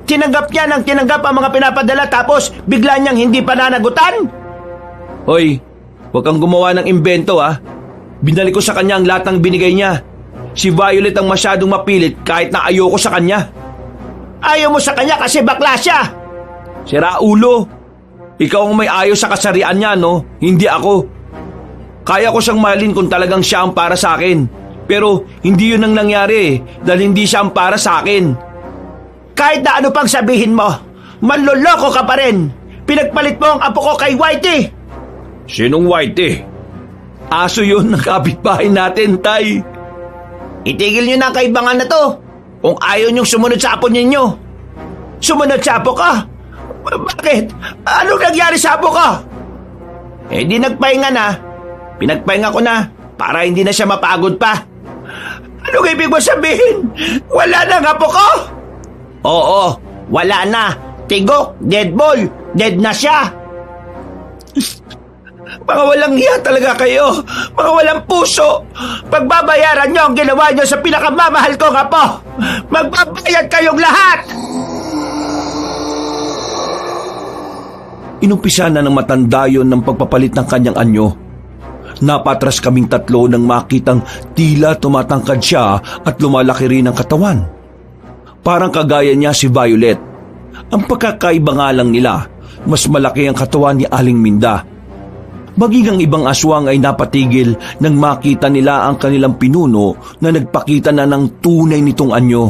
Tinanggap niya ng tinanggap ang mga pinapadala tapos bigla niyang hindi pananagutan? Hoy, huwag kang gumawa ng imbento Binalik ko sa kanya ang lahat ng binigay niya. Si Violet ang masyadong mapilit kahit na ayoko sa kanya. Ayaw mo sa kanya kasi bakla siya! Sira ulo. Ikaw ang may ayaw sa kasarian niya, no? Hindi ako. Kaya ko siyang mahalin kung talagang siya ang para sa akin. Pero hindi yun ang nangyari dahil hindi siya ang para sa akin. Kahit na ano pang sabihin mo, manloloko ka pa rin! Pinagpalit mo ang apo ko kay Whitey! Sinong Whitey? Aso yun ng kapitbahay natin, tay. Itigil niyo na ang kaibangan na to kung ayaw niyong sumunod sa apo ninyo. Sumunod sa apo ka? Bakit? Anong nangyari sa apo ko? Eh di nagpahinga na. Pinagpahinga ko na para hindi na siya mapagod pa. Anong ibig mo sabihin? Wala na ang apo ko? Oo, wala na. Tigok, dead ball, dead na siya. Mga walang hiya talaga kayo. Mga walang puso. Pagbabayaran niyo ang ginawa niyo sa pinakamamahal kong apo. Magbabayad kayong lahat. Inumpisa na ng matanda yon ng pagpapalit ng kanyang anyo. Napatras kaming tatlo nang makitang tila tumatangkad siya at lumalaki rin ang katawan. Parang kagaya niya si Violet. Ang pagkakaiba nga lang nila, mas malaki ang katawan ni Aling Minda. Maging ang ibang aswang ay napatigil nang makita nila ang kanilang pinuno na nagpakita na ng tunay nitong anyo.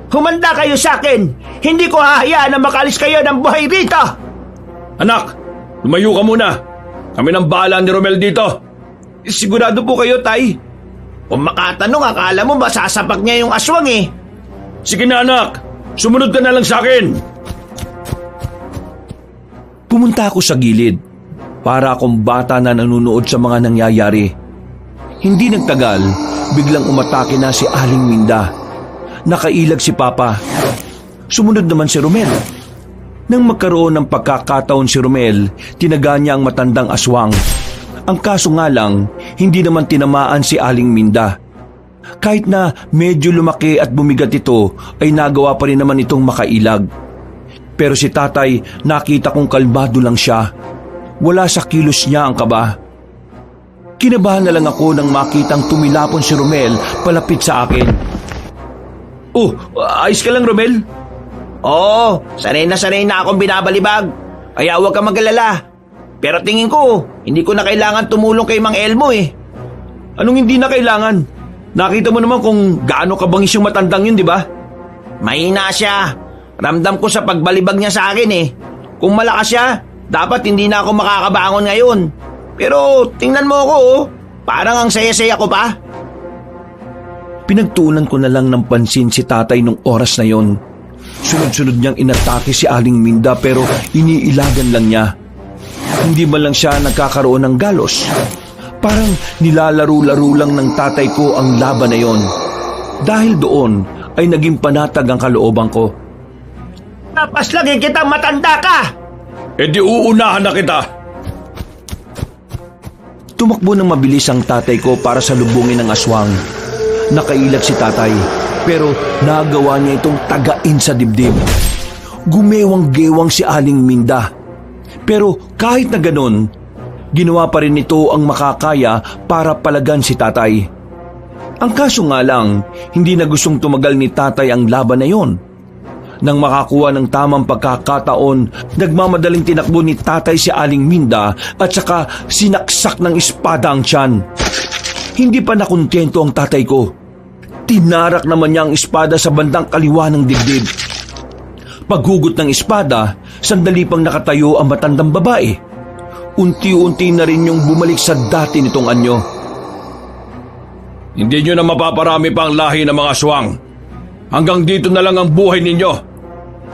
Humanda kayo sa akin. Hindi ko hahayaan na makalis kayo ng buhay rito. Anak, lumayo ka muna. Kami nang bahala ni Romel dito. Sigurado po kayo, tay? Kung makatanong, akala mo masasapak niya yung aswang eh. Sige na anak, sumunod ka na lang sa akin. Pumunta ako sa gilid para akong bata na nanonood sa mga nangyayari. Hindi nagtagal, biglang umatake na si Aling Minda. Nakailag si Papa. Sumunod naman si Romel. Nang magkaroon ng pagkakataon si Romel, tinaga niya ang matandang aswang. Ang kaso nga lang, hindi naman tinamaan si Aling Minda. Kahit na medyo lumaki at bumigat ito, ay nagawa pa rin naman itong makailag. Pero si tatay, nakita kong kalmado lang siya. Wala sa kilos niya ang kaba. Kinabahan na lang ako nang makitang tumilapon si Romel palapit sa akin. Oh, ayos ka lang, Romel? Oo, sanay na akong binabalibag. Kaya huwag ka mag-alala. Pero tingin ko, hindi ko na kailangan tumulong kay Mang Elmo eh. Anong hindi na kailangan? Nakita mo naman kung gaano kabangis yung matandang yun, di ba? Mahina siya. Ramdam ko sa pagbalibag niya sa akin eh. Kung malakas siya, dapat hindi na ako makakabangon ngayon. Pero tingnan mo ako oh. Parang ang saya-saya ko pa. Pinagtuunan ko na lang ng pansin si tatay nung oras na yon. Sunod-sunod niyang inatake si Aling Minda pero iniilagan lang niya. Hindi man lang siya nagkakaroon ng galos. Parang nilalaro-laro lang ng tatay ko ang laban na yon. Dahil doon ay naging panatag ang kalooban ko. Papaslagin kitang matanda ka! E di uunahan na kita. Tumakbo ng mabilis ang tatay ko para salubungin ang aswang. Nakailag si tatay pero nagawa niya itong tagain sa dibdib. Gumewang-gewang si Aling Minda. Pero kahit na ganon, ginawa pa rin ito ang makakaya para palagan si tatay. Ang kaso nga lang, hindi na gustong tumagal ni tatay ang laban na yon. Nang makakuha ng tamang pagkakataon, nagmamadaling tinakbo ni tatay si Aling Minda at saka sinaksak ng espada ang tiyan. Hindi pa nakontento ang tatay ko. Tinarak naman niya ang espada sa bandang kaliwa ng dibdib. Paghugot ng espada, sandali pang nakatayo ang matandang babae. Unti-unti na rin yung bumalik sa dati nitong anyo. Hindi nyo na mapaparami pa ang lahi ng mga aswang. Hanggang dito na lang ang buhay ninyo.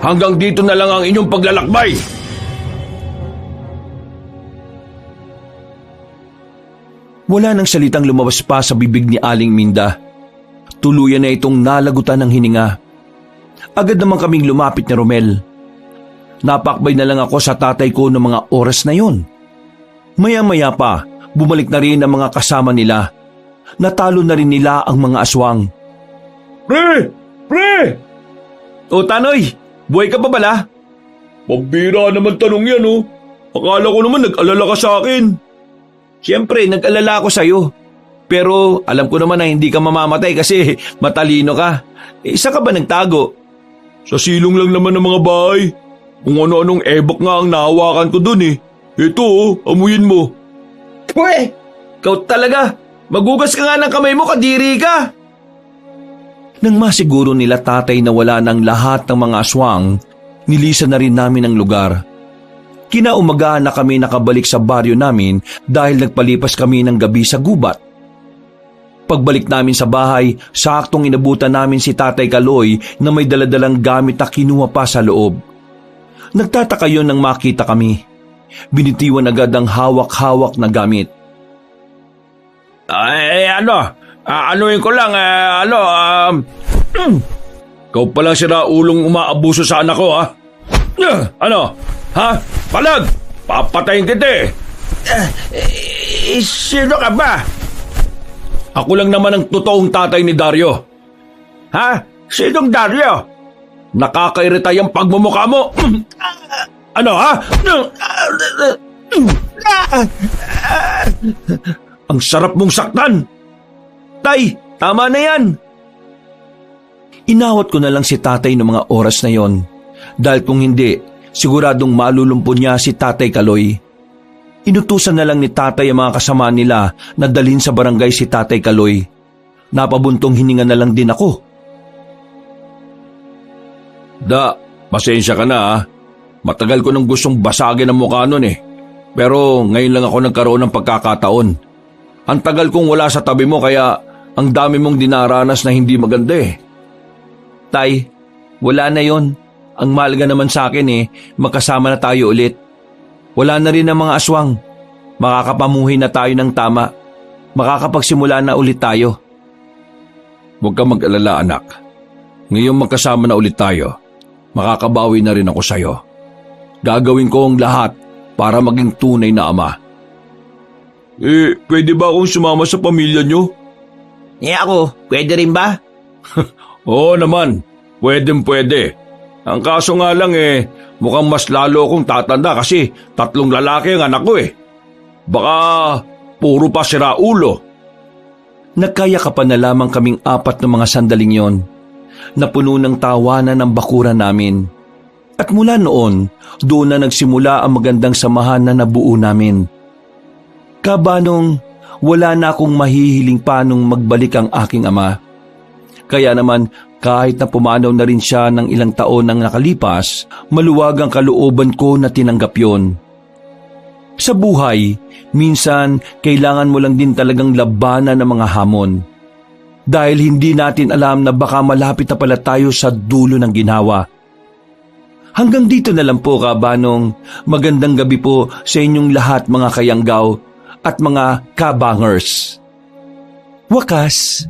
Hanggang dito na lang ang inyong paglalakbay. Wala nang salitang lumabas pa sa bibig ni Aling Minda. Tuluyan na itong nalagutan ng hininga. Agad naman kaming lumapit ni Romel. Napakbay na lang ako sa tatay ko ng mga oras na yon. Maya-maya pa, bumalik na rin ang mga kasama nila. Natalo na rin nila ang mga aswang. Pre! Pre! O Tanoy, buhay ka pa bala? Pambira naman tanong yan, oh. Akala ko naman nag-alala ka sa akin. Siyempre, nag-alala ako sa'yo. Pero alam ko naman na hindi ka mamamatay kasi matalino ka. Isa ka ba nagtago? Sa silong lang naman ng mga bahay. Kung ano-anong ebak nga ang nahawakan ko dun eh. Ito oh, amuyin mo. Pwe! Ikaw talaga! Magugas ka nga ng kamay mo, kadiri ka! Nang masiguro nila tatay na wala ng lahat ng mga aswang, nilisan na rin namin ang lugar. Kinaumagahan na kami nakabalik sa baryo namin dahil nagpalipas kami ng gabi sa gubat. Pagbalik namin sa bahay, saktong inabutan namin si Tatay Kaloy na may daladalang gamit na kinuha pa sa loob. Nagtataka yun nang makita kami. Binitiwan agad ang hawak-hawak na gamit. Anuin ko lang, Ikaw palang siraulong umaabuso sa anak ko, ha? Ano? Ha? Palag! Papatayin kita eh! Sino ka ba? Ako lang naman ang totoong tatay ni Dario. Ha? Sinong Dario? Nakakairita yung pagmumukha mo. Ano ha? Ang sarap mong saktan. Tay, tama na yan! Inawat ko na lang si tatay ng mga oras na yon. Dahil kung hindi, siguradong malulumpo niya si Tatay Kaloy. Inutusan na lang ni tatay ang mga kasama nila na dalhin sa barangay si Tatay Kaloy. Napabuntong hininga na lang din ako. Pasensya ka na ha. Matagal ko nang gustong basagin ang mukha nun eh. Pero ngayon lang ako nagkaroon ng pagkakataon. Ang tagal kong wala sa tabi mo kaya ang dami mong dinaranas na hindi maganda eh. Tay, wala na yon. Ang mahalaga naman sa akin magkasama na tayo ulit. Wala na rin ang mga aswang. Makakapamuhay na tayo ng tama. Makakapagsimula na ulit tayo. Huwag kang mag-alala anak. Ngayong magkasama na ulit tayo, makakabawi na rin ako sa'yo. Gagawin ko ang lahat para maging tunay na ama. Pwede ba akong sumama sa pamilya nyo? Ako, pwede rin ba? Oo naman, pwede. Ang kaso nga lang mukhang mas lalo akong tatanda kasi 3 lalaki ang anak ko eh. Baka puro pa sira ulo. Nagkayakapan na lamang kaming 4 ng mga sandaling yon. Napuno ng tawanan ng bakuran namin. At mula noon, doon na nagsimula ang magandang samahan na nabuo namin. Kabanong wala na akong mahihiling pa nung magbalik ang aking ama. Kaya naman kahit na pumanaw na rin siya ng ilang taon nang nakalipas, maluwag ang kalooban ko na tinanggap yon. Sa buhay, minsan kailangan mo lang din talagang labanan ng mga hamon. Dahil hindi natin alam na baka malapit na pala tayo sa dulo ng ginhawa. Hanggang dito na lang po kabanong. Magandang gabi po sa inyong lahat mga kayanggaw at mga kabangers. Wakas.